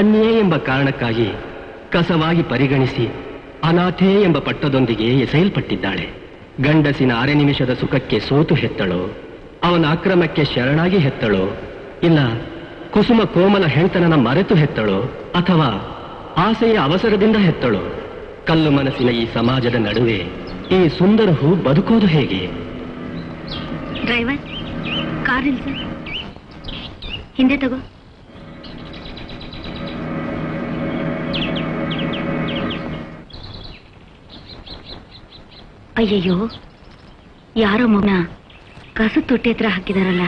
ಕನ್ಯೆ ಎಂಬ ಕಾರಣಕ್ಕಾಗಿ ಕಸವಾಗಿ ಪರಿಗಣಿಸಿ ಅನಾಥೆ ಎಂಬ ಪಟ್ಟದೊಂದಿಗೆ ಎಸೆಯಲ್ಪಟ್ಟಿದ್ದಾಳೆ. ಗಂಡಸಿನ 6 ನಿಮಿಷದ ಸುಖಕ್ಕೆ ಸೋತು ಹೆತ್ತಳೋ, ಅವನ ಅಕ್ರಮಕ್ಕೆ ಶರಣಾಗಿ ಹೆತ್ತಳೋ, ಇಲ್ಲ ಕುಸುಮ ಕೋಮಲ ಹೆಣ್ತನನ ಮರೆತು ಹೆತ್ತಳೋ, ಅಥವಾ ಆಸೆಯ ಅವಸರದಿಂದ ಹೆತ್ತಳೋ? ಕಲ್ಲು ಮನಸ್ಸಿನ ಈ ಸಮಾಜದ ನಡುವೆ ಈ ಸುಂದರ ಹೂ ಬದುಕೋದು ಹೇಗೆ? ಡ್ರೈವರ್, ಕಾರ್ ನಿಲ್ಸು. ಹಿಂದೆ ತಗೋ. ಅಯ್ಯಯ್ಯೋ, ಯಾರೋ ಮಗನ ಕಸದ ತೊಟ್ಟಿ ಹತ್ರ ಹಾಕಿದಾರಲ್ಲ.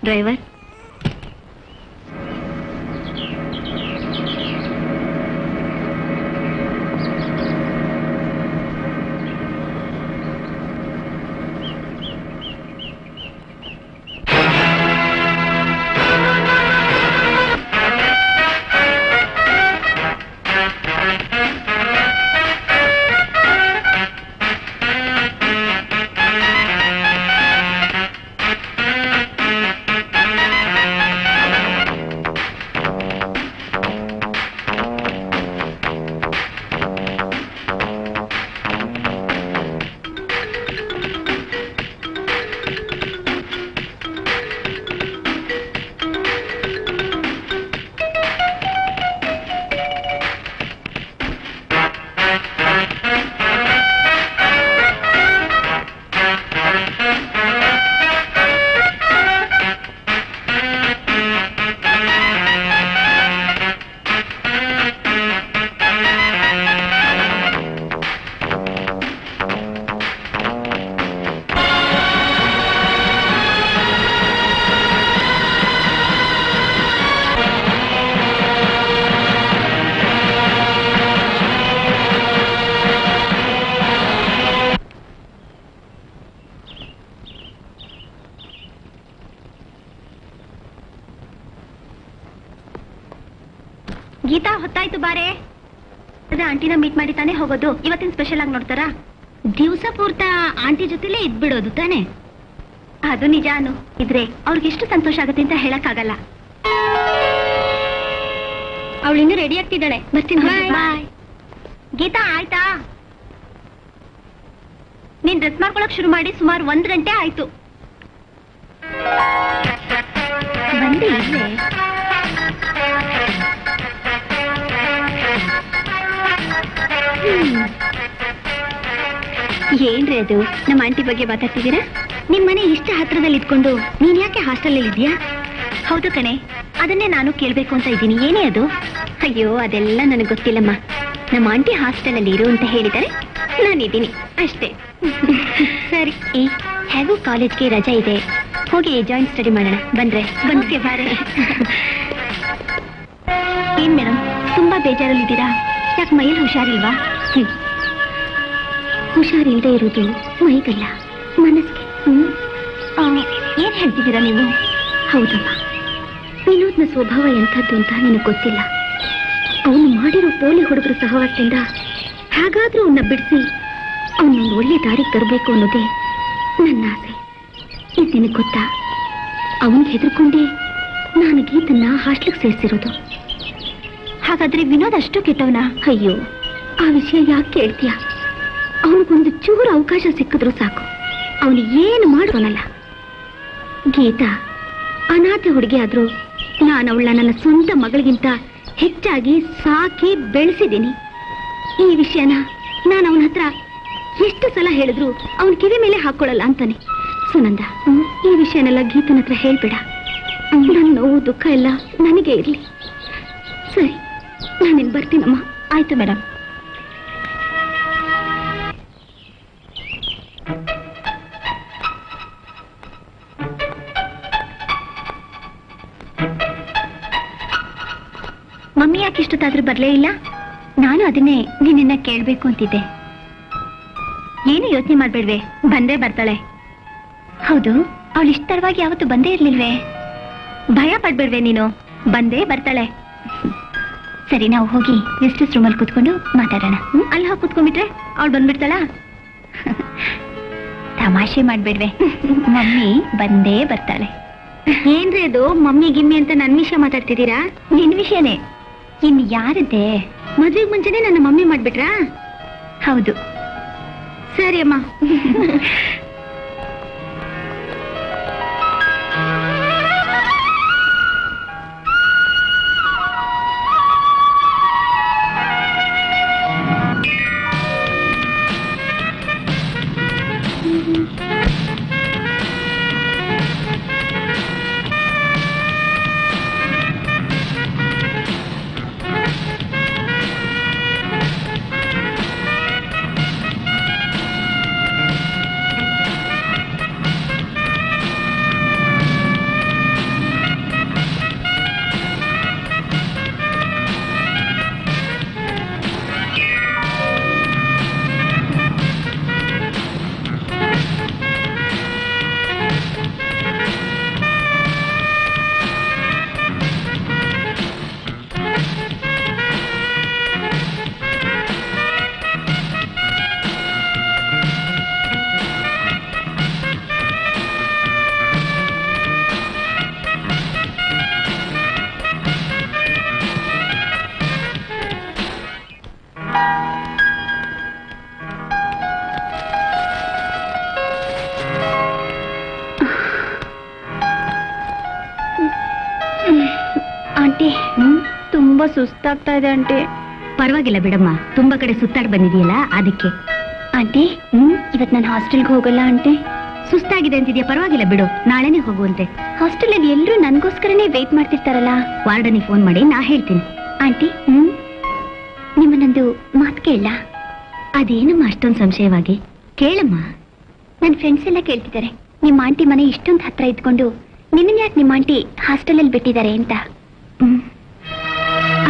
ಡ್ರೈವರ್, ಗೀತಾ, ಹೊತ್ತಾಯ್ತು ಬಾರೆ. ಅದೇ ಆಂಟಿನ ಮೀಟ್ ಮಾಡಿ ತಾನೇ ಹೋಗೋದು. ಇವತ್ತಿನ ಸ್ಪೆಷಲ್ ಆಗಿ ನೋಡ್ತಾರಾ? ದಿವಸ ಪೂರ್ತ ಆಂಟಿ ಜೊತೆಲೇ ಇದ್ಬಿಡೋದು ತಾನೆ? ಅದು ನಿಜಾನು. ಇದ್ರೆ ಅವ್ರಿಗೆ ಎಷ್ಟು ಸಂತೋಷ ಆಗುತ್ತೆ ಅಂತ ಹೇಳಕ್ಕಾಗಲ್ಲ. ಅವಳು ಇನ್ನೂ ರೆಡಿ ಆಗ್ತಿದ್ದಾಳೆ. ಬರ್ತೀನಿ. ಬಾಯ್. ಗೀತಾ, ಆಯ್ತಾ? ನೀನ್ ಡ್ರೆಸ್ ಮಾಡ್ಕೊಳಕ್ ಶುರು ಮಾಡಿ ಸುಮಾರು 1 ಗಂಟೆ ಆಯ್ತು. ಬಂದೆ ಇಲ್ಲೇ. ಏನ್ರಿ ಅದು? ನಮ್ಮ ಆಂಟಿ ಬಗ್ಗೆ ಮಾತಾಡ್ತಿದ್ದೀರಾ? ನಿಮ್ ಮನೆ ಇಷ್ಟ ಹತ್ರದಲ್ಲಿ ಇದ್ಕೊಂಡು ನೀನ್ ಯಾಕೆ ಹಾಸ್ಟೆಲ್ ಇದೆಯಾ? ಹೌದು ಕಣೆ, ಅದನ್ನೇ ನಾನು ಕೇಳ್ಬೇಕು ಅಂತ ಇದ್ದೀನಿ. ಏನೇ ಅದು? ಅಯ್ಯೋ, ಅದೆಲ್ಲ ನನಗೆ ಗೊತ್ತಿಲ್ಲಮ್ಮ. ನಮ್ಮ ಆಂಟಿ ಹಾಸ್ಟೆಲ್ ಅಲ್ಲಿ ಇರು ಅಂತ ಹೇಳಿದರೆ ನಾನಿದ್ದೀನಿ ಅಷ್ಟೇ. ಸರಿ, ಹೇಗೂ ಕಾಲೇಜ್ಗೆ ರಜಾ ಇದೆ, ಹೋಗಿ ಜಾಯಿಂಟ್ ಸ್ಟಡಿ ಮಾಡೋಣ. ಬಂದ್ರೆ ಬಂದ್ಕೆ ಬಾರೆ. ಏನ್ ಮೇಡಮ್, ತುಂಬಾ ಬೇಜಾರಲ್ಲಿದ್ದೀರಾ? ಯಾಕೆ ಮೈಯಲ್ಲಿ ಹುಷಾರಿಲ್ವಾ? ಹುಷಾರಿಲ್ಲದೆ ಇರೋದು ಮೈಗಲ್ಲ, ಮನಸ್ಸಿಗೆ. ಏನ್ ಹೇಳ್ತಿದ್ದೀರಾ ನೀವು? ಹೌದಮ್ಮ, ವಿನೋದ್ನ ಸ್ವಭಾವ ಎಂಥದ್ದು ಅಂತ ನಿನಗೆ ಗೊತ್ತಿಲ್ಲ. ಅವನು ಮಾಡಿರೋ ಪೋಲಿ ಹುಡುಗರ ಸಹವಾಸದಿಂದ ಹಾಗಾದ್ರೂ ಅವನ್ನ ಬಿಡಿಸಿ ಅವನೊಂದು ಒಳ್ಳೆ ದಾರಿಗೆ ತರಬೇಕು ಅನ್ನೋದೇ ನನ್ನ ಆಸೆ. ಇದು ನಿನಗೆ ಗೊತ್ತಾ? ಅವನಿಗೆ ಹೆದರ್ಕೊಂಡೇ ನಾನು ಗೀತನ್ನ ಹಾಸ್ಟೆಲ್ಗೆ ಸೇರಿಸಿರೋದು. ಹಾಗಾದ್ರೆ ವಿನೋದ್ ಅಷ್ಟು ಕೆಟ್ಟವನ? ಅಯ್ಯೋ, ಆ ವಿಷಯ ಯಾಕೆ ಕೇಳ್ತೀಯ? ಅವನಿಗೊಂದು ಚೂರು ಅವಕಾಶ ಸಿಕ್ಕಿದ್ರು ಸಾಕು, ಅವನು ಏನು ಮಾಡೋನಲ್ಲ. ಗೀತಾ ಅನಾಥ ಹುಡುಗಿ ಆದ್ರೂ ನಾನು ಅವಳನ್ನ ನನ್ನ ಸ್ವಂತ ಮಗಳಿಗಿಂತ ಹೆಚ್ಚಾಗಿ ಸಾಕಿ ಬೆಳೆಸಿದ್ದೀನಿ. ಈ ವಿಷಯನ ನಾನು ಅವನ ಹತ್ರ ಎಷ್ಟು ಸಲ ಹೇಳಿದ್ರು ಅವನ ಕಿವಿ ಮೇಲೆ ಹಾಕೊಳ್ಳಲ್ಲ ಅಂತಾನೆ. ಸುನಂದ, ಈ ವಿಷಯನೆಲ್ಲ ಗೀತನ ಹತ್ರ ಹೇಳ್ಬೇಡ. ನನ್ನ ನೋವು ದುಃಖ ಎಲ್ಲ ನನಗೆ ಇರ್ಲಿ. ಸರಿ, ನಾನಿನ್ ಬರ್ತೀನಮ್ಮ. ಆಯ್ತು ಮೇಡಮ್. ಮಮ್ಮಿ ಯಾಕೆ ಇಷ್ಟೊತ್ತಾದ್ರೂ ಬರ್ಲೇ ಇಲ್ಲ? ನಾನು ಅದನ್ನೇ ನಿನ್ನ ಕೇಳ್ಬೇಕು ಅಂತಿದ್ದೆ. ಏನು ಯೋಚನೆ ಮಾಡ್ಬೇಡ್ವೆ, ಬಂದೇ ಬರ್ತಾಳೆ. ಹೌದು, ಅವಳು ಇಷ್ಟ ತಡವಾಗಿ ಯಾವತ್ತು ಬಂದೇ ಇರ್ಲಿಲ್ವೇ? ಭಯ ಪಡ್ಬೇಡ್ವೆ ನೀನು, ಬಂದೇ ಬರ್ತಾಳೆ. ಸರಿ, ನಾವು ಹೋಗಿ ಗೆಸ್ಟಸ್ ರೂಮಲ್ಲಿ ಕೂತ್ಕೊಂಡು ಮಾತಾಡೋಣ. ಅಲ್ಲಿ ಹೋಗಿ ಕೂತ್ಕೊಂಡ್ಬಿಟ್ರೆ ಅವಳು ಬಂದ್ಬಿಡ್ತಾಳ. ತಮಾಷೆ ಮಾಡ್ಬೇಡ್ವೆ, ಮಮ್ಮಿ ಬಂದೇ ಬರ್ತಾಳೆ. ಏನ್ರಿ ಅದು ಮಮ್ಮಿ ಗಿಮ್ಮಿ ಅಂತ ನನ್ನ ವಿಷಯ ಮಾತಾಡ್ತಿದ್ದೀರಾ? ನಿನ್ ವಿಷಯನೇ. ಇನ್ ಯಾರದ್ದೇ? ಮದ್ವೆಗೆ ಮುಂಚೆನೆ ನನ್ನ ಮಮ್ಮಿ ಮಾಡ್ಬಿಟ್ರಾ? ಹೌದು. ಸರಿ ಅಮ್ಮ. ಆಂಟಿ, ತುಂಬಾ ಸುಸ್ತಾಗ್ತಾ ಇದೆ ಆಂಟಿ. ಪರವಾಗಿಲ್ಲ ಬಿಡಮ್ಮ, ತುಂಬಾ ಕಡೆ ಸುತ್ತಾಡಿ ಬಂದಿದೆಯಲ್ಲ ಅದಕ್ಕೆ. ಆಂಟಿ, ಇವತ್ತು ನಾನು ಹಾಸ್ಟೆಲ್ಗೆ ಹೋಗಲ್ಲ ಆಂಟಿ. ಸುಸ್ತಾಗಿದೆ ಅಂತಿದ್ಯಾ? ಪರವಾಗಿಲ್ಲ ಬಿಡು, ನಾಳೆನೇ ಹೋಗುವಂತೆ. ಹಾಸ್ಟೆಲಲ್ಲಿ ಎಲ್ಲರೂ ನನಗೋಸ್ಕರನೇ ವೇಟ್ ಮಾಡ್ತಿರ್ತಾರಲ್ಲ. ವಾರ್ಡನಿಗೆ ಫೋನ್ ಮಾಡಿ ನಾ ಹೇಳ್ತೀನಿ. ಆಂಟಿ, ನಿಮ್ಮನ್ನೊಂದು ಮಾತು ಕೇಳ. ಅದೇನಮ್ಮ ಅಷ್ಟೊಂದು ಸಂಶಯವಾಗಿ? ಕೇಳಮ್ಮ. ನನ್ನ ಫ್ರೆಂಡ್ಸ್ ಎಲ್ಲ ಕೇಳ್ತಿದ್ದಾರೆ, ನಿಮ್ಮ ಆಂಟಿ ಮನೆ ಇಷ್ಟೊಂದು ಹತ್ರ ಇದ್ಕೊಂಡು ನಿನ್ನ ಯಾಕೆ ನಿಮ್ಮ ಆಂಟಿ ಹಾಸ್ಟೆಲಲ್ಲಿ ಬಿಟ್ಟಿದ್ದಾರೆ ಅಂತ.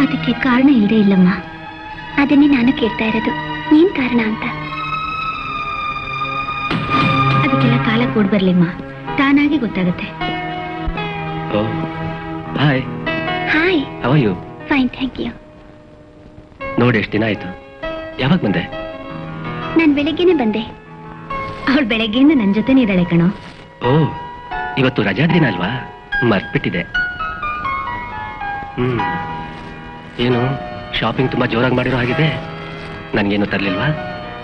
ಅದಕ್ಕೆ ಕಾರಣ ಇಲ್ಲದೆ ಇಲ್ಲಮ್ಮ. ಅದನ್ನೇ ನಾನು ಕೇಳ್ತಾ ಇರೋದು, ಏನ್ ಕಾರಣ ಅಂತ. ಅದಕ್ಕೆಲ್ಲ ಕಾಲ ಕೂಡ್ ಬರ್ಲಿಮ್ಮ, ತಾನಾಗಿ ಗೊತ್ತಾಗುತ್ತೆ. Hi. Hi. How are you? Fine, thank you. ನೋಡಿ, ಎಷ್ಟು ದಿನ ಆಯ್ತು. ಯಾವಾಗ ಬಂದೆ? ನಾನು ಬೆಳಗ್ಗೆನೆ ಬಂದೆ. ಅವಳು ಬೆಳಗ್ಗೆಯಿಂದ ನನ್ನ ಜೊತೆನೇ ಇದ್ದಾಳೆ ಕಣೋ. ಓ, ಇವತ್ತು ರಜಾ ದಿನ ಅಲ್ವಾ? ಮರ್ತ್ಬಿಟ್ಟಿದೆ. ಏನು ಶಾಪಿಂಗ್ ತುಂಬಾ ಜೋರಾಗಿ ಮಾಡಿರೋ ಹಾಗಿದೆ. ನನ್ಗೇನು ತರ್ಲಿಲ್ವಾ?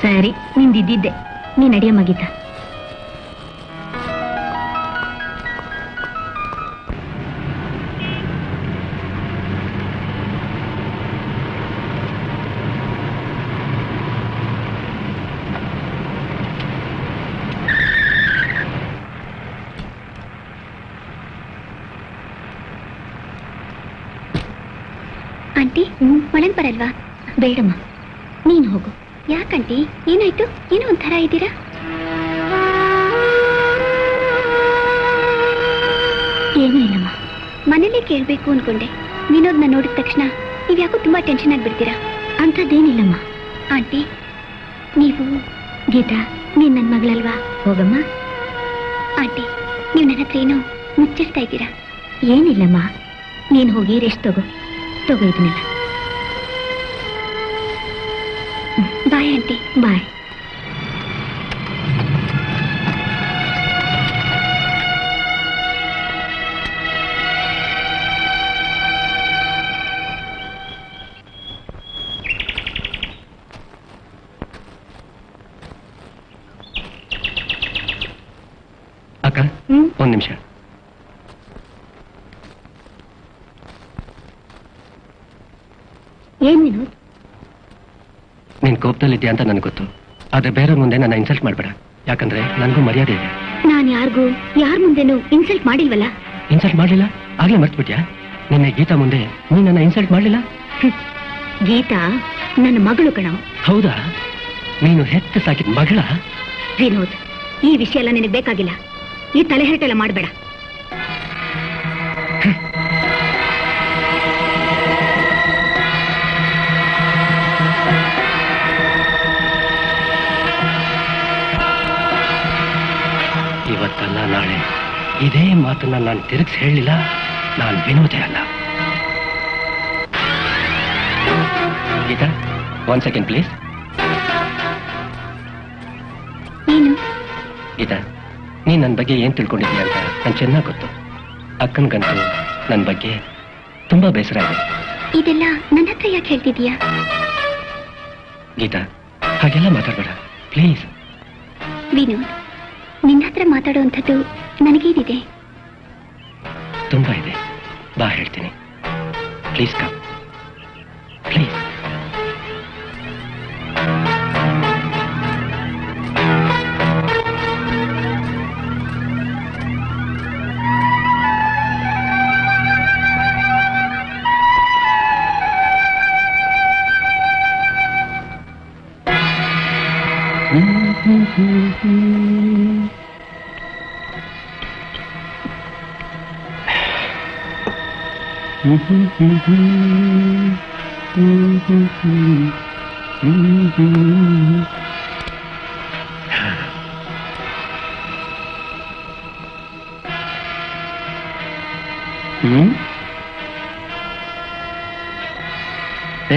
ಸರಿ, ನಿಂದಿದ್ದಿದ್ದೆ. ನೀನ್ ನಡಿಯ ಮಗೀತ. ಆಂಟಿ, ಒಳಗೆ ಬರಲ್ವಾ? ಬೇಡಮ್ಮ, ನೀನು ಹೋಗು. ಯಾಕಂಟಿ, ಏನಾಯ್ತು? ಏನೋ ಒಂಥರ ಇದ್ದೀರಾ? ಏನೂ ಇಲ್ಲಮ್ಮ. ಮನೇಲಿ ಕೇಳಬೇಕು ಅನ್ಕೊಂಡೆ. ವಿನೋದ್ನ ನೋಡಿದ ತಕ್ಷಣ ನೀವ್ಯಾಕೋ ತುಂಬಾ ಟೆನ್ಷನ್ ಆಗಿಬಿಡ್ತೀರಾ? ಅಂಥದ್ದೇನಿಲ್ಲಮ್ಮ. ಆಂಟಿ, ನೀವು ಗೀತಾ, ನೀನ್ ನನ್ನ ಮಗಳಲ್ವಾ? ಹೋಗಮ್ಮ. ಆಂಟಿ, ನೀವು ನನ್ನ ಹತ್ರ ಏನೋ ಮುಚ್ಚಿಡ್ತಾ ಇದ್ದೀರಾ? ಏನಿಲ್ಲಮ್ಮ, ನೀನು ಹೋಗಿ ರೆಸ್ಟ್ ತಗೋ. ಇದನ್ನೆಲ್ಲ. Bye aunty. ಬಾಯ್. ಅಕ್ಕ, ಒಂದ್ ನಿಮಿಷ. ಏನ್ ವಿನೋದ್? ನೀನ್ ಕೋಪದಲ್ಲಿದ್ಯಾ ಅಂತ ನನಗೆ ಗೊತ್ತು. ಆದ್ರೆ ಬೇರೆ ಮುಂದೆ ನನ್ನ ಇನ್ಸಲ್ಟ್ ಮಾಡ್ಬೇಡ, ಯಾಕಂದ್ರೆ ನನಗೂ ಮರ್ಯಾದೆ ಇದೆ. ನಾನು ಯಾರಿಗೂ ಯಾರ ಮುಂದೆನೂ ಇನ್ಸಲ್ಟ್ ಮಾಡಿಲ್ವಲ್ಲ. ಇನ್ಸಲ್ಟ್ ಮಾಡ್ಲಿಲ್ಲ? ಆಗ್ಲೇ ಮರ್ತ್ಬಿಟ್ಯಾ? ನಿನ್ನೆ ಗೀತಾ ಮುಂದೆ ನೀನ್ ನನ್ನ ಇನ್ಸಲ್ಟ್ ಮಾಡ್ಲಿಲ್ಲ? ಗೀತಾ ನನ್ನ ಮಗಳು ಕಣ. ಹೌದಾ? ನೀನು ಹೆತ್ತ ಸಾಕಿದ ಮಗಳ? ವಿನೋದ್, ಈ ವಿಷಯ ಎಲ್ಲ ನಿನಗೆ ಬೇಕಾಗಿಲ್ಲ. ಈ ತಲೆಹರಟೆಲ್ಲ ಮಾಡಬೇಡ. ಇವತ್ತಲ್ಲ ನಾಳೆ ಇದೇ ಮಾತನ್ನ ನಾನು ತಿರುಗಿಸಿ ಹೇಳಲಿಲ್ಲ, ನಾನು ವಿನೋದೇ ಅಲ್ಲ. Geetha, 1 second please. ಏನು? ಗೀತಾ, ನೀನ್ ನನ್ನ ಬಗ್ಗೆ ಏನ್ ತಿಳ್ಕೊಂಡಿದ್ಯಾ ಅಂತ ನನ್ ಚೆನ್ನಾಗಿ ಗೊತ್ತು. ಅಕ್ಕನ್ಗಂತೂ ನನ್ನ ಬಗ್ಗೆ ತುಂಬಾ ಬೇಸರ ಇದೆ. ಇದೆಲ್ಲ ನನ್ನ ಹತ್ರ ಯಾಕೆ ಹೇಳ್ತಿದೀಯಾ? ಗೀತಾ, ಹಾಗೆಲ್ಲ ಮಾತಾಡ್ಬೇಡ ಪ್ಲೀಸ್. ವಿನೋದ್, ನಿನ್ನ ಹತ್ರ ಮಾತಾಡುವಂಥದ್ದು ನನಗೇನಿದೆ? ತುಂಬಾ ಇದೆ, ಬಾ ಹೇಳ್ತೀನಿ. Please come, please.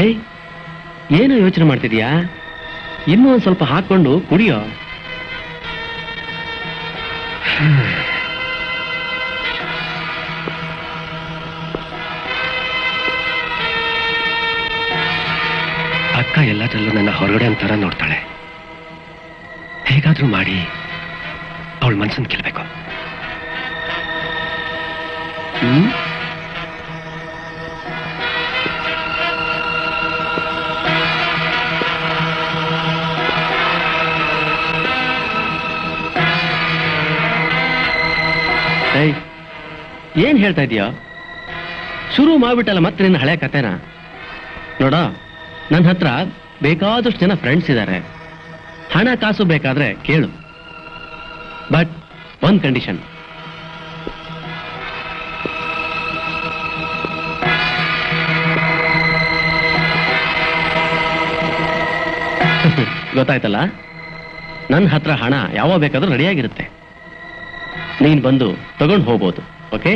ಏಯ್, ಏನು ಯೋಚನೆ ಮಾಡ್ತಿದ್ಯಾ? ಇನ್ನೂ ಒಂದು ಸ್ವಲ್ಪ ಹಾಕೊಂಡು ಕುಡಿಯೋ. ಅಕ್ಕ ಎಲ್ಲದರಲ್ಲೂ ನನ್ನ ಹೊರಗಡೆ ಅಂತಾರ ನೋಡ್ತಾಳೆ. ಹೇಗಾದ್ರೂ ಮಾಡಿ ಅವಳ ಮನಸ್ಸನ್ನು ಗೆಲ್ಬೇಕು. ಏನ್ ಹೇಳ್ತಾ ಇದೀಯ? ಶುರು ಮಾಡ್ಬಿಟ್ಟಲ್ಲ ಮತ್ತೆ ನಿನ್ನ ಹಳೆ ಕತೆನ. ನೋಡ, ನನ್ನ ಹತ್ರ ಬೇಕಾದಷ್ಟು ಜನ ಫ್ರೆಂಡ್ಸ್ ಇದ್ದಾರೆ. ಹಣ ಕಾಸು ಬೇಕಾದ್ರೆ ಕೇಳು, ಬಟ್ ಒಂದ್ ಕಂಡೀಷನ್. ಗೊತ್ತಾಯ್ತಲ್ಲ, ನನ್ನ ಹತ್ರ ಹಣ ಯಾವಾಗ ಬೇಕಾದ್ರೂ ರೆಡಿಯಾಗಿರುತ್ತೆ. ನೀನ್ ಬಂದು ತಗೊಂಡು ಹೋಗ್ಬೋದು. ಓಕೆ?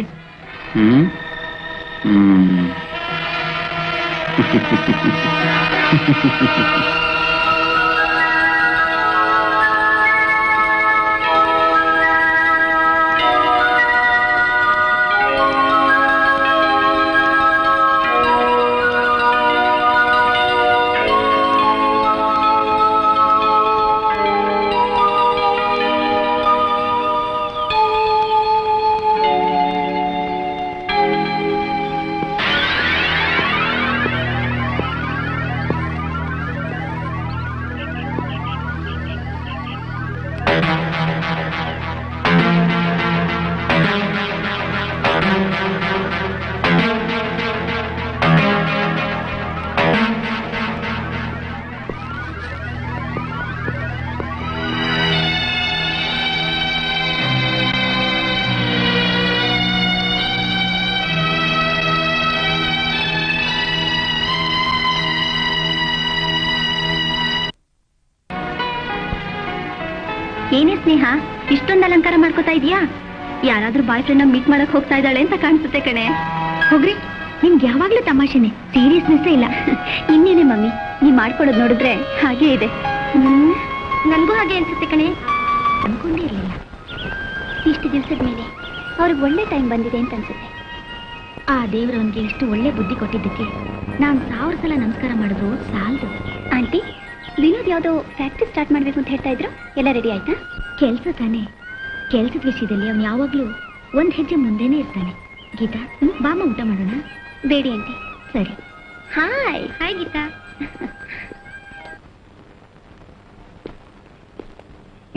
ಏನೇ ಸ್ನೇಹ, ಇಷ್ಟೊಂದು ಅಲಂಕಾರ ಮಾಡ್ಕೋತಾ ಇದೀಯಾ? ಯಾರಾದ್ರೂ ಬಾಯ್ ಫ್ರೆಂಡ್ ಮೀಟ್ ಮಾಡಕ್ ಹೋಗ್ತಾ ಇದ್ದಾಳೆ ಅಂತ ಕಾಣಿಸುತ್ತೆ ಕಣೆ. ಹೋಗ್ರಿ, ನಿಮ್ಗೆ ಯಾವಾಗ್ಲೂ ತಮಾಷೆನೆ, ಸೀರಿಯಸ್ನೆಸ್ ಇಲ್ಲ. ಇನ್ನೇನೆ ಮಮ್ಮಿ, ನೀವ್ ಮಾಡ್ಕೊಳ್ಳೋದು ನೋಡಿದ್ರೆ ಹಾಗೆ ಇದೆ. ನನ್ಗೂ ಹಾಗೆ ಅನ್ಸುತ್ತೆ ಕಣೆ. ಅನ್ಕೊಂಡೇ ಇರ್ಲಿಲ್ಲ, ಇಷ್ಟು ದಿವಸದ ಮೇಲೆ ಅವ್ರಿಗೆ ಒಳ್ಳೆ ಟೈಮ್ ಬಂದಿದೆ ಅಂತ ಅನ್ಸುತ್ತೆ. ಆ ದೇವ್ರವನ್ಗೆ ಇಷ್ಟು ಒಳ್ಳೆ ಬುದ್ಧಿ ಕೊಟ್ಟಿದ್ದಕ್ಕೆ ನಾನ್ 1000 ಸಲ ನಮಸ್ಕಾರ ಮಾಡಿದ್ರು ಸಾಲದು. ಆಂಟಿ, ವಿನೋದ್ ಯಾವ್ದೋ ಫ್ಯಾಕ್ಟ್ರಿ ಸ್ಟಾರ್ಟ್ ಮಾಡ್ಬೇಕು ಅಂತ ಹೇಳ್ತಾ ಇದ್ರು, ಎಲ್ಲ ರೆಡಿ ಆಯ್ತಾ? ಕೆಲ್ಸ ತಾನೆ, ಕೆಲ್ಸದ ವಿಷಯದಲ್ಲಿ ಅವ್ನು ಯಾವಾಗ್ಲೂ ಒಂದ್ ಹೆಜ್ಜೆ ಮುಂದೆನೆ ಇರ್ತಾನೆ. ಗೀತಾ, ಬಾಮ ಊಟ ಮಾಡೋಣ? ಬೇಡಿ ಆಂಟಿ. ಸರಿ. Hi hi Geetha.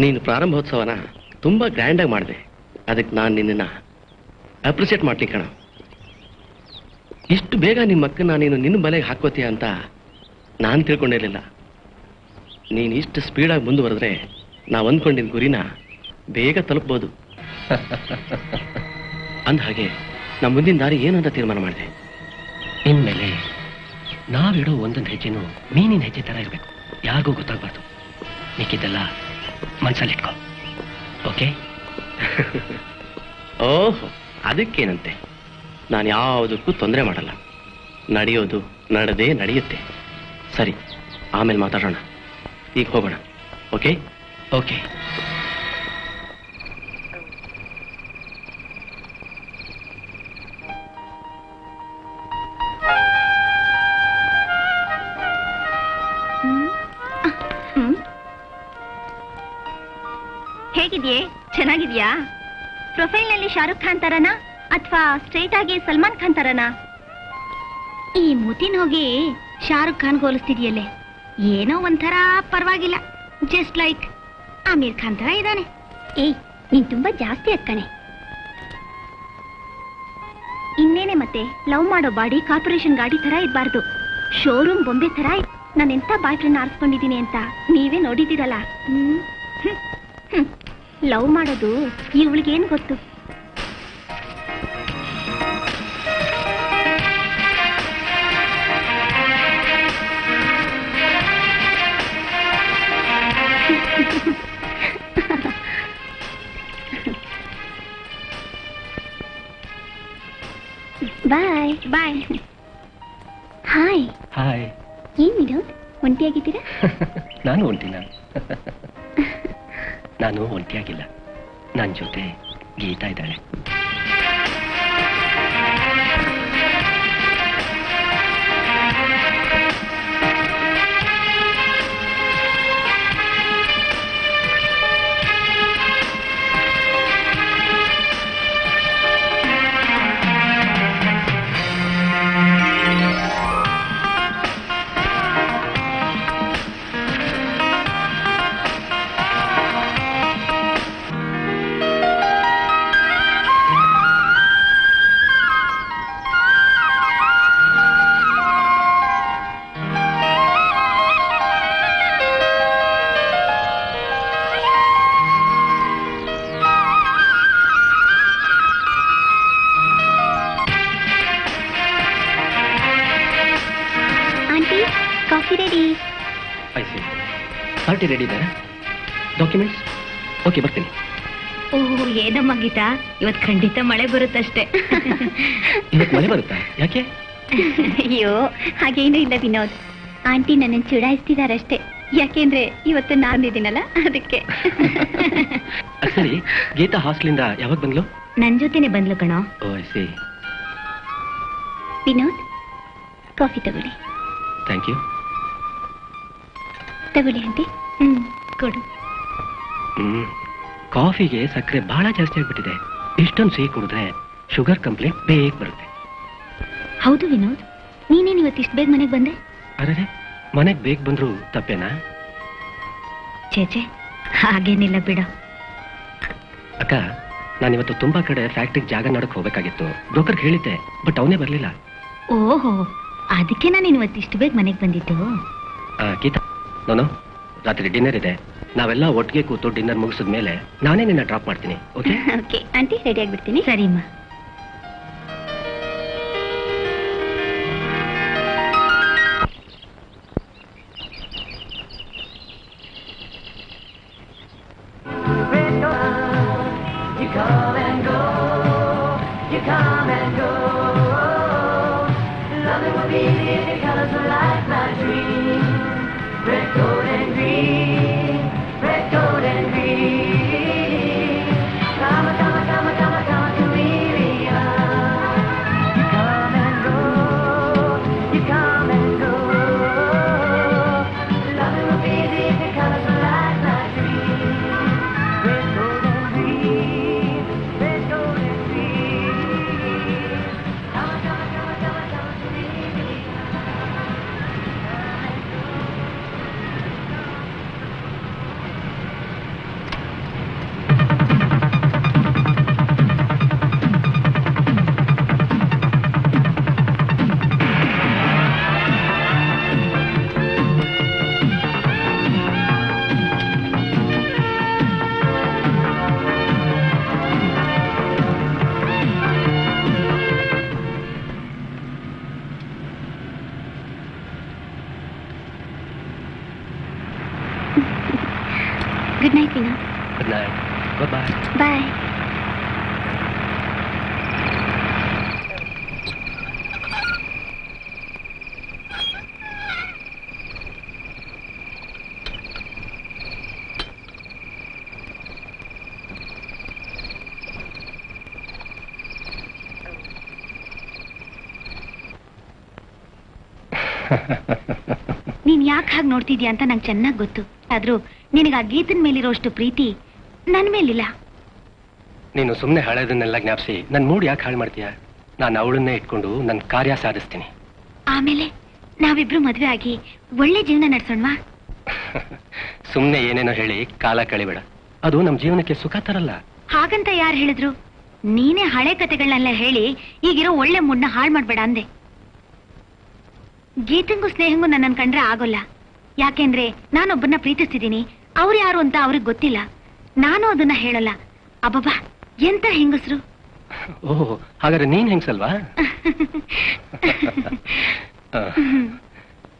ನೀನು ಪ್ರಾರಂಭೋತ್ಸವನ ತುಂಬಾ ಗ್ರ್ಯಾಂಡ್ ಆಗಿ ಮಾಡಿದೆ. ಅದಕ್ಕೆ ನಾನು ನಿನ್ನ ಅಪ್ರಿಸಿಯೇಟ್ ಮಾಡ್ಲಿಕ್ಕೆ ಕಣ. ಇಷ್ಟು ಬೇಗ ನಿಮ್ಮ ಅಕ್ಕನ ನೀನು ನಿನ್ನ ಬಲೆಗೆ ಹಾಕೋತೀಯ ಅಂತ ನಾನು ತಿಳ್ಕೊಂಡಿರಲಿಲ್ಲ. ನೀನು ಇಷ್ಟು ಸ್ಪೀಡಾಗಿ ಮುಂದುವರೆದ್ರೆ ನಾವು ಅಂದ್ಕೊಂಡಿದ್ದ ಗುರಿನ ಬೇಗ ತಲುಪ್ಬೋದು. ಅಂದ ಹಾಗೆ ನಮ್ಮ ಮುಂದಿನ ದಾರಿ ಏನು ಅಂತ ತೀರ್ಮಾನ ಮಾಡಿದೆ. ಇನ್ಮೇಲೆ ನಾವಿಡೋ ಒಂದೊಂದು ಹೆಜ್ಜೆನೂ ಮೀನಿನ ಹೆಜ್ಜೆ ಥರ ಇರಬೇಕು, ಯಾರಿಗೂ ಗೊತ್ತಾಗಬಾರ್ದು. ಮಿಕ್ಕಿದ್ದೆಲ್ಲ ಮನಸ್ಸಲ್ಲಿಟ್ಕೋ. ಓಕೆ? ಓಹೋ, ಅದಕ್ಕೇನಂತೆ. ನಾನು ಯಾವುದಕ್ಕೂ ತೊಂದರೆ ಮಾಡಲ್ಲ. ನಡೆಯೋದು ನಡೆದೇ ನಡೆಯುತ್ತೆ. ಸರಿ, ಆಮೇಲೆ ಮಾತಾಡೋಣ. ಈಗ ಹೋಗೋಣ. Okay okay. ಹೇಗಿದೆಯೇ? ಚೆನ್ನಾಗಿದ್ಯಾ? ಪ್ರೊಫೈಲ್ನಲ್ಲಿ ಶಾರುಖ್ ಖಾನ್ ತರನಾ ಅಥವಾ ಸ್ಟ್ರೈಟ್ ಆಗಿ ಸಲ್ಮಾನ್ ಖಾನ್ ತರನಾ? ಈ ಮುತಿನ ಹೋಗಿ ಶಾರುಖ್ ಖಾನ್ ಹೋಲಿಸ್ತಿದ್ಯಲ್ಲೇ, ಏನೋ ಒಂಥರ ಪರವಾಗಿಲ್ಲ. ಜಸ್ಟ್ ಲೈಕ್ ಆಮೀರ್ ಖಾನ್ ತರ ಇದ್ದಾನೆ. ಏಯ್, ನೀನ್ ತುಂಬಾ ಜಾಸ್ತಿ ಅಕ್ಕಣೆ. ಇನ್ನೇನೆ ಮತ್ತೆ, ಲವ್ ಮಾಡೋ ಬಾಡಿ ಕಾರ್ಪೊರೇಷನ್ ಗಾಡಿ ತರ ಇರಬಾರ್ದು, ಶೋರೂಮ್ ಬೊಂಬೆ ತರ. ನಾನು ಎಂತ ಬಾಯ್ ಫ್ರೆಂಡ್ ಆರಿಸ್ಕೊಂಡಿದ್ದೀನಿ ಅಂತ ನೀವೇ ನೋಡಿದ್ದೀರಲ್ಲ. ಲವ್ ಮಾಡೋದು ಇವಳಿಗೇನು ಗೊತ್ತು? Bye bye. Hi hi. ಏನ್ ವಿನೋದ್, ಒಂಟಿಯಾಗಿದ್ದೀರಾ? ನಾನು ಒಂಟಿನ? ನಾನು ಒಂಟಿಯಾಗಿಲ್ಲ, ನನ್ನ ಜೊತೆ ಗೀತಾ ಇದ್ದಾಳೆ. ಪಾರ್ಟಿ ರೆಡಿ ಇದೆ? ಡಾಕ್ಯುಮೆಂಟ್ಸ್? ಓಕೆ, ಬರ್ತೀನಿ. ಓಹ್, ಏನಮ್ಮ ಗೀತಾ, ಇವತ್ತು ಖಂಡಿತ ಮಳೆ ಬರುತ್ತಷ್ಟೇ. ಇವತ್ತು ಮಳೆ ಬರುತ್ತಾ? ಯಾಕೆ? ಅಯ್ಯೋ, ಹಾಗೇನೂ ಇಲ್ಲ ವಿನೋದ್. ಆಂಟಿ ನನ್ನನ್ನು ಚುಡಾಯಿಸ್ತಿದಾರಷ್ಟೇ. ಯಾಕೆಂದ್ರೆ ಇವತ್ತು ನಾನಿದ್ದೀನಲ್ಲ, ಅದಕ್ಕೆ. ಸರಿ, ಗೀತಾ ಹಾಸ್ಟೆಲಿಂದ ಯಾವಾಗ ಬಂದ್ಲು? ನನ್ ಜೊತೆನೆ ಬಂದ್ಲು ಕಣೋ. Oh, I see. Vinod, coffee ತಗೊಳ್ಳಿ. Thank you. ತಗೊಳ್ಳಿ ಆಂಟಿ. ಕೊಡು. ಕಾಫಿಗೆ ಸಕ್ಕರೆ ಬಹಳ ಜಾಸ್ತಿ ಆಗ್ಬಿಟ್ಟಿದೆ. ಇಷ್ಟೊಂದು ಸಿಹಿ ಕುಡಿದ್ರೆ ಶುಗರ್ ಕಂಪ್ಲೇಂಟ್ ಬೇಗ ಬರುತ್ತೆ. ಹೌದು ವಿನೋದ್, ನೀನೇನು ಇವತ್ತು ಇಷ್ಟು ಬೇಗ ಮನೆಗೆ ಬಂದೆ? ಅರೆ, ಮನೆಗೆ ಬೇಗ ಬಂದ್ರು ತಪ್ಪೇನಾ? ಚೇಚೆ, ಹಾಗೇನಿಲ್ಲ ಬಿಡ. ಅಕ್ಕ, ನಾನಿವತ್ತು ತುಂಬಾ ಕಡೆ ಫ್ಯಾಕ್ಟ್ರಿಗೆ ಜಾಗ ನೋಡಕ್ ಹೋಗ್ಬೇಕಾಗಿತ್ತು. ಬ್ರೋಕರ್ಗೆ ಹೇಳಿದ್ದೆ, ಬಟ್ ಅವನೇ ಬರ್ಲಿಲ್ಲ. ಓಹೋ, ಅದಕ್ಕೆ ನಾನು ಇವತ್ತು ಇಷ್ಟು ಬೇಗ ಮನೆಗೆ ಬಂದಿದ್ದು. ಗೀತಾ, ನಾನು ರಾತ್ರಿ ಡಿನ್ನರ್ ಇದೆ. ನಾವೆಲ್ಲ ಒಟ್ಟಿಗೆ ಕೂತು ಡಿನ್ನರ್ ಮುಗಿಸಿದ ಮೇಲೆ ನಾನೇ ನಿನ್ನ ಡ್ರಾಪ್ ಮಾಡ್ತೀನಿ. ಓಕೆ ಓಕೆ ಆಂಟಿ, ರೆಡಿ ಆಗಿಬಿಡ್ತೀನಿ. ಸರಿಮ್ಮ. Good night, Vinod. Good night. Bye-bye. Bye. ನೀನ್ ಯಾಕೆ ಹಾಗೆ ನೋಡ್ತಿದ್ಯಾ ಅಂತ ನಂಗೆ ಚೆನ್ನಾಗಿ ಗೊತ್ತು. ಆದ್ರೂ ನಿನಗೆ ಆ ಗೀತನ್ ಮೇಲಿರೋಷ್ಟು ಪ್ರೀತಿ ನನ್ ಮೇಲಿಲ್ಲ. ನೀನು ಸುಮ್ಮನೆ ಹಳೆದನ್ನೆಲ್ಲ ಜ್ಞಾಪಿಸಿ ನನ್ನ ಮೂಡ್ ಯಾಕೆ ಹಾಳು ಮಾಡ್ತೀಯ? ನಾನು ಅವಳನ್ನೇ ಇಟ್ಕೊಂಡು ನನ್ನ ಕಾರ್ಯ ಸಾಧಿಸ್ತೀನಿ. ಆಮೇಲೆ ನಾವಿಬ್ರು ಮದ್ವೆ ಆಗಿ ಒಳ್ಳೆ ಜೀವನ ನಡೆಸೋಣವಾ? ಸುಮ್ಮನೆ ಏನೇನೋ ಹೇಳಿ ಕಾಲ ಕಳಿಬೇಡ. ಅದು ನಮ್ಮ ಜೀವನಕ್ಕೆ ಸುಖ ತರಲ್ಲ. ಹಾಗಂತ ಯಾರು ಹೇಳಿದ್ರು? ನೀನೇ ಹಳೆ ಕತೆಗಳನ್ನೆಲ್ಲ ಹೇಳಿ ಈಗಿರೋ ಒಳ್ಳೆ ಮೂಡ್ನ ಹಾಳು ಮಾಡ್ಬೇಡ ಅಂದೆ. ಗೀತಂಗೂ ಸ್ನೇಹಂಗೂ ನನ್ನನ್ನು ಕಂಡ್ರೆ ಆಗೋಲ್ಲ. ಯಾಕೆಂದ್ರೆ ನಾನೊಬ್ಬನ್ನ ಪ್ರೀತಿಸ್ತಿದ್ದೀನಿ, ಅವ್ರು ಯಾರು ಅಂತ ಅವ್ರಿಗೆ ಗೊತ್ತಿಲ್ಲ. ನಾನು ಅದನ್ನ ಹೇಳಲ್ಲ. ಅಬ್ಬಬ್ಬಾ, ಎಂತ ಹೆಂಗಸ್ರು! ಓಹ್, ಹಾಗಾದ್ರೆ ನೀನ್ ಹೆಂಗಸಲ್ವಾ?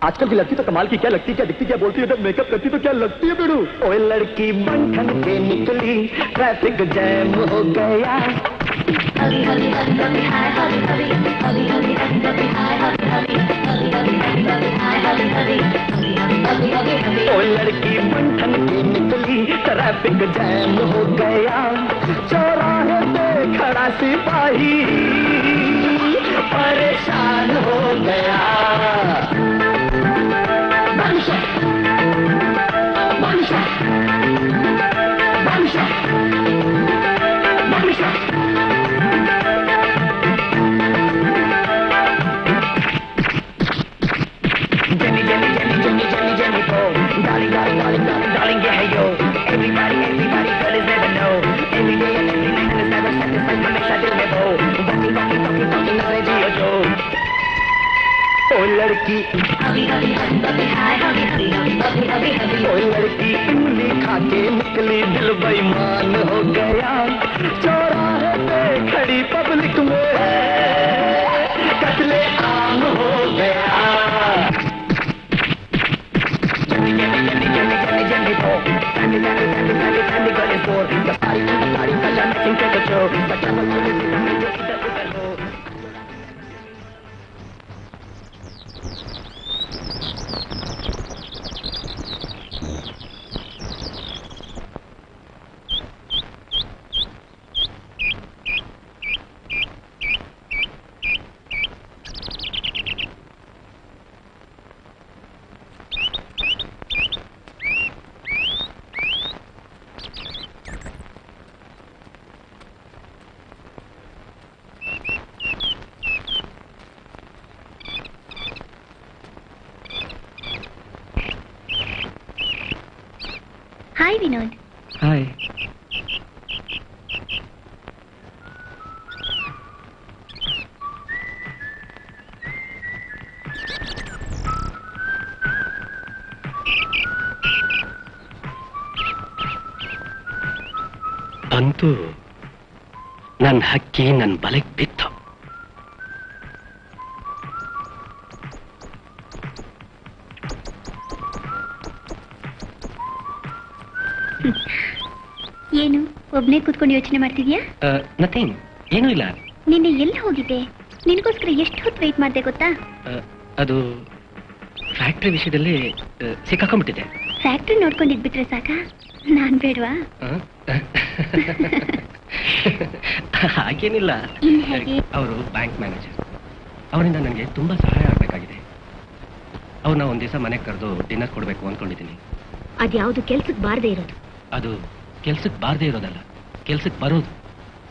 आजकल की लड़की तो कमाल की, क्या लगती, क्या दिखती, क्या बोलती है, जब मेकअप करती तो क्या लगती है बेड़ू। ओए लड़की बंधन के निकली, ट्रैफिक जैम हो गया। ओए लड़की बंधन के निकली, ट्रैफिक जैम हो गया। चौराहे पे खड़ा सिपाही परेशान हो गया। लड़की लड़की इमली खा के निकली, दिल बेईमान हो गया। चौराहे पे खड़ी पब्लिक में कत्ले आम हो गया। ಹಾಯ್ ವಿನೋದ್. ಹಾಯ್. ಅಂತೂ ನನ್ನ ಹಕ್ಕಿ ನನ್ನ ಬಲೆಗೆ ಬಿತ್ತು. ಏನು ಒಬ್ನೇ ಕೂತ್ಕೊಂಡು ಯೋಚನೆ ಮಾಡ್ತಿದ್ಯಾ? ನಥಿಂಗ್, ಏನೂ ಇಲ್ಲ. ನಿನ್ನೆ ಎಲ್ಲಿ ಹೋಗಿದ್ದೆ? ನಿನಗೋಸ್ಕರ ಎಷ್ಟು ಹೊತ್ತು ವೆಯ್ಟ್ ಮಾಡ್ದೆ ಗೊತ್ತಾ? ಅದು ಫ್ಯಾಕ್ಟ್ರಿ ವಿಷಯದಲ್ಲಿ ಸಿಕ್ಕಾಕೊಂಡ್ಬಿಟ್ಟಿದೆ. ಫ್ಯಾಕ್ಟ್ರಿ ನೋಡ್ಕೊಂಡಿದ್ಬಿಟ್ರೆ ಸಾಕ, ನಾನ್ ಬೇಡವಾ? ಹಾಗೇನಿಲ್ಲ. ಅವರು ಬ್ಯಾಂಕ್ ಮ್ಯಾನೇಜರ್. ಅವರಿಂದ ನನಗೆ ತುಂಬಾ ಸಹಾಯ ಆಗಬೇಕಾಗಿದೆ. ಅವ್ರನ್ನ ಒಂದ್ ದಿವಸ ಮನೆಗೆ ಕರೆದು ಡಿನ್ನರ್ ಕೊಡಬೇಕು ಅಂದ್ಕೊಂಡಿದ್ದೀನಿ. ಅದ್ಯಾವುದು ಕೆಲ್ಸಕ್ಕೆ ಬಾರದೇ ಇರೋದು? ಅದು ಕೆಲ್ಸಕ್ಕೆ ಬಾರದೇ ಇರೋದಲ್ಲ, ಕೆಲ್ಸಕ್ಕೆ ಬರೋದು.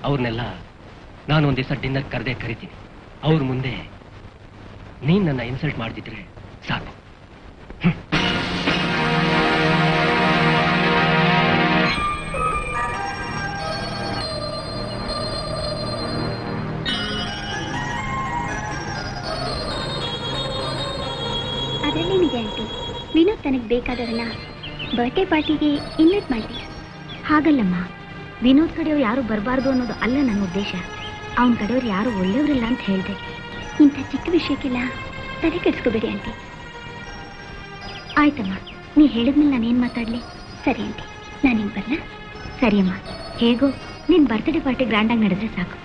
ಅವ್ರನ್ನೆಲ್ಲ ನಾನು ಒಂದ್ ದಿವಸ ಡಿನ್ನರ್ ಕರಿತೀನಿ. ಅವ್ರ ಮುಂದೆ ನೀನ್ ನನ್ನ ಇನ್ಸಲ್ಟ್ ಮಾಡ್ತಿದ್ರೆ ಸಾಕು. ಅದರಲ್ಲೇನಿದೆ ಆಂಟಿ, ವಿನೋದ್ ತನಗೆ ಬೇಕಾದವರನ್ನ ಬರ್ಡೇ ಪಾರ್ಟಿಗೆ ಇನ್ವೈಟ್ ಮಾಡ್ತೀಯ. ಹಾಗಲ್ಲಮ್ಮ, ವಿನೋದ್ ಕಡೆಯವ್ರು ಯಾರು ಬರಬಾರ್ದು ಅನ್ನೋದು ಅಲ್ಲ ನನ್ನ ಉದ್ದೇಶ. ಅವನ ಕಡೆಯವ್ರು ಯಾರು ಒಳ್ಳೆಯವರಿಲ್ಲ ಅಂತ ಹೇಳಿದೆ. ಇಂಥ ಚಿಕ್ಕ ವಿಷಯಕ್ಕೆಲ್ಲ ತಲೆ ಕೆಡಿಸ್ಕೋಬೇಡಿ ಆಂಟಿ. ಆಯ್ತಮ್ಮ, ನೀ ಹೇಳಿದ್ಮೇಲೆ ನಾನೇನು ಮಾತಾಡಲಿ? ಸರಿ ಆಂಟಿ, ನಾನಿನ್ ಬರಲ್ಲ? ಸರಿ ಅಮ್ಮ, ಹೇಗೋ ನಿನ್ನ ಬರ್ತ್ಡೇ ಪಾರ್ಟಿ ಗ್ರ್ಯಾಂಡಾಗಿ ನಡೆದ್ರೆ ಸಾಕು.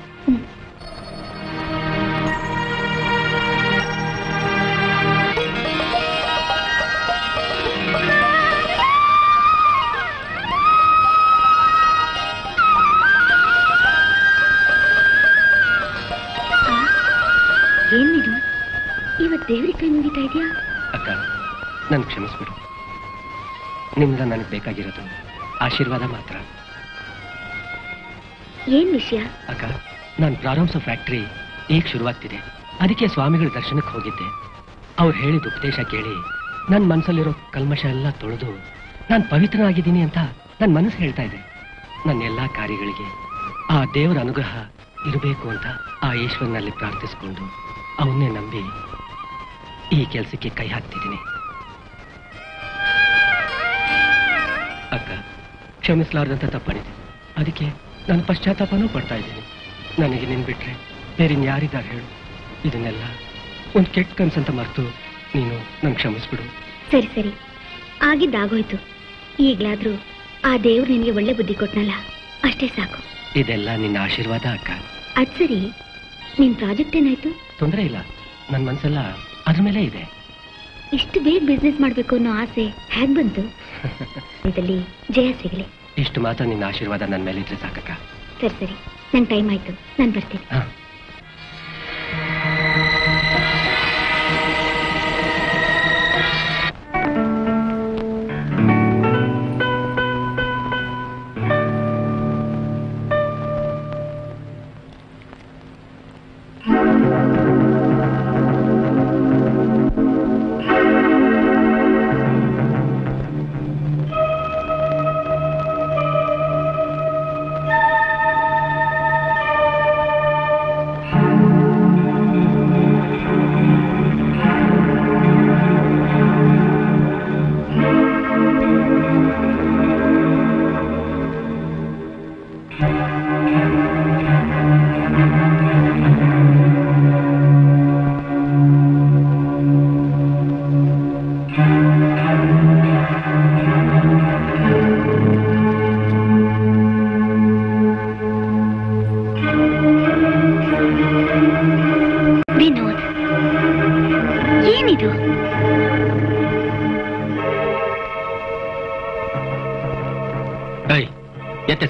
ಏನಿದು, ಇವತ್ತು ದೇವ್ರಿಗೆ ಕೈ ಮುಗಿತಾ ಇದೆಯಾ? ಅಕ್ಕ, ನನ್ ಕ್ಷಮಿಸ್ಬಿಡು. ನಿಮ್ಮಿಂದ ನನಗೆ ಬೇಕಾಗಿರೋದು ಆಶೀರ್ವಾದ ಮಾತ್ರ. ಏನ್ ವಿಷಯ? ಅಕ್ಕ, ನಾನು ಪ್ರಾರಂಭಿಸೋ ಫ್ಯಾಕ್ಟ್ರಿ ಈಗ ಶುರುವಾಗ್ತಿದೆ. ಅದಕ್ಕೆ ಸ್ವಾಮಿಗಳ ದರ್ಶನಕ್ಕೆ ಹೋಗಿದ್ದೆ. ಅವ್ರು ಹೇಳಿದ ಉಪದೇಶ ಕೇಳಿ ನನ್ನ ಮನಸ್ಸಲ್ಲಿರೋ ಕಲ್ಮಶ ಎಲ್ಲ ತೊಳೆದು ನಾನು ಪವಿತ್ರನಾಗಿದ್ದೀನಿ ಅಂತ ನನ್ನ ಮನಸ್ಸು ಹೇಳ್ತಾ ಇದೆ. ನನ್ನ ಎಲ್ಲಾ ಕಾರ್ಯಗಳಿಗೆ ಆ ದೇವರ ಅನುಗ್ರಹ ಇರಬೇಕು ಅಂತ ಆ ಈಶ್ವರನಲ್ಲಿ ಪ್ರಾರ್ಥಿಸಿಕೊಂಡು ಅವನ್ನೇ ನಂಬಿ ಈ ಕೆಲಸಕ್ಕೆ ಕೈ ಹಾಕ್ತಿದ್ದೀನಿ. ಅಕ್ಕ, ಕ್ಷಮಿಸಲಾರ್ದಂತ ತಪ್ಪಾಡಿದೆ. ಅದಕ್ಕೆ ನಾನು ಪಶ್ಚಾತ್ತಾಪನೂ ಪಡ್ತಾ ಇದ್ದೀನಿ. ನನಗೆ ನಿನ್ ಬಿಟ್ರೆ ಬೇರೆ ಯಾರಿದ್ದಾರೆ ಹೇಳು? ಇದನ್ನೆಲ್ಲ ಒಂದು ಕೆಟ್ಟ ಕನ್ಸಂತ ಮರೆತು ನೀನು ನನ್ ಕ್ಷಮಿಸ್ಬಿಡು. ಸರಿ ಸರಿ, ಆಗಿದ್ದಾಗೋಯ್ತು. ಈಗ್ಲಾದ್ರೂ ಆ ದೇವ್ರು ನಿನಗೆ ಒಳ್ಳೆ ಬುದ್ಧಿ ಕೊಟ್ನಲ್ಲ, ಅಷ್ಟೇ ಸಾಕು. ಇದೆಲ್ಲ ನಿನ್ನ ಆಶೀರ್ವಾದ ಅಕ್ಕ. ಅದ್ ಸರಿ, ನಿನ್ ಪ್ರಾಜೆಕ್ಟ್ ಏನಾಯ್ತು? ತೊಂದರೆ ಇಲ್ಲ, ನನ್ನ ಮನ್ಸೆಲ್ಲ ಅದ್ರ ಮೇಲೆ ಇದೆ. ಇಷ್ಟು ಬೇಗ ಬಿಸ್ನೆಸ್ ಮಾಡ್ಬೇಕು ಅನ್ನೋ ಆಸೆ ಹೇಗ್ ಬಂತು? ಇದರಲ್ಲಿ ಜಯ ಸಿಗಲಿ. ಇಷ್ಟು ಮಾತ್ರ ನಿನ್ನ ಆಶೀರ್ವಾದ ನನ್ನ ಮೇಲೆ ಇದ್ರೆ ಸಾಕಕ್ಕ. ಸರಿ ಸರಿ, ನನ್ ಟೈಮ್ ಆಯ್ತು, ನಾನು ಬರ್ತೀನಿ.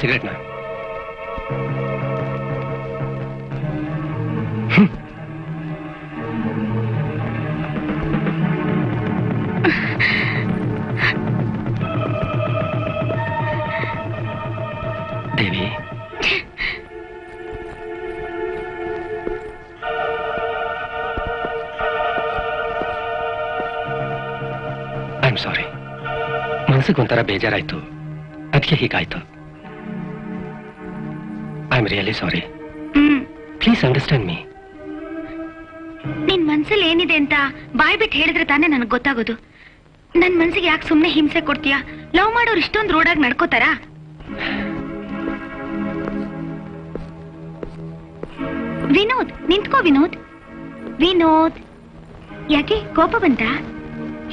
ಸಿಗರೇಟ್ನ ದೇವಿ, ಐ ಆಮ್ ಸಾರಿ. ಮನಸ್ಸಿಗೆ ಒಂಥರ ಬೇಜಾರಾಯ್ತು, ಅದಕ್ಕೆ ಹೀಗಾಯ್ತು. I am really sorry. Please understand me. ನಿನ್ ಮನ್ಸಲ್ಲಿ ಏನಿದೆ ಅಂತ ಬಾಯ್ ಬಿಟ್ಟು ಹೇಳಿದ್ರೆ ತಾನೇ ನನಗೆ ಗೊತ್ತಾಗೋದು. ನನ್ ಮನ್ಸಿಗೆ ಯಾಕೆ ಸುಮ್ನೆ ಹಿಂಸೆ ಕೊಡ್ತೀಯಾ? ಲವ್ ಮಾಡೋರು ಇಷ್ಟೊಂದು ರೋಡಾಗಿ ನಡ್ಕೋತಾರಾ? ವಿನೋದ್, ನಿಂತ್ಕೋ ವಿನೋದ್. ವಿನೋದ್, ಯಾಕೆ ಕೋಪ ಬಂತ?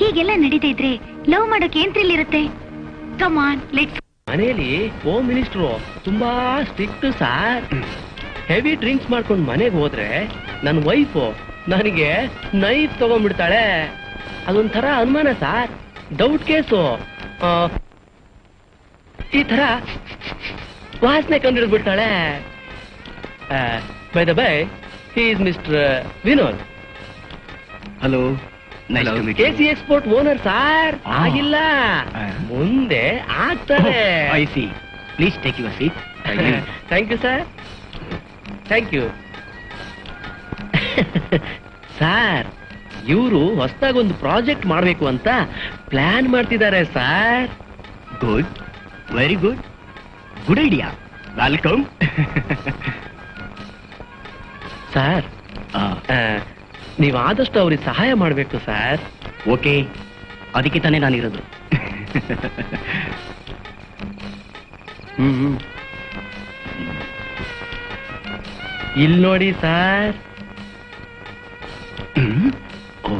ಹೀಗೆಲ್ಲ ನಡೀತಾ ಇದ್ರೆ ಲವ್ ಮಾಡೋಕೆ ಏನ್ ಥ್ರಿಲ್ ಇರುತ್ತೆ? Come on, let's. ಮನೆಯಲ್ಲಿ ಹೋಮ್ ಮಿನಿಸ್ಟ್ರು ತುಂಬಾ ಸ್ಟ್ರಿಕ್ಟ್ ಸಾರ್. ಹೆವಿ ಡ್ರಿಂಕ್ಸ್ ಮಾಡ್ಕೊಂಡು ಮನೆಗೆ ಹೋದ್ರೆ ನನ್ನ ವೈಫು ನನಗೆ ನೈಫ್ ತಗೊಂಡ್ಬಿಡ್ತಾಳೆ. ಅದೊಂಥರ ಅನುಮಾನ ಸಾರ್, ಡೌಟ್ ಕೇಸು. ಈ ತರ ವಾಸನೆ ಕಂಡಿಡ್ಬಿಡ್ತಾಳೆ. Bye the bye, he is mister Vinod. Hello, KC export owner sir. ಆಗಿಲ್ಲ, ಮುಂದೆ ಆಗ್ತಾರೆ. I see. Please take your seat. Thank you sir, thank you. Sir, ಇವರು ಹೊಸದಾಗಿ ಒಂದು ಪ್ರಾಜೆಕ್ಟ್ ಮಾಡಬೇಕು ಅಂತ ಪ್ಲಾನ್ ಮಾಡ್ತಿದ್ದಾರೆ sir. Good, very good, good idea. Welcome. Sir, ನೀವು ಆದಷ್ಟು ಅವ್ರಿಗೆ ಸಹಾಯ ಮಾಡಬೇಕು ಸರ್. ಓಕೆ, ಅದಕ್ಕೆ ತಾನೇ ನಾನಿರೋದು. ಇಲ್ಲಿ ನೋಡಿ ಸರ್. Oh,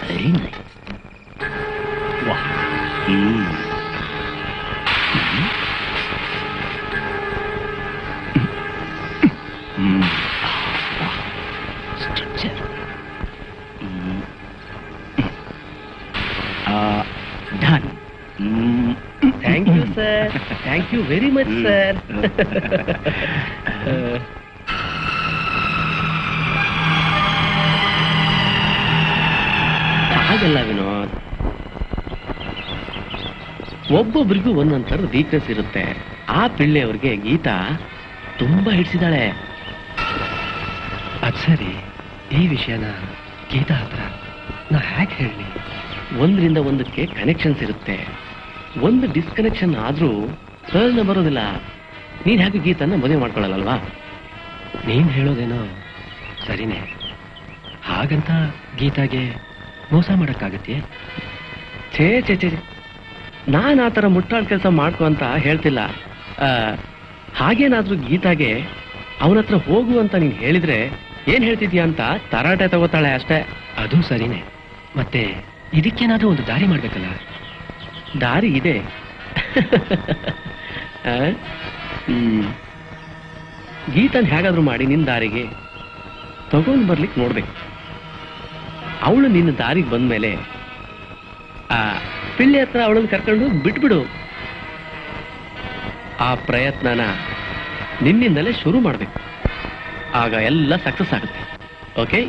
very nice. ವಾ, done. Thank you, sir. Thank you very much, sir. ಹಾಗಲ್ಲ ವಿನೋದ್, ಒಬ್ಬೊಬ್ರಿಗೂ ಒಂದೊಂದ್ ಥರದ ವೀಕ್ನೆಸ್ ಇರುತ್ತೆ. ಆ ಪಿಳ್ಳೆಯವ್ರಿಗೆ ಗೀತಾ ತುಂಬಾ ಹಿಡಿಸಿದಾಳೆ. ಅದ್ ಸರಿ, ಈ ವಿಷಯನ ಗೀತಾ ಹತ್ರ ನಾ ಹ್ಯಾಕ್ ಹೇಳಿ? ಒಂದರಿಂದ ಒಂದಕ್ಕೆ ಕನೆಕ್ಷನ್ಸ್ ಇರುತ್ತೆ. ಒಂದು ಡಿಸ್ಕನೆಕ್ಷನ್ ಆದ್ರೂ ಪ್ರಯೋಜನ ಬರೋದಿಲ್ಲ. ನೀನ್ ಹೇಗೆ ಗೀತನ್ನ ಮದುವೆ ಮಾಡ್ಕೊಳ್ಳಲ್ವಾ? ನೀನ್ ಹೇಳೋದೇನೋ ಸರಿನೇ. ಹಾಗಂತ ಗೀತಾಗೆ ಮೋಸ ಮಾಡಕ್ಕಾಗತ್ತೆ? ಛೇ ಛೇ ಛೇ, ನಾನ್ ಆ ಥರ ಮುಟ್ಟಾಳ್ ಕೆಲಸ ಮಾಡ್ಕೊ ಅಂತ ಹೇಳ್ತಿಲ್ಲ. ಹಾಗೇನಾದ್ರೂ ಗೀತಾಗೆ ಅವನ ಹತ್ರ ಹೋಗು ಅಂತ ನೀನ್ ಹೇಳಿದ್ರೆ ಏನ್ ಹೇಳ್ತಿದ್ಯಾ ಅಂತ ತರಾಟೆ ತಗೋತಾಳೆ ಅಷ್ಟೇ. ಅದು ಸರಿನೇ. ಮತ್ತೆ ಇದಕ್ಕೇನಾದ್ರೂ ಒಂದು ದಾರಿ ಮಾಡ್ಬೇಕಲ್ಲ? ದಾರಿ ಇದೆ. ಗೀತನ್ ಹೇಗಾದ್ರೂ ಮಾಡಿ ನಿನ್ ದಾರಿಗೆ ತಗೊಂಡ್ ಬರ್ಲಿಕ್ಕೆ ನೋಡ್ಬೇಕು. ಅವಳು ನಿನ್ನ ದಾರಿಗೆ ಬಂದ್ಮೇಲೆ ಆ ಪಿಳ್ಳೆ ಹತ್ರ ಅವಳನ್ನು ಕರ್ಕೊಂಡು ಬಿಟ್ಬಿಡು. ಆ ಪ್ರಯತ್ನನ ನಿನ್ನಿಂದಲೇ ಶುರು ಮಾಡ್ಬೇಕು. ಆಗ ಎಲ್ಲ ಸಕ್ಸಸ್ ಆಗುತ್ತೆ. ಓಕೆ?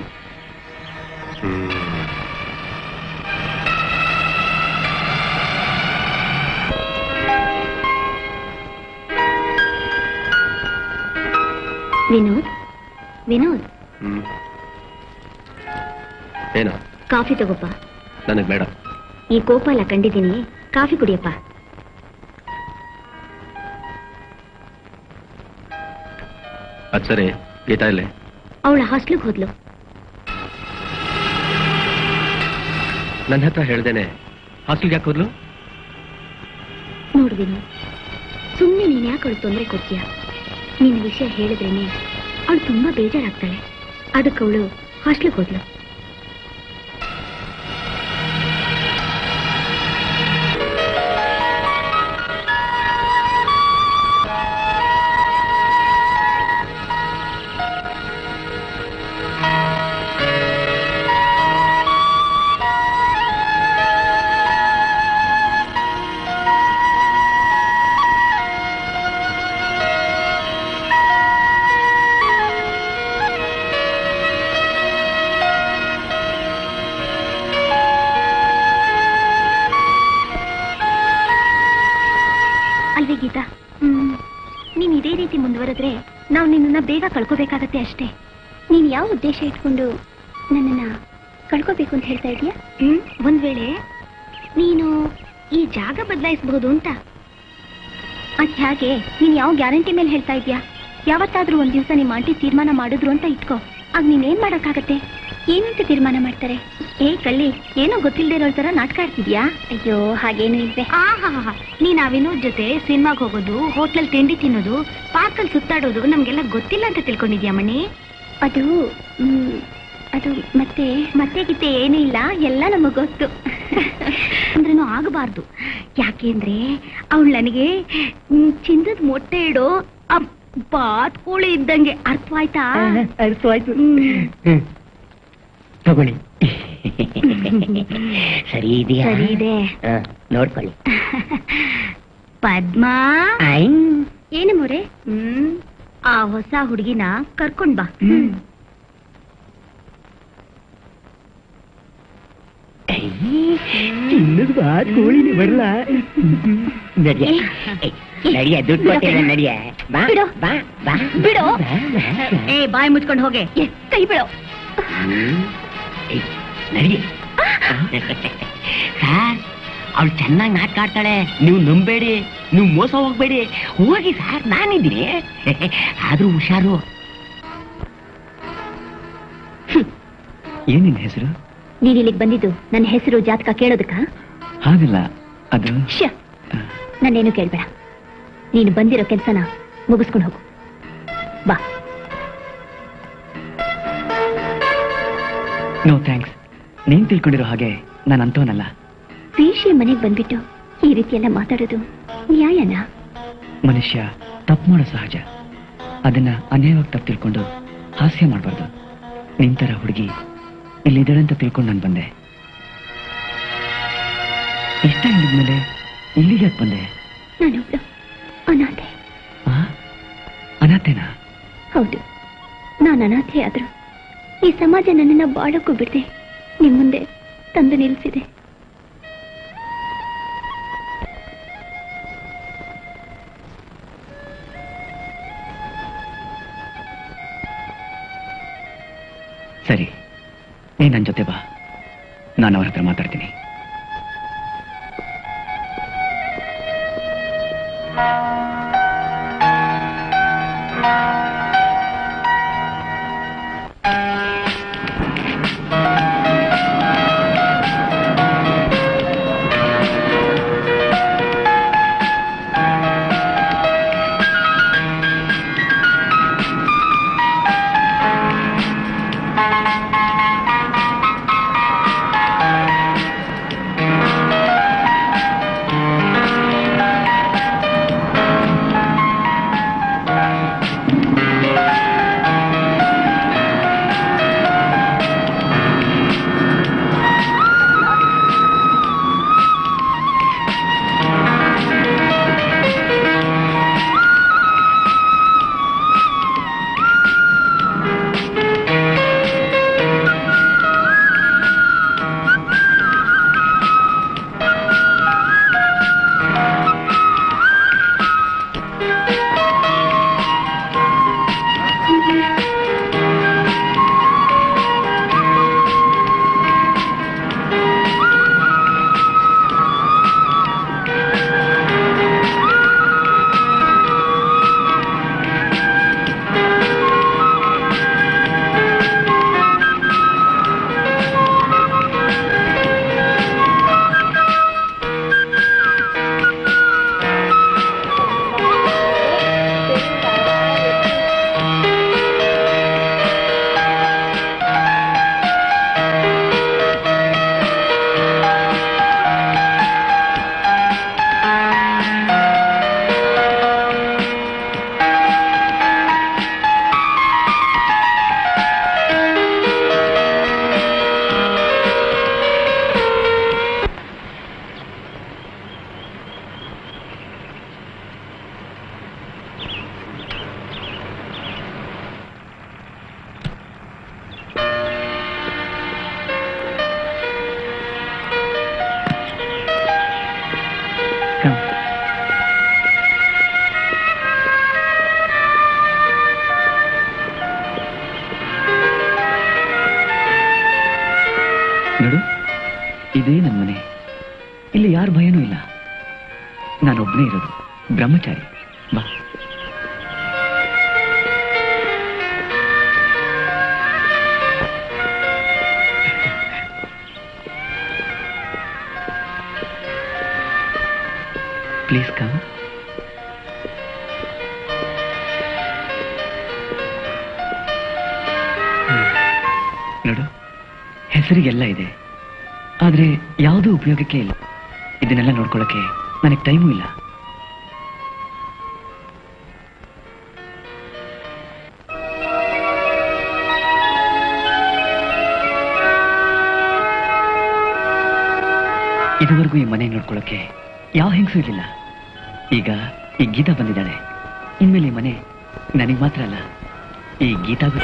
ವಿನೋದ್, ವಿನೋದ್, ಏನೋ? ಕಾಫಿ ತಗೋಪ್ಪ. ನನಗ್ ಬೇಡ. ಈ ಕೋಪ ಎಲ್ಲ ಕಂಡಿದ್ದೀನಿ, ಕಾಫಿ ಕುಡಿಯಪ್ಪ. ಅದ್ ಸರಿ, ಗೀತಾ ಇಲ್ಲೇ? ಅವಳ ಹಾಸ್ಟ್ಲಿಗೆ ಹೋದ್ಲು. ನನ್ನ ಹತ್ರ ಹೇಳ್ದೇನೆ ಹಾಸ್ಟೆಲ್ಗೆ ಯಾಕೆ ಹೋದ್ಲು? ನೋಡು ವಿನೋದ್, ಸುಮ್ಮನೆ ನೀನ್ ಯಾಕೆ ಅವಳು ತೊಂದರೆ ಕೊಡ್ತೀಯ? ನಿನ್ನ ವಿಷಯ ಹೇಳಿದ್ರೇನೆ ಅವಳು ತುಂಬಾ ಬೇಜಾರಾಗ್ತಾಳೆ. ಅದಕ್ಕೆ ಅವಳು ಹಾಸ್ಟ್ಲಿಗೆ ಹೋದ್ಲು. ಗೀತಾ, ನೀನ್ ಇದೇ ರೀತಿ ಮುಂದುವರೆದ್ರೆ ನಾವು ನಿನ್ನನ್ನ ಬೇಗ ಕಳ್ಕೋಬೇಕಾಗತ್ತೆ ಅಷ್ಟೇ. ನೀನ್ ಯಾವ ಉದ್ದೇಶ ಇಟ್ಕೊಂಡು ನನ್ನನ್ನ ಕಳ್ಕೋಬೇಕು ಅಂತ ಹೇಳ್ತಾ ಇದೀಯಾ? ಒಂದ್ ವೇಳೆ ನೀನು ಈ ಜಾಗ ಬದಲಾಯಿಸಬಹುದು ಅಂತ. ಅದ್ ಹೇಗೆ? ನೀನ್ ಯಾವ ಗ್ಯಾರಂಟಿ ಮೇಲೆ ಹೇಳ್ತಾ ಇದೀಯಾ? ಯಾವತ್ತಾದ್ರೂ ಒಂದ್ ದಿವಸ ನಿಮ್ಮ ಆಂಟಿ ತೀರ್ಮಾನ ಮಾಡಿದ್ರು ಅಂತ ಇಟ್ಕೋ, ಆಗ ನೀನೇನ್ ಮಾಡಕ್ಕಾಗತ್ತೆ? ಏನಂತ ತೀರ್ಮಾನ ಮಾಡ್ತಾರೆ? ಏ ಕಳ್ಳಿ, ಏನೋ ಗೊತ್ತಿಲ್ಲದೆ ಇರೋ ತರ ನಾಟಕ ಆಡ್ತಿದ್ಯಾ? ಅಯ್ಯೋ, ಹಾಗೇನು ಇಲ್ವೇ. ನೀನ್ ಆ ವಿನೋದ್ ಜೊತೆ ಸಿನಿಮಾಗ್ ಹೋಗೋದು, ಹೋಟ್ಲಲ್ಲಿ ತಿಂಡಿ ತಿನ್ನೋದು, ಪಾರ್ಕಲ್ಲಿ ಸುತ್ತಾಡೋದು ನಮ್ಗೆಲ್ಲ ಗೊತ್ತಿಲ್ಲ ಅಂತ ತಿಳ್ಕೊಂಡಿದ್ಯಾ ಮಣಿ? ಅದು ಅದು ಮತ್ತೆ ಮತ್ತೆ ಗಿತ್ತೆ ಏನೂ ಇಲ್ಲ, ಎಲ್ಲ ನಮಗ್ ಗೊತ್ತು. ಅಂದ್ರೂ ಆಗಬಾರ್ದು. ಯಾಕೆಂದ್ರೆ ಅವಳು ನನಗೆ ಚಿನ್ನದ ಮೊಟ್ಟೆ ಇಡೋ ಬಾತ್ಕೋಳಿ ಇದ್ದಂಗೆ. ಅರ್ಥವಾಯ್ತಾ? ಅರ್ಥವಾಯ್ತು. ತಗೊಳ್ಳಿ. ಸರಿ ಇದೆಯಾ? ಸರಿ ಇದೆ, ನೋಡ್ಕೊಳ್ಳಿ. ಪದ್ಮಾ, ಏನು ಮೊರೆ? ಆ ಹೊಸ ಹುಡುಗಿನ ಕರ್ಕೊಂಡ್ ಬಾ. ಚಿನ್ನದ ಬಾತ್ ಕೋಳಿನೇ ಬರಲ್ಲ. ನಡಿಯ ನಡಿಯ, ದುಡ್ಡು ಕೊಟ್ಟೆ ನಡಿಯ. ಬಿಡು, ಬಾ ಬಾ ಬಿಡು. ಏ, ಬಾಯಿ ಮುಚ್ಕೊಂಡು ಹೋಗೆ, ಕೈ ಬಿಡು. ನಡಿ. ಸಾರ್, ಅವಳು ಚೆನ್ನಾಗಿ ನಾಟಕ ಆಡ್ತಾಳೆ. ನೀವು ನಂಬೇಡಿ, ನೀವು ಮೋಸ ಹೋಗ್ಬೇಡಿ. ಹೋಗಿ ಸಾರ್, ನಾನಿದ್ದೀನಿ. ಆದ್ರೂ ಹುಷಾರು. ಏನಿನ್ ಹೆಸರು? ನೀನ್ ಇಲ್ಲಿಗೆ ಬಂದಿದ್ದು ನನ್ನ ಹೆಸರು ಜಾತಕ ಕೇಳೋದಕ್ಕ? ಹಾಗಲ್ಲ, ಅದು ನನ್ನೇನು ಕೇಳ್ಬೇಡ. ನೀನು ಬಂದಿರೋ ಕೆಲ್ಸನ ಮುಗಿಸ್ಕೊಂಡು ಹೋಗು. ಬಾ. No thanks. ನೀನ್ ತಿಳ್ಕೊಂಡಿರೋ ಹಾಗೆ ನಾನು ಅಂತವನಲ್ಲ. ವೇಶ್ಯೆ ಮನೆಗೆ ಬಂದ್ಬಿಟ್ಟು ಈ ರೀತಿಯೆಲ್ಲ ಮಾತಾಡೋದು ನ್ಯಾಯನಾ? ಮನುಷ್ಯ ತಪ್ಪು ಮಾಡೋ ಸಹಜ. ಅದನ್ನ ಅನ್ಯಾಯವಾಗಿ ತಪ್ಪು ತಿಳ್ಕೊಂಡು ಹಾಸ್ಯ ಮಾಡಬಾರ್ದು. ನಿಂತರ ಹುಡುಗಿ ಇಲ್ಲಿದ್ದಾಳೆ ಅಂತ ತಿಳ್ಕೊಂಡು ನಾನು ಬಂದೆ. ಇಷ್ಟ ಇಲ್ಲಿದ್ಮೇಲೆ ಇಲ್ಲಿಗೆ ಯಾಕೆ ಬಂದೆ? ನಾನೊಬ್ಳು ಅನಾಥೆ. ಅನಾಥೆನಾ? ಹೌದು, ನಾನು ಅನಾಥೆ. ಆದ್ರೂ ಈ ಸಮಾಜ ನನ್ನನ್ನ ಬಾಳಕ್ಕೂ ಬಿಡದೆ ನಿಮ್ ಮುಂದೆ ತಂದು ನಿಲ್ಲಿಸಿದೆ. ಸರಿ, ನೀನ್ ನನ್ನ ಜೊತೆ ಬಾ, ನಾನು ಅವ್ರ ಹತ್ರ ಮಾತಾಡ್ತೀನಿ. ನೋಡು, ಇದೇ ನನ್ನ ಮನೆ. ಇಲ್ಲಿ ಯಾರ ಭಯನೂ ಇಲ್ಲ. ನಾನೊಬ್ಬನೇ ಇರೋದು, ಬ್ರಹ್ಮಚಾರಿ. ಬಾ. Please come. ನೋಡು, ಹೆಸರಿಗೆಲ್ಲ ಇದೆ, ಆದ್ರೆ ಯಾವುದೂ ಉಪಯೋಗಕ್ಕೆ ಇಲ್ಲ. ಇದನ್ನೆಲ್ಲ ನೋಡ್ಕೊಳ್ಳೋಕೆ ನನಗೆ ಟೈಮೂ ಇಲ್ಲ. ಇದುವರೆಗೂ ಈ ಮನೆ ನೋಡ್ಕೊಳ್ಳೋಕೆ ಯಾವ ಹೆಂಗಸೂ ಇರಲಿಲ್ಲ. ಈಗ ಈ ಗೀತಾ ಬಂದಿದ್ದಾಳೆ. ಇನ್ಮೇಲೆ ಈ ಮನೆ ನನಗೆ ಮಾತ್ರ ಅಲ್ಲ, ಈ ಗೀತಾಗೂ.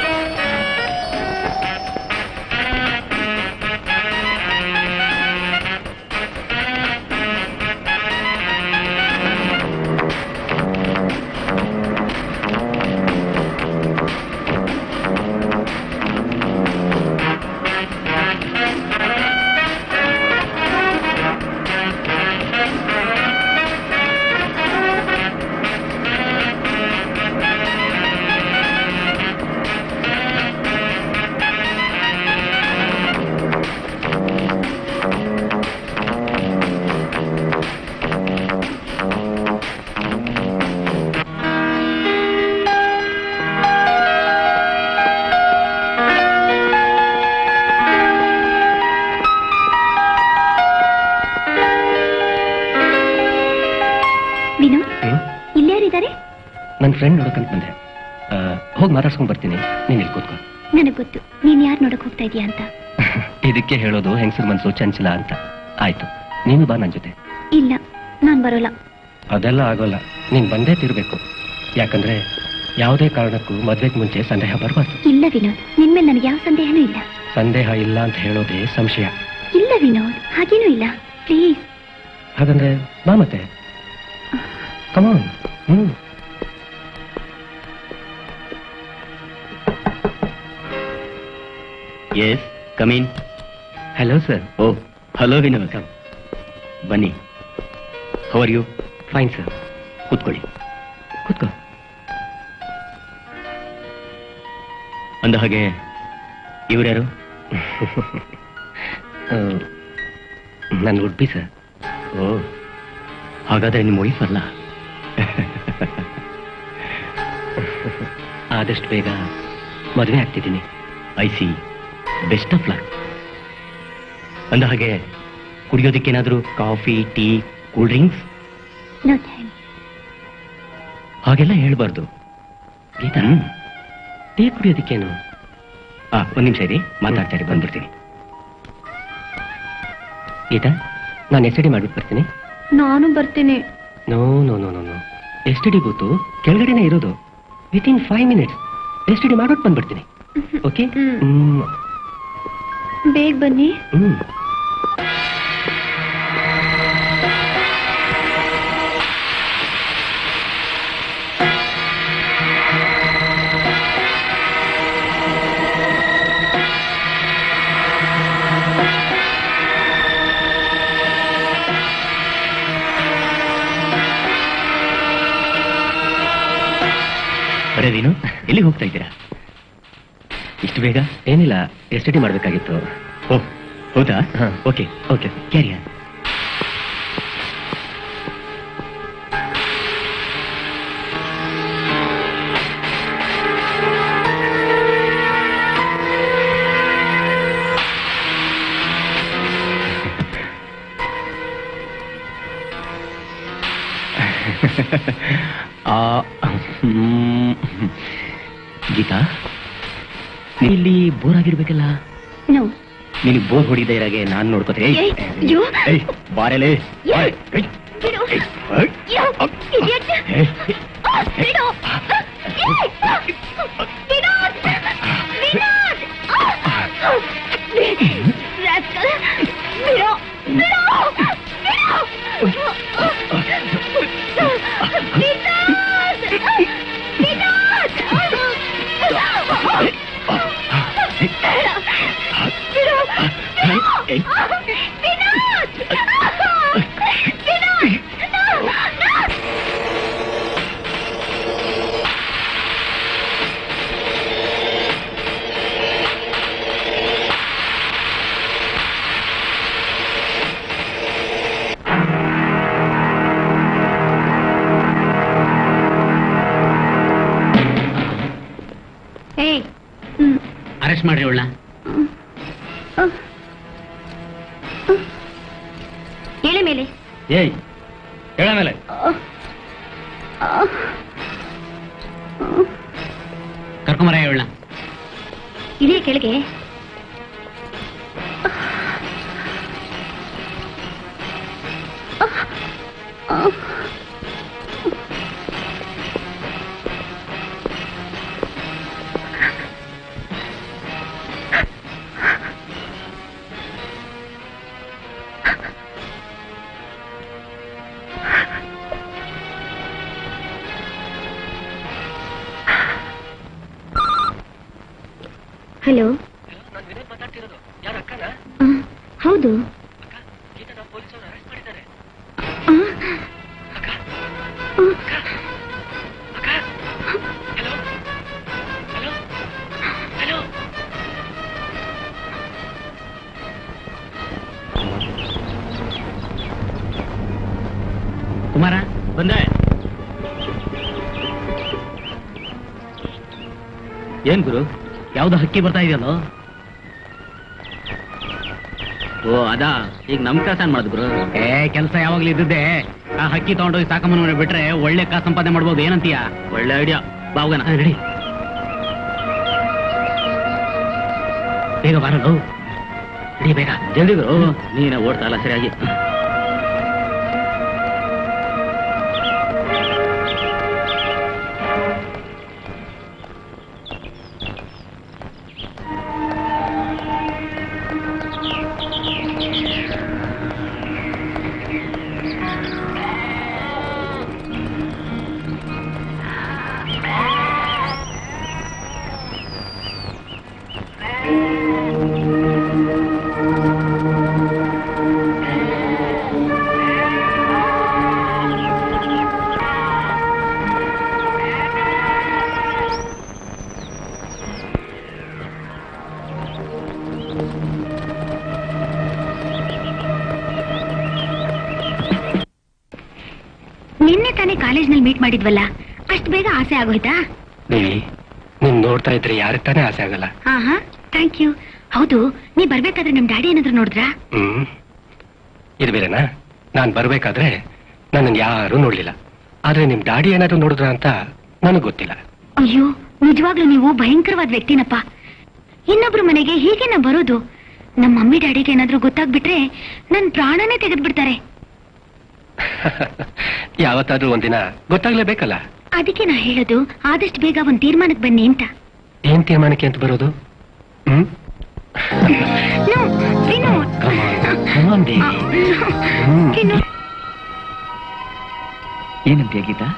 ನನ್ನ ಫ್ರೆಂಡ್ ನೋಡಕಂತ ಬಂದೆ. ಹೋಗಿ ಮಾತಾಡ್ಸ್ಕೊಂಡ್ ಬರ್ತೀನಿ, ನೀನ್ ಇಲ್ಲಿ ಕೂತ್ಕೊ. ನನಗೆ ಗೊತ್ತು ನೀನ್ ಯಾರು ನೋಡಕ್ ಹೋಗ್ತಾ ಇದೀಯ ಅಂತ. ಇದಕ್ಕೆ ಹೇಳೋದು ಹೆಂಗಸರ್ ಮನ್ಸು ಚಂಚಲ ಅಂತ. ಆಯ್ತು, ನೀನು ಬಾ ನನ್ ಜೊತೆ. ಇಲ್ಲ, ನಾನ್ ಬರೋಲ್ಲ. ಅದೆಲ್ಲ ಆಗೋಲ್ಲ, ನೀನ್ ಬಂದೇ ತಿರ್ಬೇಕು. ಯಾಕಂದ್ರೆ ಯಾವುದೇ ಕಾರಣಕ್ಕೂ ಮದ್ವೆಗೆ ಮುಂಚೆ ಸಂದೇಹ ಬರಬಾರ್ದು. ಇಲ್ಲ ವಿನೋದ್, ನಿನ್ಮೇಲೆ ನನಗೆ ಯಾವ ಸಂದೇಹನೂ ಇಲ್ಲ. ಸಂದೇಹ ಇಲ್ಲ ಅಂತ ಹೇಳೋದೇ ಸಂಶಯ. ಇಲ್ಲ ವಿನೋದ್, ಹಾಗೇನೂ ಇಲ್ಲ. ಪ್ಲೀಸ್. ಹಾಗಂದ್ರೆ ಬಾ ಮತ್ತೆ. Come on. Yes come in. Hello sir. Oh hello Vinod, come ಬನ್ನಿ. How are you? Fine sir. ಕೂತ್ಕೊಳ್ಳಿ. ಕೂತ್ಕೋ. ಅಂದ ಹಾಗೆ ಇವರ್ಯಾರು? ನನ್ನ ಉಡ್ಬಿ ಸರ್. ಓ, ಹಾಗಾದ್ರೆ ನಿಮ್ಮ ವೈಫ್ ಅಲ್ಲ? ಆದಷ್ಟು ಬೇಗ ಮದುವೆ ಆಗ್ತಿದ್ದೀನಿ. I see. Best of luck. ಅಂದ ಹಾಗೆ ಕುಡಿಯೋದಕ್ಕೇನಾದ್ರೂ coffee, tea, cool drinks? No thanks. ಹಾಗೆಲ್ಲ ಹೇಳ್ಬಾರ್ದು ಗೀತಾ. ಟೀ ಕುಡಿಯೋದಕ್ಕೇನು? ಒಂದ್ ನಿಮಿಷ ಇರಿ, ಮಾತಾಡ್ತಾರೆ, ಬಂದ್ಬಿಡ್ತೀನಿ. ಗೀತಾ, ನಾನು ಎಸ್ ಡಿ ಮಾಡ್ಬಿಟ್ಟು ಬರ್ತೀನಿ. ನಾನು ಬರ್ತೀನಿ. No no no no no, S D booth ಕೆಳಗಡೆನೇ ಇರೋದು. ವಿತಿನ್ 5 minutes ಎಸ್ ಡಿ ಮಾಡ್ಬಿಟ್ಟು ಬಂದ್ಬಿಡ್ತೀನಿ. ಓಕೆ? ಬೇಗ ಬನ್ನಿ. ಬರೇದೇನು, ಎಲ್ಲಿಗೆ ಹೋಗ್ತಾ ಇದ್ದೀರಾ ಇಷ್ಟು ಬೇಗ? ಏನಿಲ್ಲ, ಎಸ್ ಡಿ ಮಾಡಬೇಕಾಗಿತ್ತು. ಓಹ್ ಹೌದಾ? Okay okay, carrier. ಗೀತಾ, ಇಲ್ಲಿ ಬೋರ್ ಆಗಿರ್ಬೇಕಲ್ಲ? ನೋ. ನಿನಗೆ ಬೋರ್ ಹೊಡಿದೇ ಇರಾಗೆ ನಾನು ನೋಡ್ಕೋತೆ. ಬಾರೆಲೆ. ಅರೆಸ್ಟ್ ಮಾಡ್ರಿ ಅವಳನ್ನ. ಹೇಳ ಮೇಲೆ. ಏಯ್, ಹೇಳ ಮೇಲೆ. ಕರ್ಕೊಂಬರ ಹೇಳಣ್ಣ. ಇಳಿಯ ಕೆಳಗೆ. ಹಲೋ. ನಾನು ವಿನೋದ್ ಮಾತಾಡ್ತಿರೋದು. ಯಾರು ಅಕ್ಕನ? ಹೌದು. ಗೀತಾ, ಪೊಲೀಸರು ಅರೆಸ್ಟ್ ಮಾಡಿದ್ದಾರೆ. ಹಲೋ. ಕುಮಾರ ಬಂದೆ. ಏನ್ ಗುರು, ಯಾವ್ದು ಹಕ್ಕಿ ಬರ್ತಾ ಇದೆಯಲ್ಲೋ? ಓ ಅದಾ, ಈಗ ನಮ್ ಕೆಲಸ ಏನ್ ಮಾಡೋದು ಗುರು? ಕೆಲಸ ಯಾವಾಗ್ಲೂ ಇದ್ದಿದ್ದೆ. ಆ ಹಕ್ಕಿ ತಗೊಂಡೋಗಿ ಸಾಕಮ್ಮನ ಬಿಟ್ರೆ ಒಳ್ಳೆ ಕಾಸು ಸಂಪಾದನೆ ಮಾಡ್ಬೋದು. ಏನಂತೀಯ? ಒಳ್ಳೆ ಐಡಿಯಾ. ಬಾವುಗನ ರೆಡಿ. ಬೇಗ ಬರಲು ರೆಡಿ, ಬೇಗ ಜಲ್ದಿ ಗುರು. ನೀನ ಓಡ್ತಾ ಇಲ್ಲ ಸರಿಯಾಗಿ. ತಾನೇ ಕಾಲೇಜ್ನಲ್ಲಿ ಮೀಟ್ ಮಾಡಿದ್ವಲ್ಲ, ಅಷ್ಟು ಬೇಗ ಆಸೆ ಆಗೋಯ್ತಾ? ದೇವಿ, ನೀನ್ ನೋಡ್ತಾ ಇದ್ರೆ ಯಾರಿಗೆ ತಾನೇ ಆಸೆ ಆಗಲ್ಲ. ಹಾ ಥ್ಯಾಂಕ್ ಯು. ಹೌದು, ನೀ ಬರ್ಬೇಕಾದ್ರೆ ನಮ್ ಡ್ಯಾಡಿ ಏನಾದ್ರು ನೋಡಿದ್ರಾ? ಇದು ಬೇರೆನಾ? ನಾನ್ ಬರ್ಬೇಕಾದ್ರೆ ನನ್ನನ್ನು ಯಾರು ನೋಡ್ಲಿಲ್ಲ. ಆದ್ರೆ ನಿಮ್ ಡ್ಯಾಡಿ ಏನಾದ್ರು ನೋಡಿದ್ರ ಅಂತ ನನಗ್ ಗೊತ್ತಿಲ್ಲ. ಅಯ್ಯೋ, ನಿಜವಾಗ್ಲೂ ನೀವು ಭಯಂಕರವಾದ ವ್ಯಕ್ತಿನಪ್ಪ. ಇನ್ನೊಬ್ರು ಮನೆಗೆ ಹೀಗೇನ ಬರೋದು? ನಮ್ಮ ಮಮ್ಮಿ ಡ್ಯಾಡಿಗೆ ಏನಾದ್ರೂ ಗೊತ್ತಾಗ್ಬಿಟ್ರೆ ನನ್ ಪ್ರಾಣನೇ ತೆಗೆದ್ಬಿಡ್ತಾರೆ. ಯಾವತ್ತಾದ್ರೂ ಒಂದಿನ ಗೊತ್ತಾಗ್ಲೇಬೇಕಲ್ಲ. ಅದಕ್ಕೆ ನಾ ಹೇಳೋದು, ಆದಷ್ಟು ಬೇಗ ಒಂದ್ ತೀರ್ಮಾನಕ್ಕೆ ಬನ್ನಿ ಅಂತ. ಏನ್ ತೀರ್ಮಾನಕ್ಕೆ ಅಂತ ಬರೋದು? No, Vinod. Come on, baby. Vinod. ಏನಂತೀಯ Geetha?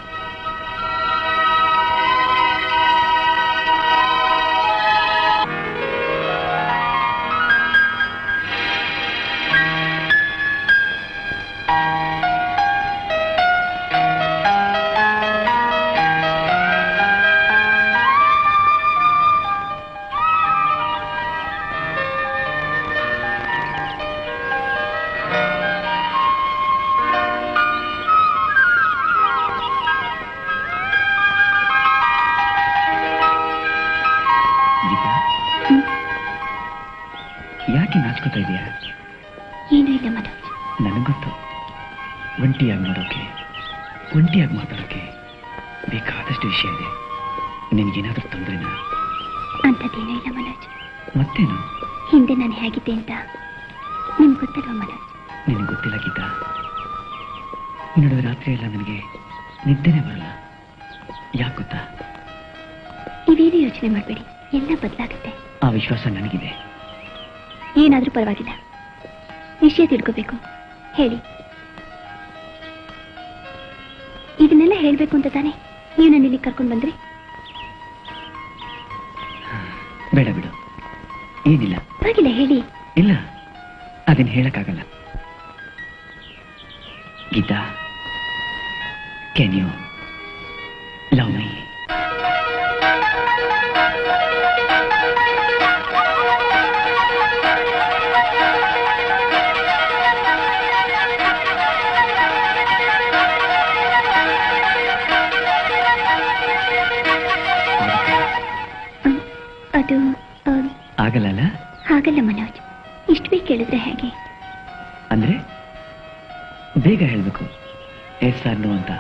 ಯಾಕೆ ನಾಚ್ಕೋತಾ ಇದೆಯಾ? ಏನೂ ಇಲ್ಲ ಮನೋಜ್. ನನಗೊತ್ತು, ಒಂಟಿಯಾಗಿ ನೋಡೋಕೆ, ಒಂಟಿಯಾಗಿ ಮಾತಾಡೋಕೆ ಬೇಕಾದಷ್ಟು ವಿಷಯ ಇದೆ. ನಿನ್ಗೇನಾದ್ರೂ ತೊಂದರೆನಾ? ಅಂಥದ್ದೇನೂ ಇಲ್ಲ ಮನೋಜ್. ಮತ್ತೇನು? ಹಿಂದೆ ನಾನು ಹೇಗಿದ್ದೆ ಅಂತ ನಿಮ್ಗೆ ಗೊತ್ತಲ್ವ ಮನೋಜ್? ನಿನಗೆ ಗೊತ್ತಿಲ್ಲ ಗೀತಾ. ನೋಡಿದ ರಾತ್ರಿ ಎಲ್ಲ ನನಗೆ ನಿದ್ದೆನೇ ಬರಲ್ಲ. ಯಾಕೆ ಗೊತ್ತಾ? ನೀವೇನು ಯೋಚನೆ ಮಾಡಬೇಡಿ, ಎಲ್ಲ ಬದಲಾಗುತ್ತೆ. ಆ ವಿಶ್ವಾಸ ನನಗಿದೆ. ಏನಾದ್ರೂ ಪರವಾಗಿಲ್ಲ, ವಿಷಯ ತಿಳ್ಕೋಬೇಕು. ಹೇಳಿ. ಇದನ್ನೆಲ್ಲ ಹೇಳ್ಬೇಕು ಅಂತ ತಾನೆ ನೀವು ನನ್ನ ಇಲ್ಲಿ ಕರ್ಕೊಂಡು ಬಂದ್ರಿ? ಬೇಡ ಬಿಡು, ಏನಿಲ್ಲ. ಪರವಾಗಿಲ್ಲ, ಹೇಳಿ. ಇಲ್ಲ, ಅದನ್ನ ಹೇಳಕ್ಕಾಗಲ್ಲ. Geetha, can you love me? ಅದು ಆಗಲ್ಲ. ಹಾಗಲ್ಲ ಮನೋಜ್, ಇಷ್ಟು ಬೇಗ ಕೇಳಿದ್ರೆ ಹೇಗೆ? ಅಂದ್ರೆ ಬೇಗ ಹೇಳ್ಬೇಕು, ಎಸ್ ಆರ್ ನೋ ಅಂತ.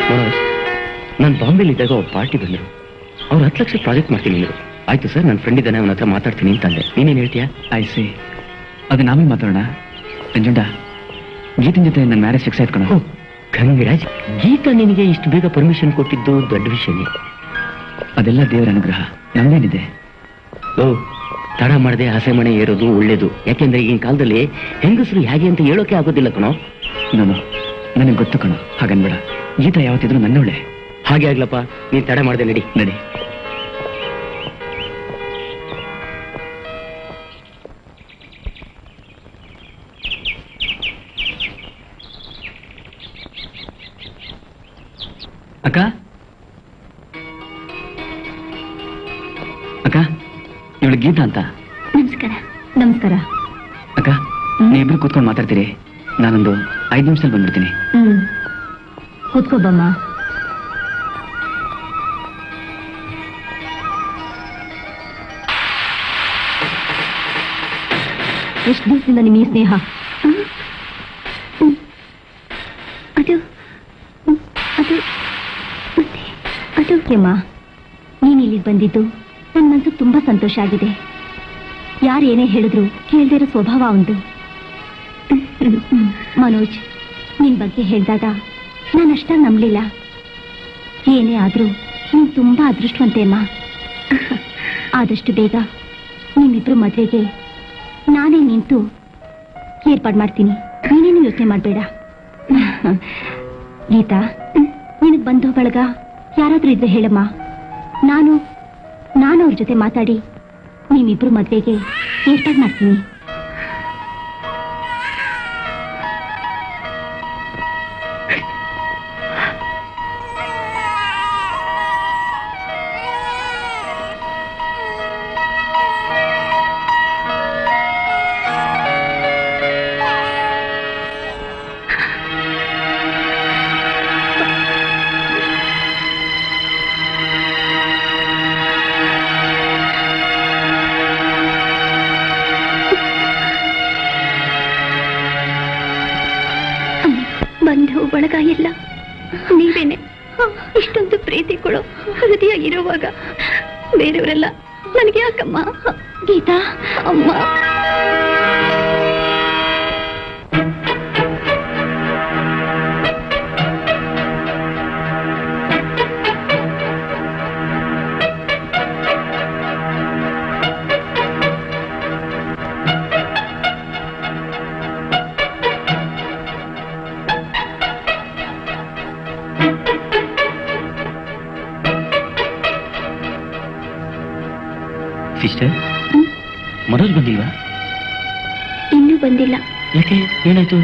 ಮನೋಜ್, ನಾನು ಬಾಂಬೆಲಿದ್ದಾಗ ಅವ್ರು ಪಾರ್ಟಿ ಬಂದರು. ಅವ್ರು 10 ಲಕ್ಷ ಪ್ರಾಜೆಕ್ಟ್ ಮಾಡ್ತೀನಿ ಅಂದರು. ಆಯ್ತು ಸರ್, ನನ್ನ ಫ್ರೆಂಡ್ ಇದ್ದಾನೆ, ಅವನ ಹತ್ರ ಮಾತಾಡ್ತೀನಿ ಅಂತಂದೆ. ನೀನೇನು ಹೇಳ್ತೀಯಾ? ಆಯ್ಸಿ, ಅದು ನಾವೇ ಮಾತಾಡೋಣ. ನಂಜುಂಡ, ಗೀತನ್ ಜೊತೆ ನನ್ನ ಮ್ಯಾರೇಜ್ ಫಿಕ್ಸ್ ಆಯ್ತು ಕಣ. ಗಂಗರಾಜ್, ಗೀತಾ ನಿನಗೆ ಇಷ್ಟು ಬೇಗ ಪರ್ಮಿಷನ್ ಕೊಟ್ಟಿದ್ದು ದೊಡ್ಡ ವಿಷಯನೇ. ಅದೆಲ್ಲ ದೇವರ ಅನುಗ್ರಹ, ನಮ್ದೇನಿದೆ. ತಡ ಮಾಡದೆ ಆಸೆ ಮನೆ ಏರೋದು ಒಳ್ಳೇದು. ಯಾಕೆಂದ್ರೆ ಈಗಿನ ಕಾಲದಲ್ಲಿ ಹೆಂಗಸರು ಹೇಗೆ ಅಂತ ಹೇಳೋಕೆ ಆಗೋದಿಲ್ಲ ಕಣೋ. ನಾನು ನನಗೆ ಗೊತ್ತು ಕಣೋ, ಹಾಗನ್ಬೇಡ. ಗೀತಾ ಯಾವತ್ತಿದ್ರು ನನ್ನೊಳ್ಳೆ. ಹಾಗೆ ಆಗ್ಲಪ್ಪ, ನೀನ್ ತಡ ಮಾಡದೆ ನಡಿ. ಅಕ್ಕ, ಅಕ್ಕ, ಇವಳು ಗೀತಾ ಅಂತ. ನಮಸ್ಕಾರ. ನಮಸ್ಕಾರ. ಅಕ್ಕ, ನೀವಿಬ್ರು ಕೂತ್ಕೊಂಡು ಮಾತಾಡ್ತೀರಿ, ನಾನೊಂದು 5 ನಿಮಿಷದಲ್ಲಿ ಬಂದ್ಬಿಡ್ತೀನಿ. ಕೂತ್ಕೋಬಮ್ಮ. ಎಷ್ಟು ದಿವಸದಿಂದ ನಿಮ್ಮ ಈ ಸ್ನೇಹ? ಅದು ಅದು ಅದು ಅಮ್ಮ, ನೀನು ಇಲ್ಲಿಗೆ ಬಂದಿದ್ದು ನನ್ನ ಮನಸ್ಸಿಗೆ ತುಂಬಾ ಸಂತೋಷ ಆಗಿದೆ. ಯಾರು ಏನೇ ಹೇಳಿದ್ರು ಕೇಳದೇ ಇರೋ ಸ್ವಭಾವ ಉಂಟು. ಮನೋಜ್, ನಿನ್ ಬಗ್ಗೆ ಹೇಳಿದಾಗ ನಾನು ಅಷ್ಟಾಗಿ ನಂಬಲಿಲ್ಲ. ಏನೇ ಆದ್ರೂ ನೀನು ತುಂಬಾ ಅದೃಷ್ಟವಂತೆ ಅಮ್ಮ. ಆದಷ್ಟು ಬೇಗ ನಿಮ್ಮಿಬ್ರು ಮದುವೆಗೆ ನಾನೇ ನಿಂತು ಏರ್ಪಾಡು ಮಾಡ್ತೀನಿ. ನೀನೇನು ಯೋಚನೆ ಮಾಡಬೇಡ. ಗೀತಾ, ನಿನಗೆ ಬಂಧು ಬಳಗ ಯಾರಾದ್ರೂ ಇದ್ರೆ ಹೇಳಮ್ಮ. ನಾನು ಅವ್ರ ಜೊತೆ ಮಾತಾಡಿ ನಿಮ್ಮಿಬ್ರು ಮದುವೆಗೆ ಏರ್ಪಾಡು ಮಾಡ್ತೀನಿ. ಬಂಧು ಬಳಗ ಎಲ್ಲ ನೀವೇನೆ. ಇಷ್ಟೊಂದು ಪ್ರೀತಿ ಕೊಡೋ ಹೃದಯ ಇರುವಾಗ ಬೇರೆಯವರೆಲ್ಲ ನನಗೆ ಯಾಕಮ್ಮ? ಗೀತಾ ಅಮ್ಮ. ಸಿಸ್ಟರ್, ಮನೋಜ್ ಬಂದಿಲ್ವಾ? ಇನ್ನೂ ಬಂದಿಲ್ಲ. ಯಾಕೆ, ಏನಾಯ್ತು?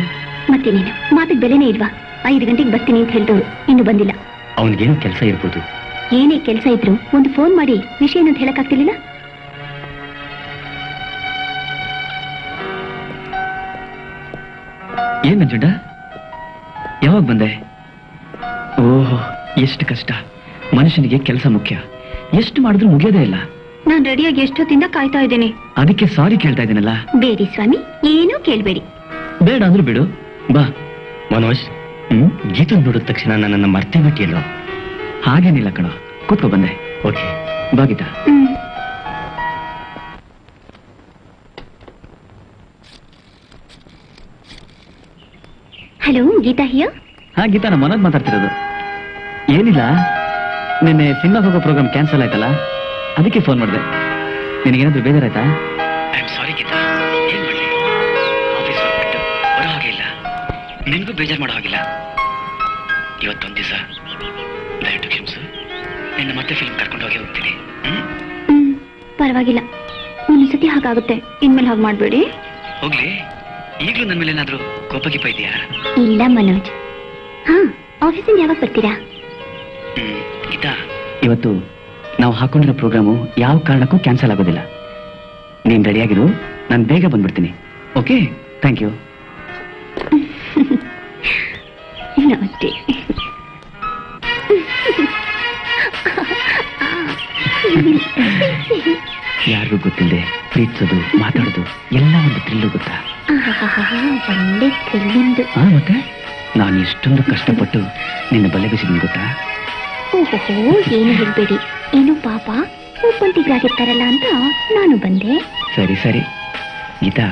ಮತ್ತೆ ನೀನು ಮಾತಿಗೆ ಬೆಲೆನೇ ಇಲ್ವಾ? 5 ಗಂಟೆಗೆ ಬರ್ತೀನಿ ಅಂತ ಹೇಳಿದವರು ಇನ್ನೂ ಬಂದಿಲ್ಲ. ಅವನಿಗೇನು ಕೆಲಸ ಇರ್ಬೋದು. ಏನೇ ಕೆಲಸ ಇದ್ರು ಒಂದು ಫೋನ್ ಮಾಡಿ ವಿಷಯ ಏನಂತ ಹೇಳಕ್ಕಾಗ್ತಿರ್ಲಿಲ್ಲ? ಏನ್ ಮಂಜುಂಡ, ಯಾವಾಗ ಬಂದೆ? ಓಹೋ, ಎಷ್ಟು ಕಷ್ಟ. ಮನುಷ್ಯನಿಗೆ ಕೆಲಸ ಮುಖ್ಯ, ಎಷ್ಟು ಮಾಡಿದ್ರೂ ಮುಗಿಯೋದೇ ಇಲ್ಲ. ನಾನ್ ರೆಡಿಯಾಗಿ ಎಷ್ಟೊತ್ತಿಂದ ಕಾಯ್ತಾ ಇದ್ದೇನೆ. ಅದಕ್ಕೆ ಸಾರಿ ಕೇಳ್ತಾ ಇದ್ದೀನಲ್ಲ. ಬೇಡಿ ಸ್ವಾಮಿ, ಏನೂ ಕೇಳ್ಬೇಡಿ. ಬೇಡ ಅಂದ್ರೂ ಬಿಡು. ಬಾ ಮನೋಜ್. ಗೀತು ನೋಡಿದ ತಕ್ಷಣ ನನ್ನನ್ನು ಮರ್ತೇ ಬಿಟ್ಟಿಯಲ್ಲೋ? ಹಾಗೇನಿಲ್ಲ ಕಣೋ, ಕೂತ್ಕೊ ಬಂದೆ. ಓಕೆ ಬಾ ಗೀತಾ. Hello, Geetha here. ಹಾ ಗೀತಾ, ನಾನು ಮನೋಜ್ ಮಾತಾಡ್ತಿರೋದು. ಏನಿಲ್ಲ, ನಿನ್ನೆ ಸಿನಿಮಾಗೆ ಹೋಗೋ ಪ್ರೋಗ್ರಾಮ್ ಕ್ಯಾನ್ಸಲ್ ಆಯ್ತಲ್ಲ, ಅದಕ್ಕೆ ಫೋನ್ ಮಾಡಿದೆ. ನಿನಗೇನಾದ್ರೂ ಬೇಜಾರಾಯ್ತಾ? ಐ ಆಮ್ ಸಾರಿ ಗೀತಾ, ಏನ್ ಮಾಡಲಿ, ಆಫೀಸ್ ವರ್ಕ್ ಬಿಟ್ಟು ಬರೋ ಹಾಗೆ ಇಲ್ಲ, ನಿನಗೂ ಬೇಜಾರು ಮಾಡೋ ಹಾಗಿಲ್ಲ. ಇವತ್ತೊಂದು ದಿವಸ ದಯವಿಟ್ಟು ಕ್ಷಮಿಸು, ನಿನ್ನ ಮತ್ತೆ ಫಿಲ್ಮ್ ಕರ್ಕೊಂಡು ಹೋಗಿ ಹೋಗ್ತೀನಿ. ಪರವಾಗಿಲ್ಲ, ಒಂದ್ಸತಿ ಹಾಗಾಗುತ್ತೆ, ಇನ್ಮೇಲೆ ಹಾಗೆ ಮಾಡಬೇಡಿ. ಹೋಗ್ಲಿ, ಈಗಲೂ ನನ್ನ ಮೇಲೆ ಏನಾದ್ರೂ ಕೋಪ ಗೀಪ ಇದೆಯಾ? ಇಲ್ಲ ಮನೋಜ್. ಹಾ, ಆಫೀಸಿಂದ ಯಾವಾಗ ಬರ್ತೀರಾ? ಗೀತಾ, ಇವತ್ತು ನಾವು ಹಾಕೊಂಡಿರೋ ಪ್ರೋಗ್ರಾಮು ಯಾವ ಕಾರಣಕ್ಕೂ ಕ್ಯಾನ್ಸಲ್ ಆಗೋದಿಲ್ಲ. ನೀನ್ ರೆಡಿಯಾಗಿರು, ನಾನು ಬೇಗ ಬಂದ್ಬಿಡ್ತೀನಿ. Okay, thank you. ಯಾರಿಗೂ ಗೊತ್ತಿಲ್ಲದೆ ಪ್ರೀತಿಸೋದು, ಮಾತಾಡೋದು ಎಲ್ಲ ಒಂದು ಥ್ರಿಲ್ಲು, ಗೊತ್ತಾ? ಒಳ್ಳೆ ಥ್ರಿಲ್ಲಿಂದು. ಮತ್ತೆ ನಾನು ಎಷ್ಟೊಂದು ಕಷ್ಟಪಟ್ಟು ನಿನ್ನ ಬಲೆ ಬೀಸಿದ್ದೀನಿ, ಗೊತ್ತಾ? ಓಹೋ, ಏನು ಹೇಳ್ಬೇಡಿ. ಏನು ಪಾಪ ಒಬ್ಬಂಟಿಗರಾಗಿರ್ತಾರಲ್ಲ ಅಂತ ನಾನು ಬಂದೆ. ಸರಿ ಸರಿ ಗೀತಾ,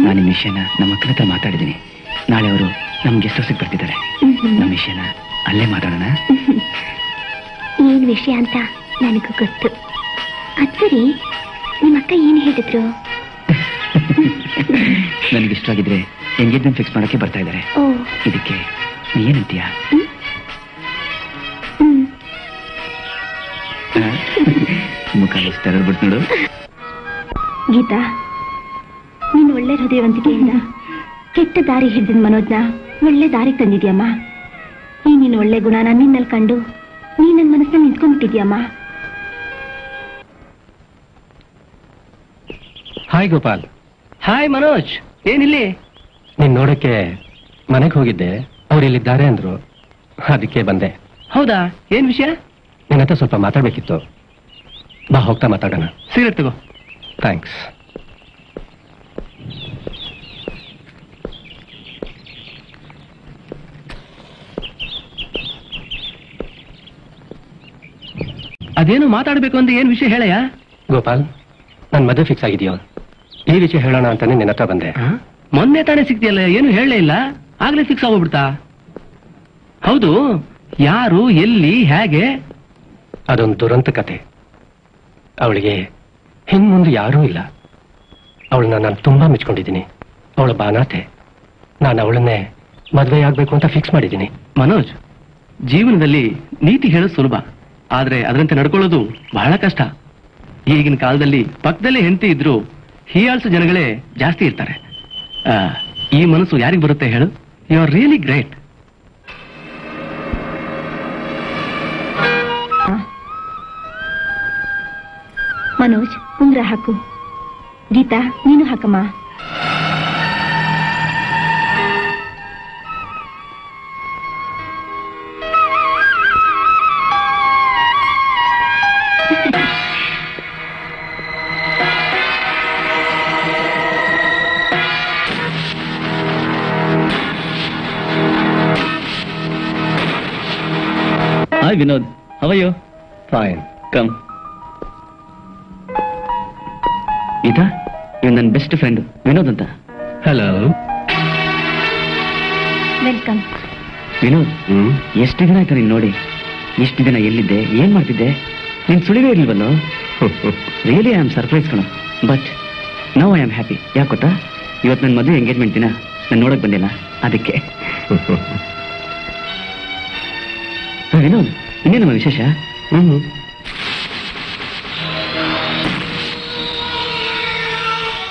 ನಾನು ನಿಮ್ಮ ವಿಷಯನ ನಮ್ಮ ಅಕ್ಕನ ಹತ್ರ ಮಾತಾಡಿದ್ದೀನಿ. ನಾಳೆ ಅವರು ನಮ್ಮ ಗೆಸ್ಟ್ ಹೌಸಿಗೆ ಬರ್ತಿದ್ದಾರೆ. ನಮ್ಮ ವಿಷಯನ ಅಲ್ಲೇ ಮಾತಾಡೋಣ. ಏನ್ ವಿಷಯ ಅಂತ ನನಗೂ ಗೊತ್ತು. ಅದ್ ಸರಿ, ನಿಮ್ಮ ಅಕ್ಕ ಏನ್ ಹೇಳಿದ್ರು? ನನಗಿಷ್ಟವಾಗಿದ್ರೆ ಎಂಗೇಜ್ಮೆಂಟ್ ಫಿಕ್ಸ್ ಮಾಡಕ್ಕೆ ಬರ್ತಾ ಇದ್ದಾರೆ. ಇದಕ್ಕೆ ನೀ ಏನಂತೀಯಾ? ಮುಖ ಎಷ್ಟು ತೆರಳ್ಬಿಟ್ಟು ನೋಡು. ಗೀತಾ, ನೀನು ಒಳ್ಳೆ ಹೃದಯವಂತಿಕೆಯಿಂದ ಕೆಟ್ಟ ದಾರಿ ಹಿಡಿದ ಮನೋಜ್ನ ಒಳ್ಳೆ ದಾರಿ ತಂದಿದ್ಯಮ್ಮ. ಈ ನೀನು ಒಳ್ಳೆ ಗುಣನ ನಿನ್ನಲ್ಲಿ ಕಂಡು ನೀ ನನ್ನ ಮನಸ್ಸಲ್ಲಿ ನಿಂತ್ಕೊಂಡ್ಬಿಟ್ಟಿದ್ಯಮ್ಮ. ಹಾಯ್ ಗೋಪಾಲ್. ಹಾಯ್ ಮನೋಜ್, ಏನಿಲ್ಲಿ? ನೀನ್ ನೋಡಕ್ಕೆ ಮನೆಗೆ ಹೋಗಿದ್ದೆ, ಅವ್ರು ಇಲ್ಲಿದ್ದಾರೆ ಅಂದ್ರು, ಅದಕ್ಕೆ ಬಂದೆ. ಹೌದಾ, ಏನ್ ವಿಷಯ? ನಿನ್ನ ಹತ್ರ ಸ್ವಲ್ಪ ಮಾತಾಡ್ಬೇಕಿತ್ತು. ಬಾ, ಹೋಗ್ತಾ ಮಾತಾಡೋಣ. ಸಿಗರೇಟ್ ತಗೋ. ಥ್ಯಾಂಕ್ಸ್. ಅದೇನು ಮಾತಾಡ್ಬೇಕು ಅಂತ ಏನ್ ವಿಷಯ ಹೇಳಯ್ಯ? ಗೋಪಾಲ್, ನನ್ ಮದುವೆ ಫಿಕ್ಸ್ ಆಗಿದೆಯೋ, ಈ ವಿಷಯ ಹೇಳೋಣ ಅಂತಾನೆ ನಿನ್ನ ಹತ್ರ ಬಂದೆ. ಮೊನ್ನೆ ತಾನೇ ಸಿಗ್ತಿಯಲ್ಲ, ಏನು ಹೇಳಲೇ ಇಲ್ಲ, ಆಗ್ಲೇ ಫಿಕ್ಸ್ ಆಗೋಗ್ಬಿಡ್ತಾ? ಹೌದು, ಯಾರು, ಎಲ್ಲಿ, ಹೇಗೆ? ಅದೊಂದು ದುರಂತ ಕತೆ. ಅವಳಿಗೆ ಹಿಂದ್ ಮುಂದೆ ಯಾರೂ ಇಲ್ಲ. ಅವಳನ್ನ ನಾನು ತುಂಬಾ ಮೆಚ್ಕೊಂಡಿದ್ದೀನಿ. ಅವಳ ಬಾನಾತೆ. ನಾನು ಅವಳನ್ನೇ ಮದುವೆ ಆಗ್ಬೇಕು ಅಂತ ಫಿಕ್ಸ್ ಮಾಡಿದ್ದೀನಿ. ಮನೋಜ್, ಜೀವನದಲ್ಲಿ ನೀತಿ ಹೇಳೋದು ಸುಲಭ, ಆದ್ರೆ ಅದರಂತೆ ನಡ್ಕೊಳ್ಳೋದು ಬಹಳ ಕಷ್ಟ. ಈಗಿನ ಕಾಲದಲ್ಲಿ ಪಕ್ಕದಲ್ಲೇ ಹೆಂಡತಿ ಇದ್ರು ಹೀಯಾಳ್ಸೋ ಜನಗಳೇ ಜಾಸ್ತಿ ಇರ್ತಾರೆ. ಈ ಮನಸ್ಸು ಯಾರಿಗೆ ಬರುತ್ತೆ ಹೇಳು? You are really great. Manoj, ಉಂಗ್ರ ಹಾಕು. ಗೀತಾ, ನೀನು ಹಾಕಮ್ಮ. Hi Vinod, how are you? Fine. Come. Geetha, ಇವ್ ನನ್ನ ಬೆಸ್ಟ್ ಫ್ರೆಂಡ್ ವಿನೋದ್ ಅಂತ. ಹಲೋ. ವೆಲ್ಕಮ್. ವಿನೋದ್, ಎಷ್ಟು ದಿನ ಆಯ್ತು ನೀನ್ ನೋಡಿ? ಎಷ್ಟು ದಿನ ಎಲ್ಲಿದ್ದೆ, ಏನ್ ಮಾಡ್ತಿದ್ದೆ? ನೀನ್ ಸುಳಿವೇ ಇರ್ಲಿಲ್ವಲ್ಲೋ. ರಿಯಲಿ ಐ ಆಮ್ ಸರ್ಪ್ರೈಸ್ ಕಣ. But now I am happy. ಯಾಕೆ ಗೊತ್ತಾ? ಇವತ್ತು ನನ್ನ ಮದುವೆ ಎಂಗೇಜ್ಮೆಂಟ್ ದಿನ. ನಾನು ನೋಡಕ್ ಬಂದಿಲ್ಲ, ಅದಕ್ಕೆ. ವಿನೋದ್, ಇನ್ನೇನಮ್ಮ ವಿಶೇಷ?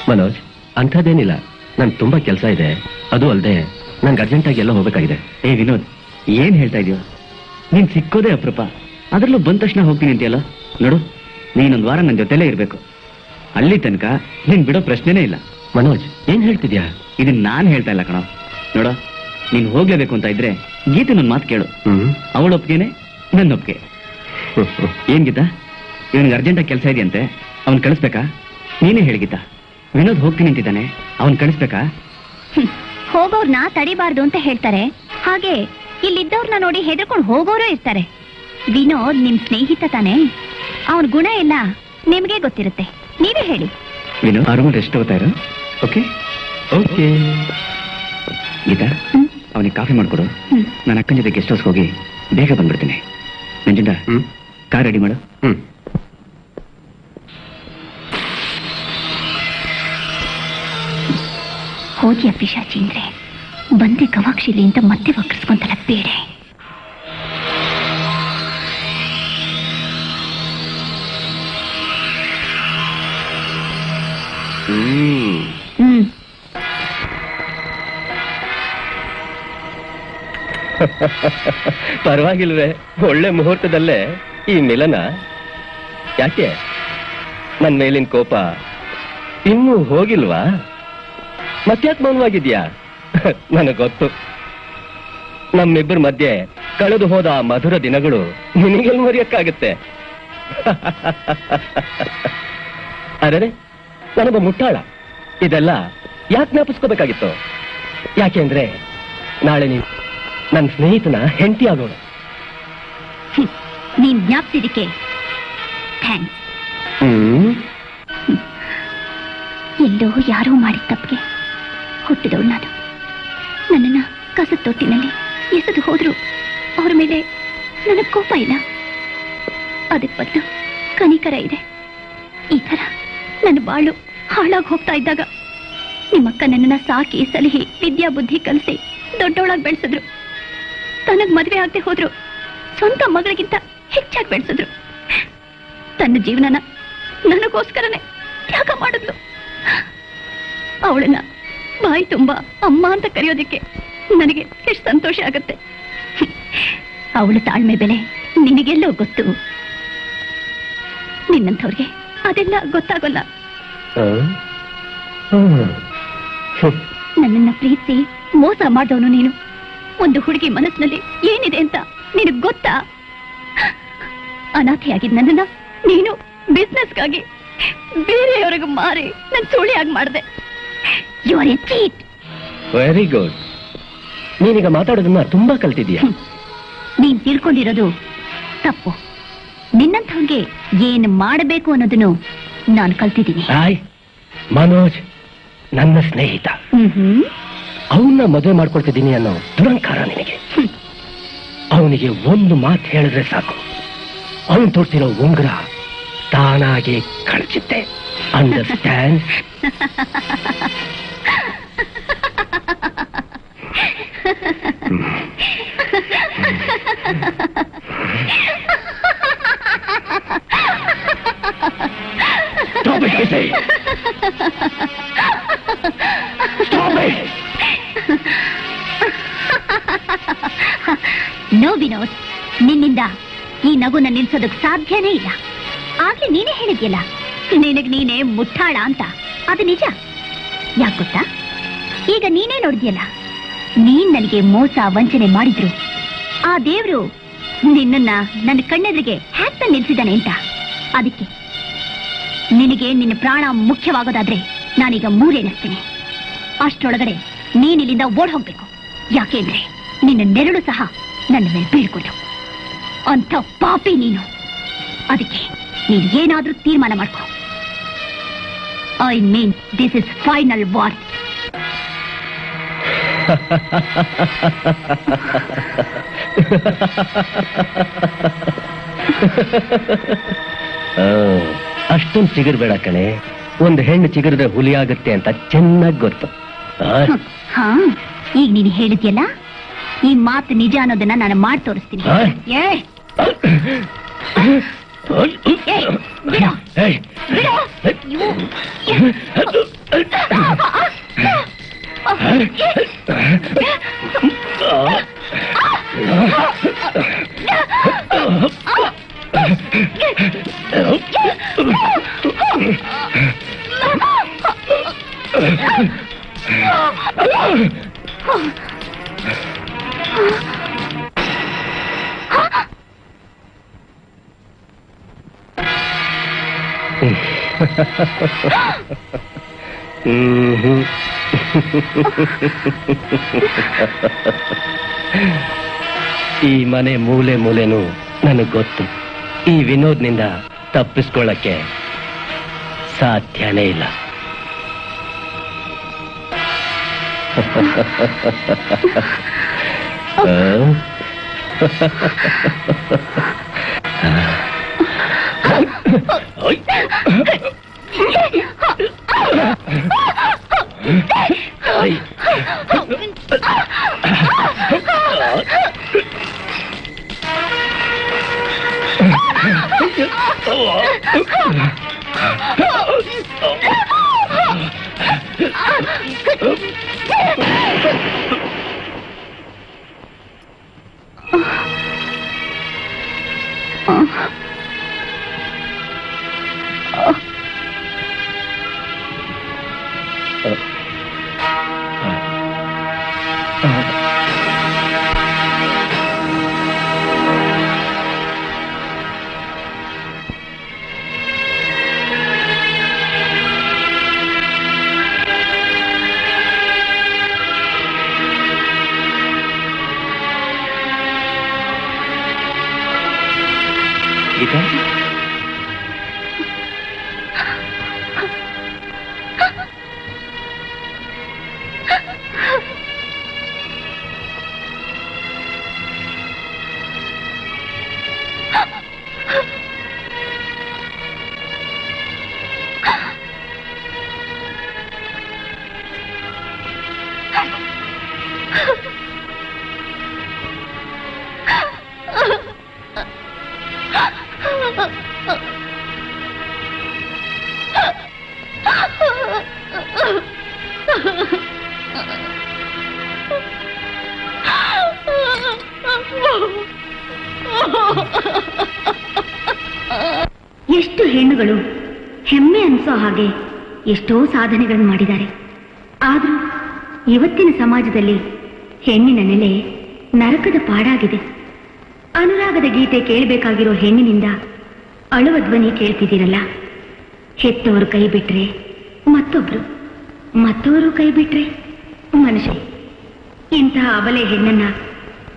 ಮನೋಜ್, ಅಂಥದ್ದೇನಿಲ್ಲ. ನನ್ ತುಂಬಾ ಕೆಲಸ ಇದೆ. ಅದು ಅಲ್ಲದೆ ನಂಗೆ ಅರ್ಜೆಂಟಾಗಿ ಎಲ್ಲ ಹೋಗ್ಬೇಕಾಗಿದೆ. ಏ ವಿನೋದ್, ಏನ್ ಹೇಳ್ತಾ ಇದೀಯ? ನೀನ್ ಸಿಕ್ಕೋದೇ ಅಪರೂಪ, ಅದರಲ್ಲೂ ಬಂದ ತಕ್ಷಣ ಹೋಗ್ತೀನಿ ಅಂತೀಯಲ್ಲ. ನೋಡು, ನೀನೊಂದು ವಾರ ನನ್ನ ಜೊತೆಲೇ ಇರ್ಬೇಕು. ಅಲ್ಲಿ ತನಕ ನೀನ್ ಬಿಡೋ ಪ್ರಶ್ನೆನೇ ಇಲ್ಲ. ಮನೋಜ್, ಏನ್ ಹೇಳ್ತಿದ್ಯಾ? ಇದನ್ನ ನಾನ್ ಹೇಳ್ತಾ ಇಲ್ಲ ಕಣೋ. ನೋಡು, ನೀನ್ ಹೋಗ್ಲೇಬೇಕು ಅಂತ ಇದ್ರೆ ಗೀತೆ ನನ್ನ ಮಾತು ಕೇಳು. ಅವಳ ಒಪ್ಪಿಗೆನೆ ನನ್ನ ಒಪ್ಪಿಗೆ. ಏನ್ ಗೀತಾ, ಇವನಿಗೆ ಅರ್ಜೆಂಟಾಗಿ ಕೆಲಸ ಇದೆಯಂತೆ, ಅವನ್ ಕಳಿಸ್ಬೇಕಾ? ನೀನೇ ಹೇಳಿ ಗೀತಾ. ವಿನೋದ್ ಹೋಗ್ತೀನಿ ಅಂತಿದ್ದಾನೆ, ಅವನ್ ಕಳಿಸ್ಬೇಕಾ? ಹೋಗೋರ್ನ ತಡಿಬಾರ್ದು ಅಂತ ಹೇಳ್ತಾರೆ, ಹಾಗೆ ಇಲ್ಲಿದ್ದವ್ರನ್ನ ನೋಡಿ ಹೆದರ್ಕೊಂಡು ಹೋಗೋರು ಇರ್ತಾರೆ. ವಿನೋದ್ ನಿಮ್ ಸ್ನೇಹಿತ ತಾನೆ, ಅವನ ಗುಣ ಎಲ್ಲ ನಿಮ್ಗೆ ಗೊತ್ತಿರುತ್ತೆ. ನೀವೇ ಹೇಳಿ. ವಿನೋದ್, ಆ ರೂಮಲ್ಲಿ ರೆಸ್ಟ್ ತಗೋತಾ ಇರು. Okay okay. ಗೀತಾ, ಅವನಿಗೆ ಕಾಫಿ ಮಾಡ್ಕೊಡು. ನನ್ನ ಅಕ್ಕನ ಜೊತೆ ಗೆಸ್ಟ್ ಹೌಸ್ಗೆ ಹೋಗಿ ಬೇಗ ಬಂದ್ಬಿಡ್ತೀನಿ. ನಂಜಿಂದ ಕಾರ್ ರೆಡಿ ಮಾಡು. ಹೋಗಿ ಪಿಶಾಚಿ ಅಂದ್ರೆ ಬಂದೆ ಗವಾಕ್ಷಿಲಿ ಅಂತ ಮತ್ತೆ ವಕ್ರಿಸ್ಕೊಂತಲ್ಲ ಬೇರೆ. ಪರವಾಗಿಲ್ವೇ, ಒಳ್ಳೆ ಮುಹೂರ್ತದಲ್ಲೇ ಈ ಮಿಲನ. ಯಾಕೆ ನನ್ ಮೇಲಿನ ಕೋಪ ಇನ್ನೂ ಹೋಗಿಲ್ವಾ? ಮತ್ತ್ಯಾಕೆ ಮೌನವಾಗಿದ್ಯಾ? ನನಗೆ ಗೊತ್ತು, ನಮ್ಮಿಬ್ಬರ ಮಧ್ಯೆ ಕಳೆದು ಹೋದ ಆ ಮಧುರ ದಿನಗಳು ನಿನಗೆಲ್ ಮರೆಯಕ್ಕಾಗತ್ತೆ. ಅರೆ, ನಾನೊಬ್ಬ ಮುಟ್ಟಾಳ. ಇದೆಲ್ಲ ಯಾಕೆ ಜ್ಞಾಪಿಸ್ಕೋಬೇಕಾಗಿತ್ತು? ಯಾಕೆಂದ್ರೆ ನಾಳೆ ನೀನು ನನ್ನ ಸ್ನೇಹಿತನ ಹೆಂಡತಿ ಆಗೋಣ. ನೀನ್ ಜ್ಞಾಪಿಸಿದಕ್ಕೆ ಥ್ಯಾಂಕ್ಸ್. ಎಲ್ಲೋ ಯಾರೋ ಮಾಡಿದ ತಪ್ಪಿಗೆ ಹುಟ್ಟಿದವಳು ನಾನು. ನನ್ನನ್ನ ಕಸದ ತೊಟ್ಟಿನಲ್ಲಿ ಎಸೆದು ಹೋದ್ರು ಅವ್ರ ಮೇಲೆ ನನಗೆ ಕೋಪ ಇಲ್ಲ, ಅದಕ್ಕೆ ಬದಲು ಕನಿಕರ ಇದೆ. ಈ ತರ ನನ್ನ ಬಾಳು ಹಾಳಾಗಿ ಹೋಗ್ತಾ ಇದ್ದಾಗ ನಿಮ್ಮಕ್ಕ ನನ್ನನ್ನ ಸಾಕಿ ಸಲಹಿ ವಿದ್ಯಾ ಬುದ್ಧಿ ಕಲಿಸಿ ದೊಡ್ಡವಳಾಗಿ ಬೆಳೆಸಿದ್ರು. ತನಗ್ ಮದುವೆ ಆಗದೆ ಹೋದ್ರು ಸ್ವಂತ ಮಗಳಿಗಿಂತ ಹೆಚ್ಚಾಗಿ ಬೆಳೆಸಿದ್ರು. ತನ್ನ ಜೀವನನ ನನಗೋಸ್ಕರನೇ ತ್ಯಾಗ ಮಾಡಿದ್ಲು. ಅವಳನ್ನ ಬಾಯಿ ತುಂಬಾ ಅಮ್ಮ ಅಂತ ಕರೆಯೋದಕ್ಕೆ ನನಗೆ ಎಷ್ಟು ಸಂತೋಷ ಆಗತ್ತೆ. ಅವಳ ತಾಳ್ಮೆ ಬೆಲೆ ನಿನಗೆಲ್ಲೋ ಗೊತ್ತು. ನಿನ್ನಂಥವ್ರಿಗೆ ಅದೆಲ್ಲ ಗೊತ್ತಾಗೋಲ್ಲ. ನನ್ನನ್ನ ಪ್ರೀತಿಸಿ ಮೋಸ ಮಾಡಿದವನು ನೀನು. ಒಂದು ಹುಡುಗಿ ಮನಸ್ಸಿನಲ್ಲಿ ಏನಿದೆ ಅಂತ ನಿನಗ್ ಗೊತ್ತಾ? ಅನಾಥೆಯಾಗಿದ್ದ ನನ್ನನ್ನ ನೀನು ಬಿಸ್ನೆಸ್ಗಾಗಿ ಬೇರೆಯವರಿಗೆ ಮಾರಿ ನನ್ ಸುಳಿಯಾಗಿ ಮಾಡಿದೆ. You are a cheat. Very good. ನೀನೀಗ ಮಾತಾಡೋದನ್ನ ತುಂಬಾ ಕಲ್ತಿದೀಯ. ನೀನ್ ತಿಳ್ಕೊಂಡಿರೋದು ತಪ್ಪು. ನಿನ್ನಂಥವ್ರಿಗೆ ಏನ್ ಮಾಡಬೇಕು ಅನ್ನೋದನ್ನು ನಾನು ಕಲ್ತಿದ್ದೀನಿ. ಮನೋಜ್ ನನ್ನ ಸ್ನೇಹಿತ, ಅವನ್ನ ಮದುವೆ ಮಾಡ್ಕೊಳ್ತಿದ್ದೀನಿ ಅನ್ನೋ ದುರಂಕಾರ ನಿನಗೆ. ಅವನಿಗೆ ಒಂದು ಮಾತು ಹೇಳಿದ್ರೆ ಸಾಕು, ಅವನು ತೋರಿಸಿರೋ ಉಂಗುರ ತಾನಾಗಿ ಕಳಚಿದ್ದೆ. Understand? Stop it, I say! Stop it! No Vinod, ನಿನ್ನಿಂದ ಈ ನಗುನ ನಿಲ್ಸೋದಕ್ಕೆ ಸಾಧ್ಯನೇ ಇಲ್ಲ. ಆಗ್ಲೇ ನೀನೇ ಹೇಳಿದ್ಯಲ್ಲ, ನಿನಗ್ ನೀನೇ ಮುಟ್ಟಾಳ ಅಂತ. ಅದು ನಿಜ. ಯಾಕೆ ಗೊತ್ತಾ? ಈಗ ನೀನೇ ನೋಡಿದ್ಯಲ್ಲ, ನೀನ್ ನನಗೆ ಮೋಸ ವಂಚನೆ ಮಾಡಿದ್ರು ಆ ದೇವ್ರು ನಿನ್ನನ್ನ ನನ್ನ ಕಣ್ಣೆದುರಿಗೆ ಹ್ಯಾಕ್ತ ನಿಲ್ಸಿದ್ದಾನೆ ಅಂತ. ಅದಕ್ಕೆ ನಿನಗೆ ನಿನ್ನ ಪ್ರಾಣ ಮುಖ್ಯವಾಗೋದಾದ್ರೆ ನಾನೀಗ ಮೂರೇನಿಸ್ತೀನಿ. ಅಷ್ಟರೊಳಗಡೆ ನೀನಿಲ್ಲಿಂದ ಓಡ್ ಹೋಗ್ಬೇಕು. ಯಾಕೆಂದ್ರೆ ನಿನ್ನ ನೆರಳು ಸಹ ನನ್ನ ಮೇಲೆ ಬೀಳ್ಕೊಂಡು. ಅಂತ ಪಾಪಿ ನೀನು. ಅದಕ್ಕೆ ನೀನು ಏನಾದ್ರೂ ತೀರ್ಮಾನ ಮಾಡ್ಕೊ. I mean this is final war. ಅಷ್ಟೊಂದು ಚಿಗುರ್ಬೇಡ ಕಣೆ. ಒಂದು ಹೆಣ್ಣು ಚಿಗುರಿದ್ರೆ ಹುಲಿ ಆಗುತ್ತೆ ಅಂತ ಚೆನ್ನಾಗಿ ಗೊತ್ತು. ಹಾ, ಈಗ ನೀನು ಹೇಳಿದ್ಯಲ್ಲ, ಈ ಮಾತು ನಿಜ ಅನ್ನೋದನ್ನ ನಾನು ಮಾಡಿ ತೋರಿಸ್ತೀನಿ. ಈ ಮನೆ ಮೂಲೆ ಮೂಲೆನೂ ನನಗೆ ಗೊತ್ತು. ಈ ವಿನೋದ್ನಿಂದ ತಪ್ಪಿಸ್ಕೊಳ್ಳಕ್ಕೆ ಸಾಧ್ಯನೇ ಇಲ್ಲ. ಎಷ್ಟು ಹೆಣ್ಣುಗಳು ಹೆಮ್ಮೆ ಅನ್ಸೋ ಹಾಗೆ ಎಷ್ಟೋ ಸಾಧನೆಗಳನ್ನು ಮಾಡಿದ್ದಾರೆ. ಆದರೂ ಇವತ್ತಿನ ಸಮಾಜದಲ್ಲಿ ಹೆಣ್ಣಿನ ನೆಲೆ ನರಕದ ಪಾಡಾಗಿದೆ. ಅನುರಾಗದ ಗೀತೆ ಕೇಳಬೇಕಾಗಿರೋ ಹೆಣ್ಣಿನಿಂದ ಅಳುವ ಧ್ವನಿ ಕೇಳ್ತಿದ್ದೀರಲ್ಲ. ಹೆತ್ತವರು ಕೈ ಬಿಟ್ರೆ ಮತ್ತವರು ಕೈ ಬಿಟ್ರೆ ಮನುಷ್ಯ. ಇಂತಹ ಅಬಲೆ ಹೆಣ್ಣನ್ನ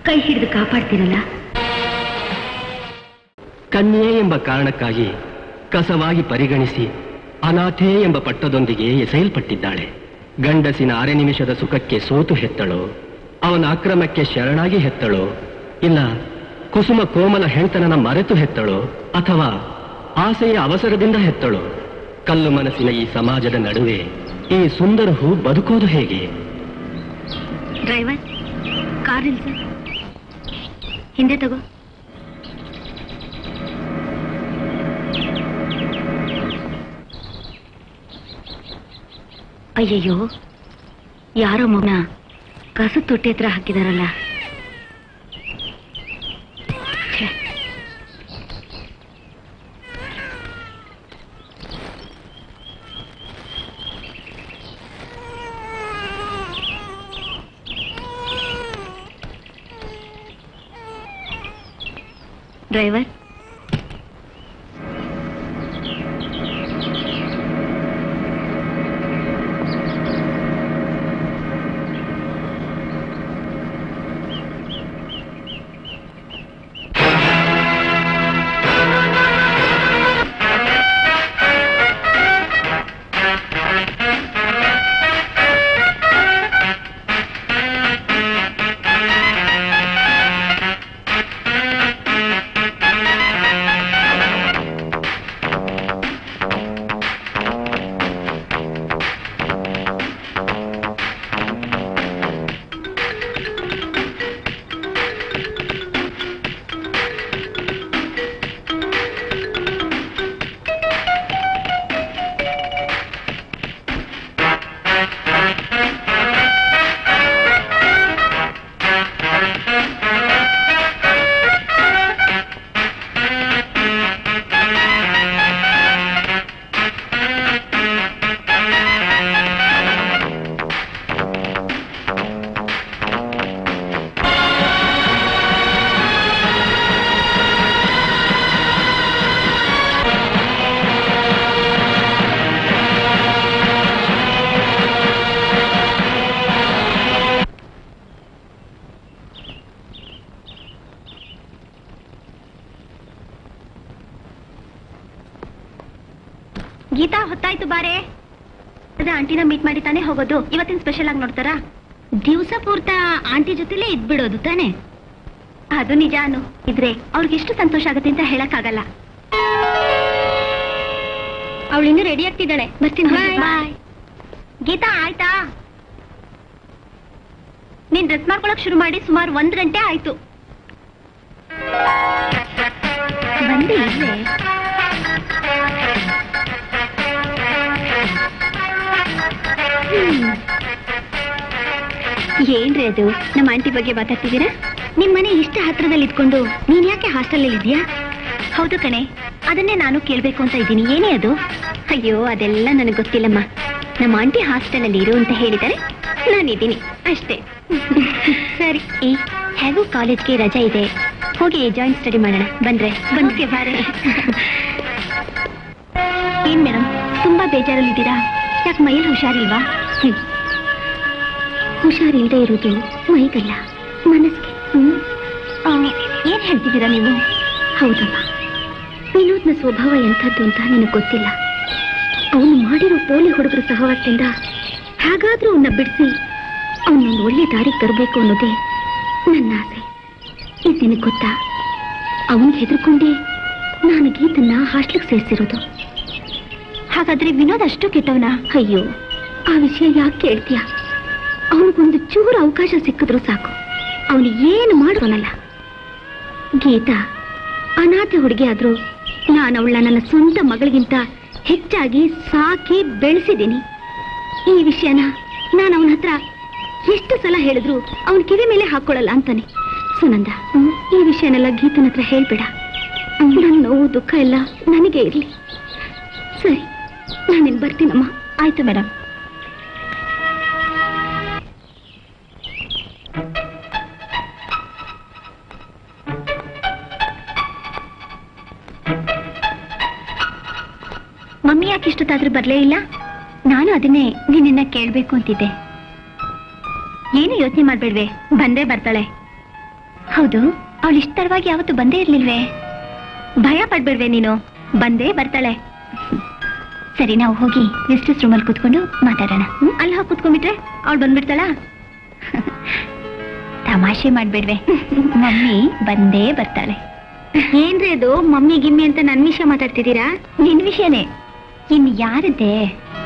ಕೈ ಹಿಡಿದು ಕಾಪಾಡ್ತಿರಲ್ಲ. ಕನ್ಯೆ ಎಂಬ ಕಾರಣಕ್ಕಾಗಿ ಕಸವಾಗಿ ಪರಿಗಣಿಸಿ ಅನಾಥೆ ಎಂಬ ಪಟ್ಟದೊಂದಿಗೆ ಎಸೆಯಲ್ಪಟ್ಟಿದ್ದಾಳೆ. ಗಂಡಸಿನ 6 ನಿಮಿಷದ ಸುಖಕ್ಕೆ ಸೋತು ಹೆತ್ತಳೋ, ಅವನ ಅಕ್ರಮಕ್ಕೆ ಶರಣಾಗಿ ಹೆತ್ತಳೋ, ಇಲ್ಲ ಕುಸುಮ ಕೋಮಲ ಹೆಣ್ತನನ ಮರೆತು ಹೆತ್ತಳೋ, ಅಥವಾ ಆಸೆಯ ಅವಸರದಿಂದ ಹೆತ್ತಳೋ, ಕಲ್ಲು ಮನಸ್ಸಿನ ಈ ಸಮಾಜದ ನಡುವೆ ಈ ಸುಂದರ ಹೂ ಬದುಕೋದು ಹೇಗೆ? ಡ್ರೈವರ್, ಕಾರ್ ಇಲ್ಲ ಸರ್, ಹಿಂದೆ ತಗೋ. ಅಯ್ಯಯ್ಯೋ, ಯಾರೋ ಮಗನ ಕಸ ತೊಟ್ಟೆ ಹತ್ರ ಹಾಕಿದಾರಲ್ಲ. ಡ್ರೈವರ್, ಗೀತಾ ಹೊತ್ತಾಯ್ತು ಬಾರೆ. ಅದೇ ಆಂಟಿನ ಮೀಟ್ ಮಾಡಿ ತಾನೇ ಹೋಗೋದು. ಇವತ್ತಿನ ಸ್ಪೆಷಲ್ ಆಗಿ ನೋಡ್ತಾರಾ? ದಿವಸ ಪೂರ್ತ ಆಂಟಿ ಜೊತೆಲೇ ಇದ್ಬಿಡೋದು ತಾನೆ. ಅದು ನಿಜಾನು. ಇದ್ರೆ ಅವ್ರಿಗೆ ಎಷ್ಟು ಸಂತೋಷ ಆಗುತ್ತೆ ಅಂತ ಹೇಳಕ್ಕಾಗಲ್ಲ. ಅವಳು ಇನ್ನೂ ರೆಡಿ ಆಗ್ತಿದ್ದಾಳೆ. ಬರ್ತೀನಿ. ಬಾಯ್. ಗೀತಾ ಆಯ್ತಾ? ನೀನ್ ಡ್ರೆಸ್ ಮಾಡ್ಕೊಳಕ್ ಶುರು ಮಾಡಿ ಸುಮಾರು 1 ಗಂಟೆ ಆಯ್ತು. ಬಂದೆ ಇಲ್ಲೇ. ಏನ್ರಿ ಅದು? ನಮ್ಮ ಆಂಟಿ ಬಗ್ಗೆ ಮಾತಾಡ್ತಿದ್ದೀರಾ? ನಿಮ್ ಮನೆ ಇಷ್ಟ ಹತ್ರದಲ್ಲಿ ಇದ್ಕೊಂಡು ನೀನ್ ಯಾಕೆ ಹಾಸ್ಟೆಲ್ ಇದೆಯಾ? ಹೌದು ಕಣೆ, ಅದನ್ನೇ ನಾನು ಕೇಳ್ಬೇಕು ಅಂತ ಇದ್ದೀನಿ. ಏನೇ ಅದು? ಅಯ್ಯೋ ಅದೆಲ್ಲ ನನಗೆ ಗೊತ್ತಿಲ್ಲಮ್ಮ. ನಮ್ಮ ಆಂಟಿ ಹಾಸ್ಟೆಲ್ ಅಲ್ಲಿ ಇರು ಅಂತ ಹೇಳಿದರೆ ನಾನಿದ್ದೀನಿ ಅಷ್ಟೇ. ಸರಿ, ಹೇಗೂ ಕಾಲೇಜ್ಗೆ ರಜೆ ಇದೆ, ಹೋಗಿ ಜಾಯಿಂಟ್ ಸ್ಟಡಿ ಮಾಡೋಣ. ಬಂದ್ರೆ ಬಂದ್ಕೆ ಬಾರೆ. ಏನ್ ಮೇಡಮ್, ತುಂಬಾ ಬೇಜಾರಲ್ಲಿದ್ದೀರಾ? ಯಾಕೆ ಮೈಯಲ್ಲಿ ಹುಷಾರಿಲ್ವಾ? ಹುಷಾರಿಲ್ಲದೆ ಇರೋದು ಮೈಗಲ್ಲ, ಮನಸ್ಸಿಗೆ. ಏನ್ ಹೇಳ್ತಿದ್ದೀರಾ ನೀವು? ಹೌದಮ್ಮ, ವಿನೋದ್ನ ಸ್ವಭಾವ ಎಂಥದ್ದು ಅಂತ ನಿನಗೆ ಗೊತ್ತಿಲ್ಲ. ಅವನು ಮಾಡಿರೋ ಪೋಲಿ ಹುಡುಗರ ಸಹವಾಸದಿಂದ ಹಾಗಾದ್ರೂ ಅವನ್ನ ಬಿಡಿಸಿ ಅವನೊಂದು ಒಳ್ಳೆ ದಾರಿಗೆ ತರಬೇಕು ಅನ್ನೋದೇ ನನ್ನ ಆಸೆ. ಇದು ನಿನಗೆ ಗೊತ್ತಾ? ಅವನಿಗೆ ಹೆದರ್ಕೊಂಡೇ ನಾನು ಗೀತನ್ನ ಹಾಸ್ಟೆಲ್ಗೆ ಸೇರಿಸಿರೋದು. ಹಾಗಾದ್ರೆ ವಿನೋದ್ ಅಷ್ಟು ಕೆಟ್ಟವನ? ಅಯ್ಯೋ, ಆ ವಿಷಯ ಯಾಕೆ ಕೇಳ್ತೀಯ? ಅವನಿಗೊಂದು ಚೂರು ಅವಕಾಶ ಸಿಕ್ಕಿದ್ರು ಸಾಕು, ಅವನು ಏನು ಮಾಡೋನಲ್ಲ. ಗೀತಾ ಅನಾಥೆ ಹುಡುಗಿ ಆದ್ರೂ ನಾನು ಅವಳ ನನ್ನ ಸ್ವಂತ ಮಗಳಿಗಿಂತ ಹೆಚ್ಚಾಗಿ ಸಾಕಿ ಬೆಳೆಸಿದ್ದೀನಿ. ಈ ವಿಷಯನ ನಾನು ಅವನ ಹತ್ರ ಎಷ್ಟು ಸಲ ಹೇಳಿದ್ರು ಅವನ ಕಿವಿ ಮೇಲೆ ಹಾಕೊಳ್ಳಲ್ಲ ಅಂತಾನೆ. ಸುನಂದ, ಈ ವಿಷಯನೆಲ್ಲ ಗೀತನ ಹತ್ರ ಹೇಳ್ಬೇಡ. ನನ್ನ ನೋವು ದುಃಖ ಎಲ್ಲ ನನಗೆ ಇರಲಿ. ಸರಿ, ನಾನಿನ್ ಬರ್ತೀನಮ್ಮ. ಆಯ್ತು ಮೇಡಮ್. ಮಮ್ಮಿ ಯಾಕೆ ಇಷ್ಟೊತ್ತಾದ್ರೂ ಬರ್ಲೇ ಇಲ್ಲ? ನಾನು ಅದನ್ನೇ ನಿನ್ನ ಕೇಳ್ಬೇಕು ಅಂತಿದ್ದೆ. ಏನು ಯೋಚನೆ ಮಾಡ್ಬೇಡ್ವೆ, ಬಂದೇ ಬರ್ತಾಳೆ. ಹೌದು, ಅವಳು ಇಷ್ಟ ತಡವಾಗಿ ಯಾವತ್ತು ಬಂದೇ ಇರ್ಲಿಲ್ವೇ? ಭಯ ಪಡ್ಬೇಡ್ವೆ ನೀನು, ಬಂದೇ ಬರ್ತಾಳೆ. ಸರಿ, ನಾವು ಹೋಗಿ ಗೆಸ್ಟಸ್ ರೂಮಲ್ಲಿ ಕೂತ್ಕೊಂಡು ಮಾತಾಡೋಣ. ಅಲ್ಲಿ ಹೋಗಿ ಕೂತ್ಕೊಂಡ್ಬಿಟ್ರೆ ಅವಳು ಬಂದ್ಬಿಡ್ತಾಳ? ತಮಾಷೆ ಮಾಡ್ಬೇಡ್ವೆ, ಮಮ್ಮಿ ಬಂದೇ ಬರ್ತಾಳೆ. ಏನ್ರಿ ಅದು ಮಮ್ಮಿ ಗಿಮ್ಮಿ ಅಂತ ನನ್ನ ವಿಷಯ ಮಾತಾಡ್ತಿದ್ದೀರಾ? ನಿನ್ ವಿಷಯನೇ. ಇನ್ ಯಾರದ್ದೆ?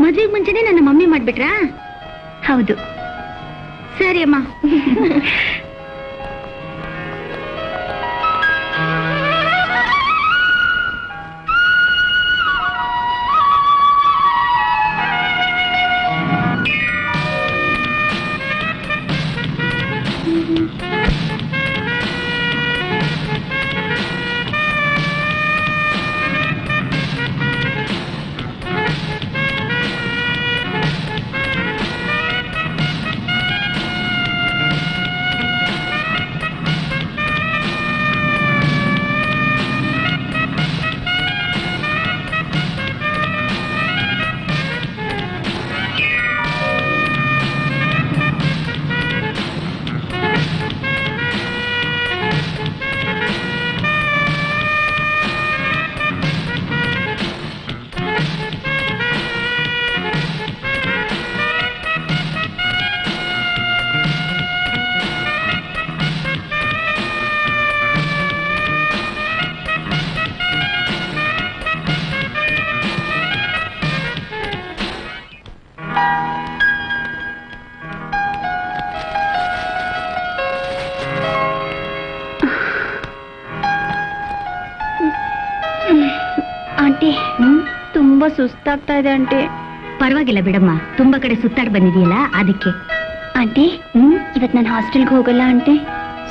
ಮದ್ವೆಗೆ ಮುಂಚೆನೆ ನನ್ನ ಮಮ್ಮಿ ಮಾಡ್ಬಿಟ್ರಾ? ಹೌದು. ಸರಿ ಅಮ್ಮ. ತುಂಬಾ ಸುಸ್ತಾಗ್ತಾ ಇದೆ ಆಂಟಿ. ಪರವಾಗಿಲ್ಲ ಬಿಡಮ್ಮ, ತುಂಬಾ ಕಡೆ ಸುತ್ತಾಡಿ ಬಂದಿದೆಯಲ್ಲ ಅದಕ್ಕೆ. ಆಂಟಿ, ಇವತ್ತು ನಾನು ಹಾಸ್ಟೆಲ್ಗೆ ಹೋಗಲ್ಲ ಆಂಟಿ.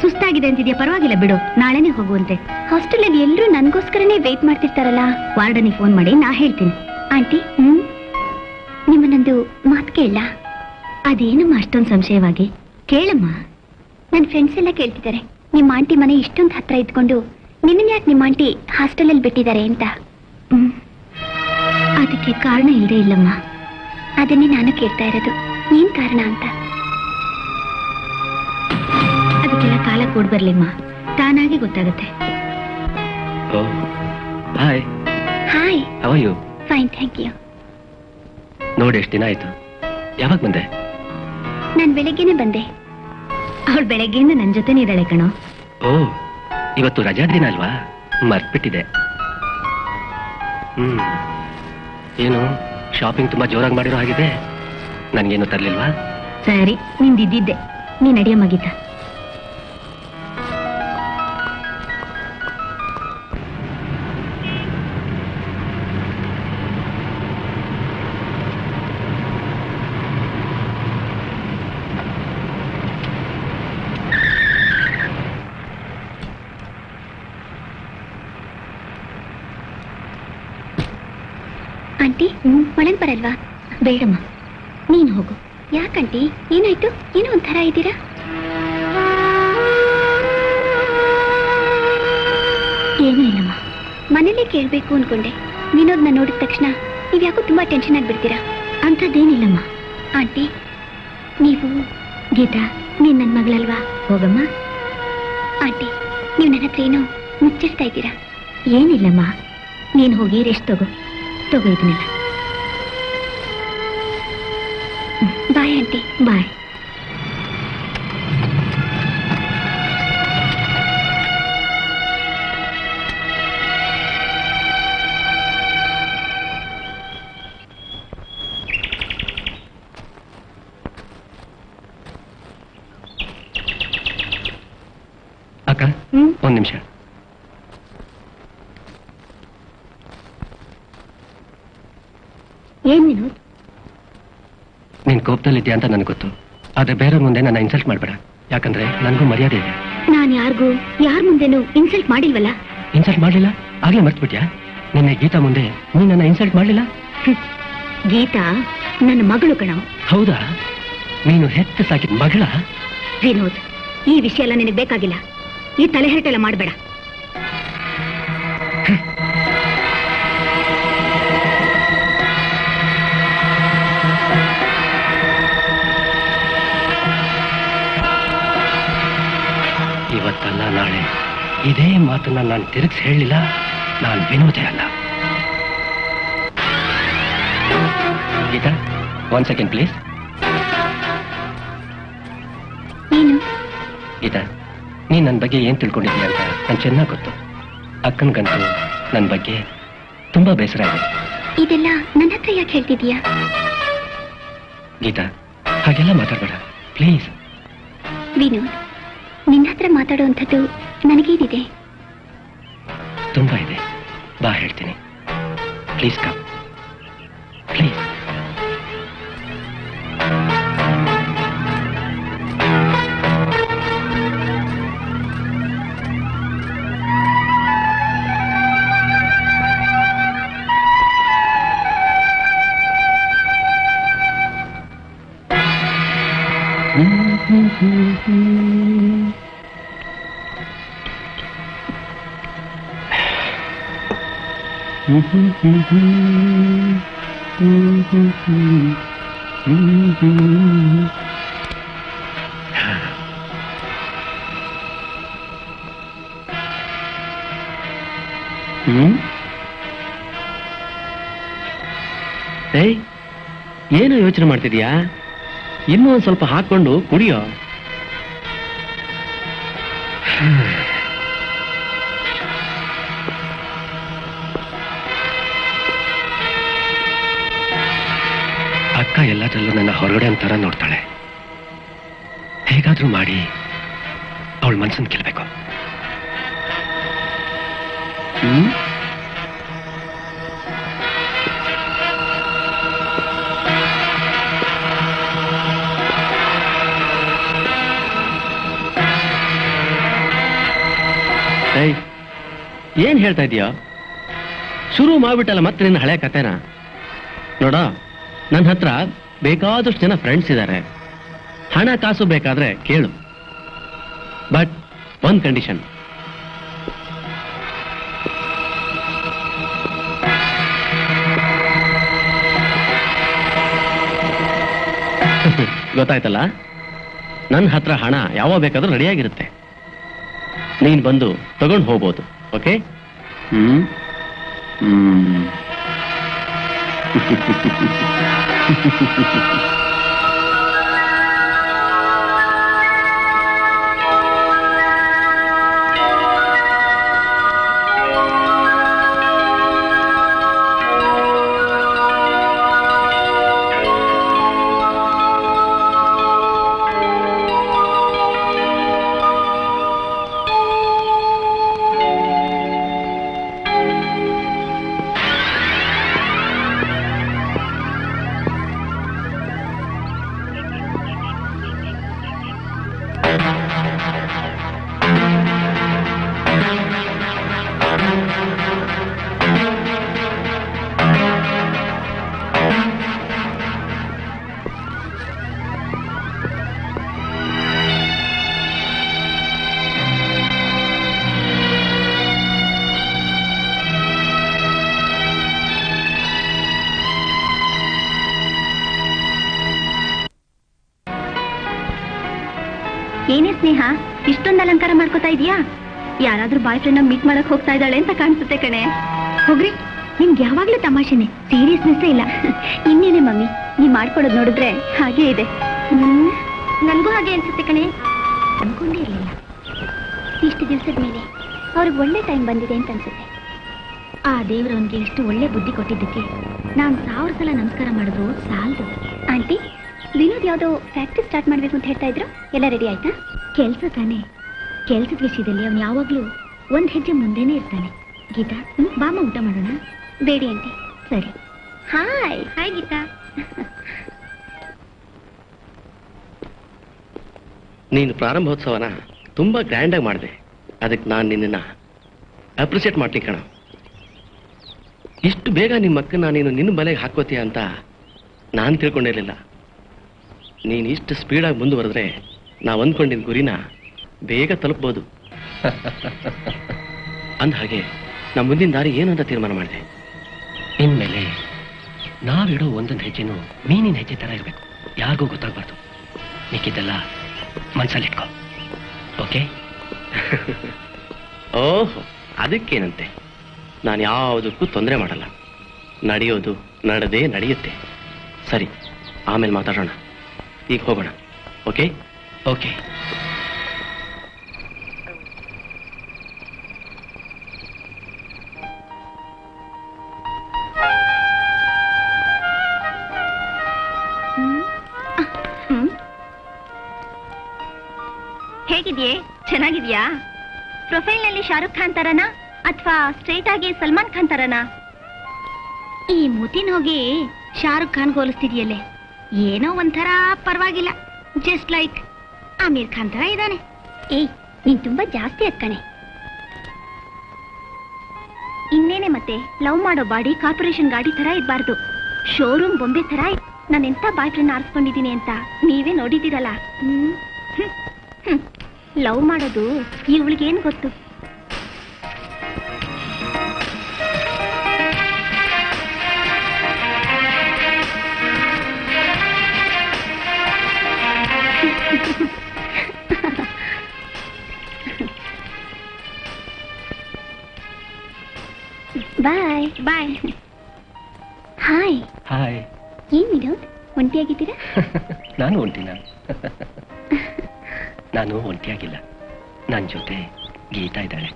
ಸುಸ್ತಾಗಿದೆ ಅಂತಿದ್ಯಾ? ಪರವಾಗಿಲ್ಲ ಬಿಡು, ನಾಳೆನೆ ಹೋಗುವಂತೆ. ಹಾಸ್ಟೆಲಲ್ಲಿ ಎಲ್ಲರೂ ನನಗೋಸ್ಕರನೇ ವೇಟ್ ಮಾಡ್ತಿರ್ತಾರಲ್ಲ. ವಾರ್ಡನಿಗೆ ಫೋನ್ ಮಾಡಿ ನಾ ಹೇಳ್ತೀನಿ. ಆಂಟಿ, ನಿಮ್ಮನ್ನೊಂದು ಮಾತು ಕೇಳಲ್ಲ? ಅದೇನಮ್ಮ ಅಷ್ಟೊಂದು ಸಂಶಯವಾಗಿ? ಕೇಳಮ್ಮ. ನನ್ನ ಫ್ರೆಂಡ್ಸ್ ಎಲ್ಲ ಕೇಳ್ತಿದ್ದಾರೆ, ನಿಮ್ಮ ಆಂಟಿ ಮನೆ ಇಷ್ಟೊಂದು ಹತ್ರ ಇದ್ಕೊಂಡು ನಿನ್ನ ಯಾಕೆ ನಿಮ್ಮ ಆಂಟಿ ಹಾಸ್ಟೆಲಲ್ಲಿ ಬಿಟ್ಟಿದ್ದಾರೆ ಅಂತ. ಅದಕ್ಕೆ ಕಾರಣ ಇಲ್ಲದೆ ಇಲ್ಲಮ್ಮ. ಅದನ್ನೇ ನಾನು ಕೇಳ್ತಾ ಇರೋದು, ಏನ್ ಕಾರಣ ಅಂತ. ಅದಕ್ಕೆಲ್ಲ ಕಾಲ ಕೂಡ್ ಬರ್ಲಿಮ್ಮ, ತಾನಾಗಿ ಗೊತ್ತಾಗುತ್ತೆ. Hi. Hi. How are you? Fine, thank you. ನೋಡಿ ಎಷ್ಟು ದಿನ ಆಯ್ತು. ಯಾವಾಗ ಬಂದೆ? ನಾನು ಬೆಳಗ್ಗೆನೆ ಬಂದೆ. ಅವಳು ಬೆಳಗ್ಗೆಯಿಂದ ನನ್ನ ಜೊತೆನೇ ಇದ್ದಾಳೆ ಕಣೋ. ಓ, ಇವತ್ತು ರಜಾ ದಿನ ಅಲ್ವಾ? ಮರ್ತ್ಬಿಟ್ಟಿದೆ. ಏನು ಶಾಪಿಂಗ್ ತುಂಬಾ ಜೋರಾಗಿ ಮಾಡಿರೋ ಹಾಗಿದೆ. ನನ್ಗೇನು ತರ್ಲಿಲ್ವಾ? ಸರಿ, ನಿಂದಿದ್ದೆ. ನೀನ್ ನಡಿಯ ಮಗೀತಾ. ಆಂಟಿ, ಒಳಗೆ ಬರಲ್ವಾ? ಬೇಡಮ್ಮ, ನೀನು ಹೋಗು. ಯಾಕಂಟಿ, ಏನಾಯ್ತು? ಏನೋ ಒಂಥರ ಇದ್ದೀರಾ? ಏನೂ ಇಲ್ಲಮ್ಮ. ಮನೇಲಿ ಕೇಳಬೇಕು ಅನ್ಕೊಂಡೆ. ವಿನೋದ್ನ ನೋಡಿದ ತಕ್ಷಣ ನೀವ್ಯಾಕೋ ತುಂಬಾ ಟೆನ್ಷನ್ ಆಗಿಬಿಡ್ತೀರಾ? ಅಂಥದ್ದೇನಿಲ್ಲಮ್ಮ. ಆಂಟಿ, ನೀವು ಗೀತಾ, ನೀನ್ ನನ್ನ ಮಗಳಲ್ವಾ? ಹೋಗಮ್ಮ. ಆಂಟಿ, ನೀವು ನನ್ನ ಹತ್ರ ಏನೋ ಮುಚ್ಚಿಸ್ತಾ ಇದ್ದೀರಾ? ಏನಿಲ್ಲಮ್ಮ, ನೀನು ಹೋಗಿ ರೆಸ್ಟ್ ತಗೋ ಇದನ್ನೆಲ್ಲ. Bye aunty. ಬಾಯ್. ಅಕ್ಕ, ಒಂದ್ ನಿಮಿಷ. ಏನ್ ವಿನೋದ್? ನೀನ್ ಕೋಪದಲ್ಲಿದ್ಯಾ ಅಂತ ನನ್ಗೆ ಗೊತ್ತು. ಆದ್ರೆ ಬೇರೆ ಮುಂದೆ ನನ್ನ ಇನ್ಸಲ್ಟ್ ಮಾಡ್ಬೇಡ. ಯಾಕಂದ್ರೆ ನನ್ಗೂ ಮರ್ಯಾದೆ ಇದೆ. ನಾನು ಯಾರ ಮುಂದೆನೂ ಇನ್ಸಲ್ಟ್ ಮಾಡಿಲ್ವಲ್ಲ? ಇನ್ಸಲ್ಟ್ ಮಾಡ್ಲಿಲ್ಲ? ಆಗ್ಲೇ ಮರ್ತ್ಬಿಟ್ಯಾ? ನಿನ್ನೆ ಗೀತಾ ಮುಂದೆ ನೀನ್ ನನ್ನ ಇನ್ಸಲ್ಟ್ ಮಾಡ್ಲಿಲ್ಲ? ಗೀತಾ ನನ್ನ ಮಗಳು ಕಣ. ಹೌದಾ? ನೀನು ಹೆತ್ತ ಸಾಕಿದ ಮಗಳ? ವಿನೋದ್, ಈ ವಿಷಯ ಎಲ್ಲ ನಿನಗೆ ಬೇಕಾಗಿಲ್ಲ. ಈ ತಲೆಹರಟೆಲ್ಲ ಮಾಡಬೇಡ. ಇವತ್ತಲ್ಲ ನಾಳೆ ಇದೇ ಮಾತನ್ನ ನಾನು ತಿರುಗಿಸಿ ಹೇಳಲಿಲ್ಲ, ನಾನು ವಿನೋದೇ ಅಲ್ಲ. Geetha, 1 second please. ಏನು? ಗೀತಾ, ನೀನ್ ನನ್ನ ಬಗ್ಗೆ ಏನ್ ತಿಳ್ಕೊಂಡಿದ್ದೀಯ ಅಂತ ನನ್ ಚೆನ್ನಾಗಿ ಗೊತ್ತು. ಅಕ್ಕನ್ಗಂತೂ ನನ್ನ ಬಗ್ಗೆ ತುಂಬಾ ಬೇಸರ ಇದೆ. ಇದೆಲ್ಲ ನನ್ನ ಹತ್ರ ಯಾಕೆ ಹೇಳ್ತಿದೀಯಾ? ಗೀತಾ, ಹಾಗೆಲ್ಲ ಮಾತಾಡ್ಬೇಡ ಪ್ಲೀಸ್. ವಿನೋದ್, ನಿನ್ನ ಹತ್ರ ಮಾತಾಡುವಂಥದ್ದು ನನಗೇನಿದೆ? ತುಂಬಾ ಇದೆ. ಬಾ ಹೇಳ್ತೀನಿ. Please come, please. ಏನು ಯೋಚನೆ ಮಾಡ್ತಿದ್ಯಾ? ಇನ್ನೂ ಒಂದ್ ಸ್ವಲ್ಪ ಹಾಕೊಂಡು ಕುಡಿಯೋ. ಅಕ್ಕ ಎಲ್ಲದರಲ್ಲೂ ನನ್ನ ಹೊರಗಡೆ ಅಂತಾರ ನೋಡ್ತಾಳೆ. ಹೇಗಾದ್ರೂ ಮಾಡಿ ಅವಳ ಮನ್ಸನ್ನು ಗೆಲ್ಬೇಕು. ಏನ್ ಹೇಳ್ತಾ ಇದೀಯ? ಶುರು ಮಾಡ್ಬಿಟ್ಟಲ್ಲ ಮತ್ತೆ ನಿನ್ನ ಹಳೆ ಕತೆನ. ನೋಡ, ನನ್ನ ಹತ್ರ ಬೇಕಾದಷ್ಟು ಜನ ಫ್ರೆಂಡ್ಸ್ ಇದ್ದಾರೆ. ಹಣ ಕಾಸು ಬೇಕಾದ್ರೆ ಕೇಳು, ಬಟ್ ಒಂದ್ ಕಂಡೀಷನ್. ಗೊತ್ತಾಯ್ತಲ್ಲ, ನನ್ನ ಹತ್ರ ಹಣ ಯಾವಾಗ ಬೇಕಾದ್ರೂ ರೆಡಿಯಾಗಿರುತ್ತೆ. ನೀನ್ ಬಂದು ತಗೊಂಡು ಹೋಗ್ಬೋದು. ಓಕೆ? ಏನೇ ಸ್ನೇಹ, ಇಷ್ಟೊಂದು ಅಲಂಕಾರ ಮಾಡ್ಕೋತಾ ಇದೀಯಾ? ಯಾರಾದ್ರೂ ಬಾಯ್ ಫ್ರೆಂಡ್ ಮೀಟ್ ಮಾಡಕ್ ಹೋಗ್ತಾ ಇದ್ದಾಳೆ ಅಂತ ಕಾಣಿಸುತ್ತೆ ಕಣೆ. ಹೋಗ್ರಿ, ನಿಮ್ಗೆ ಯಾವಾಗ್ಲೂ ತಮಾಷೆನೆ, ಸೀರಿಯಸ್ನೆಸ್ ಇಲ್ಲ. ಇನ್ನೇನೆ ಮಮ್ಮಿ, ನೀವ್ ಮಾಡ್ಕೊಡೋದು ನೋಡಿದ್ರೆ ಹಾಗೆ ಇದೆ. ನನ್ಗೂ ಹಾಗೆ ಅನ್ಸುತ್ತೆ ಕಣೆ. ಅನ್ಕೊಂಡೇ ಇರ್ಲಿಲ್ಲ, ಇಷ್ಟು ದಿವಸದ ಮೇಲೆ ಅವ್ರಿಗೆ ಒಳ್ಳೆ ಟೈಮ್ ಬಂದಿದೆ ಅಂತ ಅನ್ಸುತ್ತೆ. ಆ ದೇವ್ರು ಅವನಿಗೆ ಎಷ್ಟು ಒಳ್ಳೆ ಬುದ್ಧಿ ಕೊಟ್ಟಿದ್ದಕ್ಕೆ ನಾನು 1000 ಸಲ ನಮಸ್ಕಾರ ಮಾಡಿದ್ರು ಸಾಲದು. ಆಂಟಿ, ವಿನೋದ್ ಯಾವುದೋ ಫ್ಯಾಕ್ಟ್ರಿ ಸ್ಟಾರ್ಟ್ ಮಾಡ್ಬೇಕು ಅಂತ ಹೇಳ್ತಾ ಇದ್ರು, ಎಲ್ಲ ರೆಡಿ ಆಯ್ತಾ? ಕೆಲಸ ತಾನೆ, ಕೆಲ್ಸದ ವಿಷಯದಲ್ಲಿ ಅವನು ಯಾವಾಗ್ಲೂ ಒಂದ್ ಹೆಜ್ಜೆ ಮುಂದೆನೆ ಇರ್ತಾನೆ. ಗೀತಾ, ಬಾಮ ಊಟ ಮಾಡೋಣ. ಬೇಡಿ ಆಂಟಿ. ಸರಿ. Hi hi Geetha. ನೀನು ಪ್ರಾರಂಭೋತ್ಸವನ ತುಂಬಾ ಗ್ರ್ಯಾಂಡ್ ಆಗಿ ಮಾಡಿದೆ. ಅದಕ್ಕೆ ನಾನು ನಿನ್ನನ್ನ ಅಪ್ರಿಸಿಯೇಟ್ ಮಾಡ್ತೀನಿ ಕಣ. ಇಷ್ಟು ಬೇಗ ನಿಮ್ಮ ಅಕ್ಕನ ನೀನು ನಿನ್ನ ಬಲೆಗೆ ಹಾಕೋತೀಯ ಅಂತ ನಾನು ತಿಳ್ಕೊಂಡಿರಲಿಲ್ಲ. ನೀನು ಇಷ್ಟು ಸ್ಪೀಡಾಗಿ ಮುಂದುವರೆದ್ರೆ ನಾವು ಅಂದ್ಕೊಂಡಿದ್ದ ಗುರಿನ ಬೇಗ ತಲುಪ್ಬೋದು. ಅಂದ ಹಾಗೆ ನಮ್ಮ ಮುಂದಿನ ದಾರಿ ಏನು ಅಂತ ತೀರ್ಮಾನ ಮಾಡಿದೆ. ಇನ್ಮೇಲೆ ನಾವಿಡೋ ಒಂದೊಂದು ಹೆಜ್ಜೆನೂ ಮೀನಿನ ಹೆಜ್ಜೆ ತರ ಇರಬೇಕು, ಯಾರಿಗೂ ಗೊತ್ತಾಗ್ಬಾರ್ದು. ಮಿಕ್ಕಿದ್ದೆಲ್ಲ ಮನ್ಸಲ್ಲಿಟ್ಕೋ, ಓಕೆ? ಓಹೋ, ಅದಕ್ಕೇನಂತೆ. ನಾನು ಯಾವುದಕ್ಕೂ ತೊಂದರೆ ಮಾಡಲ್ಲ. ನಡೆಯೋದು ನಡೆದೇ ನಡೆಯುತ್ತೆ. ಸರಿ, ಆಮೇಲೆ ಮಾತಾಡೋಣ. ಈಗ ಹೋಗೋಣ, ಓಕೆ? ಓಕೆ. ಹೇಗಿದೆಯೇ? ಚೆನ್ನಾಗಿದ್ಯಾ? ಪ್ರೊಫೈಲ್ ನಲ್ಲಿ ಶಾರುಖ್ ಖಾನ್ ತರನಾ ಅಥವಾ ಸ್ಟ್ರೇಟ್ ಆಗಿ ಸಲ್ಮಾನ್ ಖಾನ್ ತರನಾ? ಈ ಮುತಿನ ಹೋಗಿ ಶಾರುಖ್ ಖಾನ್ ಹೋಲಿಸ್ತಿದ್ಯಲ್ಲೇ, ಏನೋ ಒಂಥರ ಪರವಾಗಿಲ್ಲ. ಜಸ್ಟ್ ಲೈಕ್ ಆಮೀರ್ ಖಾನ್ ತರ ಇದ್ದಾನೆ. ಏಯ್, ನೀನ್ ತುಂಬಾ ಜಾಸ್ತಿ ಅಕ್ಕಣೆ. ಇನ್ನೇನೆ ಮತ್ತೆ, ಲವ್ ಮಾಡೋ ಬಾಡಿ ಕಾರ್ಪೊರೇಷನ್ ಗಾಡಿ ತರ ಇರಬಾರ್ದು, ಶೋರೂಮ್ ಬೊಂಬೆ ತರ. ನಾನು ಎಂತ ಬಾಯ್ ಫ್ರೆಂಡ್ ಆರಿಸ್ಕೊಂಡಿದ್ದೀನಿ ಅಂತ ನೀವೇ ನೋಡಿದ್ದೀರಲ್ಲ. ಲವ್ ಮಾಡೋದು ಇವಳಿಗೇನು ಗೊತ್ತು? Bye bye. Hi hi. ಏನ್ ವಿನೋದ್, ಒಂಟಿಯಾಗಿದ್ದೀರಾ? ನಾನು ಒಂಟಿನ? ನಾನು ಒಂಟಿಯಾಗಿಲ್ಲ, ನನ್ನ ಜೊತೆ ಗೀತಾ ಇದ್ದಾಳೆ.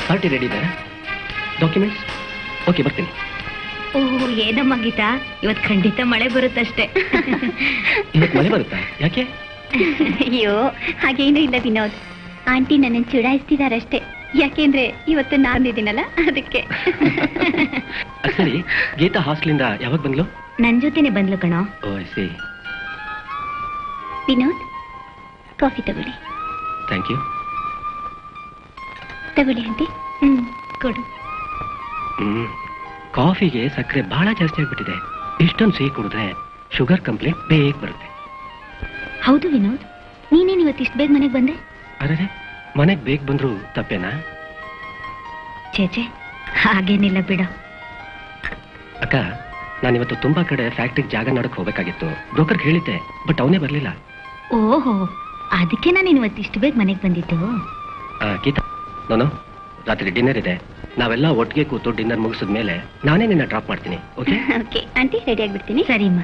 ಪಾರ್ಟಿ ರೆಡಿ ಇದ್ದಾರೆ? ಡಾಕ್ಯುಮೆಂಟ್ಸ್? ಓಕೆ, ಬರ್ತೀನಿ. ಓಹ್, ಏನಮ್ಮ ಗೀತಾ, ಇವತ್ತು ಖಂಡಿತ ಮಳೆ ಬರುತ್ತಷ್ಟೇ. ಇವತ್ತು ಮಳೆ ಬರುತ್ತಾ? ಯಾಕೆ? ಅಯ್ಯೋ, ಹಾಗೇನೂ ಇಲ್ಲ ವಿನೋದ್. ಆಂಟಿ ನನ್ನನ್ನು ಚುಡಾಯಿಸ್ತಿದಾರಷ್ಟೇ. ಯಾಕೆಂದ್ರೆ ಇವತ್ತು ನಾನಿದ್ದೀನಲ್ಲ ಅದಕ್ಕೆ. ಸರಿ, ಗೀತಾ ಹಾಸ್ಟೆಲಿಂದ ಯಾವಾಗ ಬಂದ್ಲು? ನನ್ ಜೊತೆನೆ ಬಂದ್ಲು ಕಣೋ. ವಿನೋದ್, ಕಾಫಿ ತಗೊಳ್ಳಿ. Thank you. ತಗೊಳ್ಳಿ ಆಂಟಿ. ಕೊಡು. ಕಾಫಿಗೆ ಸಕ್ಕರೆ ಬಹಳ ಜಾಸ್ತಿ ಆಗ್ಬಿಟ್ಟಿದೆ. ಇಷ್ಟೊಂದು ಸಿಹಿ ಕುಡಿದ್ರೆ ಶುಗರ್ ಕಂಪ್ಲೇಂಟ್ ಬೇಗ ಬರುತ್ತೆ. ಹೌದು ವಿನೋದ್, ನೀನೇನು ಇವತ್ತಿಷ್ಟು ಬೇಗ ಮನೆಗೆ ಬಂದೆ? ಅರೆ, ಮನೆಗೆ ಬೇಗ ಬಂದ್ರು ತಪ್ಪೇನಾ? ಚೇಚೆ, ಹಾಗೇನಿಲ್ಲ ಬಿಡ. ಅಕ್ಕ, ನಾನಿವತ್ತು ತುಂಬಾ ಕಡೆ ಫ್ಯಾಕ್ಟ್ರಿಗೆ ಜಾಗ ನೋಡಕ್ ಹೋಗ್ಬೇಕಾಗಿತ್ತು. ಬ್ರೋಕರ್ಗೆ ಹೇಳಿದ್ದೆ, ಬಟ್ ಅವನೇ ಬರ್ಲಿಲ್ಲ. ಓಹೋ, ಅದಕ್ಕೆ ನಾನು ಇವತ್ತಿಷ್ಟು ಬೇಗ ಮನೆಗೆ ಬಂದಿದ್ದು. ಗೀತಾ, ನಾನು ರಾತ್ರಿ ಡಿನ್ನರ್ ಇದೆ. ನಾವೆಲ್ಲ ಒಟ್ಟಿಗೆ ಕೂತು ಡಿನ್ನರ್ ಮುಗಿಸಿದ್ಮೇಲೆ ನಾನೇ ನಿನ್ನ ಡ್ರಾಪ್ ಮಾಡ್ತೀನಿ. ಓಕೆ? ಓಕೆ ಆಂಟಿ, ರೆಡಿ ಆಗಿಬಿಡ್ತೀನಿ. ಸರಿಮ್ಮ.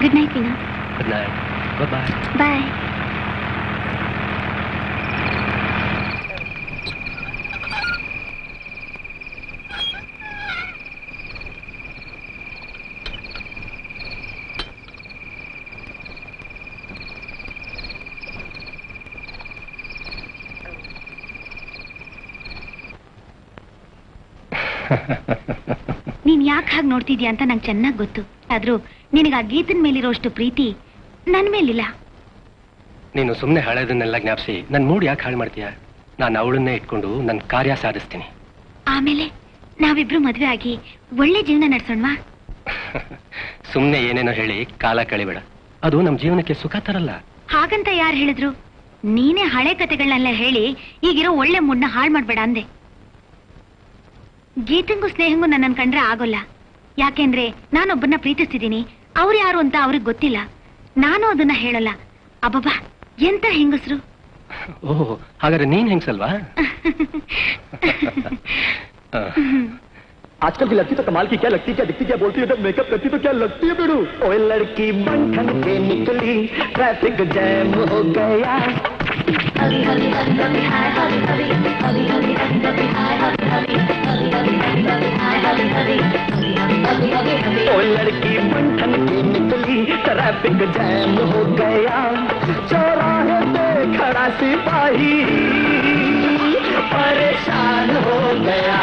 Good night Vinod. Good night. Bye. Bye. ನೀನ್ ಯಾಕೆ ಹಾಗೆ ನೋಡ್ತಿದ್ಯಾ ಅಂತ ನಂಗೆ ಚೆನ್ನಾಗಿ ಗೊತ್ತು. ಆದ್ರೂ ನಿನಗೆ ಆ ಗೀತನ್ ಮೇಲಿರೋಷ್ಟು ಪ್ರೀತಿ ನನ್ ಮೇಲಿಲ್ಲ. ನೀನು ಸುಮ್ಮನೆ ಹಳೆದನ್ನೆಲ್ಲ ಜ್ಞಾಪಿಸಿ ನನ್ ಮೂಡ್ ಯಾಕೆ ಹಾಳು ಮಾಡ್ತೀಯ? ನಾನು ಅವಳನ್ನೇ ಇಟ್ಕೊಂಡು ನನ್ನ ಕಾರ್ಯ ಸಾಧಿಸ್ತೀನಿ. ಆಮೇಲೆ ನಾವಿಬ್ರು ಮದ್ವೆ ಆಗಿ ಒಳ್ಳೆ ಜೀವನ ನಡೆಸೋಣವಾ? ಸುಮ್ಮನೆ ಏನೇನೋ ಹೇಳಿ ಕಾಲ ಕಳಿಬೇಡ. ಅದು ನಮ್ ಜೀವನಕ್ಕೆ ಸುಖ ತರಲ್ಲ. ಹಾಗಂತ ಯಾರು ಹೇಳಿದ್ರು? ನೀನೇ ಹಳೆ ಕತೆಗಳನ್ನೆಲ್ಲ ಹೇಳಿ ಈಗಿರೋ ಒಳ್ಳೆ ಮೂಡ್ನ ಹಾಳು ಮಾಡ್ಬೇಡ ಅಂದೆ. ಗೀತಂಗೂ ಸ್ನೇಹಂಗೂ ನನ್ನನ್ನು ಕಂಡ್ರೆ ಆಗೋಲ್ಲ. ಯಾಕೆಂದ್ರೆ ನಾನೊಬ್ಬರನ್ನ ಪ್ರೀತಿಸ್ತಿದ್ದೀನಿ. ಅವ್ರು ಯಾರು ಅಂತ ಅವ್ರಿಗೆ ಗೊತ್ತಿಲ್ಲ. ನಾನು ಅದನ್ನ ಹೇಳಲ್ಲ. ಅಬ್ಬಬ್ಬಾ, ಎಂತ ಹೆಂಗಸ್ರು! ಓಹ್, ಹಾಗಾದ್ರೆ ನೀನ್ ಹೆಂಗಸಲ್ವಾ? आजकल की लड़की तो कमाल की, क्या लगती क्या दिखती क्या बोलती है, जब मेकअप करती तो क्या लगती है बेड़ू। ओए लड़की बंधन के निकली, ट्रैफिक जैम हो गया। ओ लड़की बंधन के निकली, ट्रैफिक जैम हो गया। चौराहे पे खड़ा सिपाही परेशान हो गया।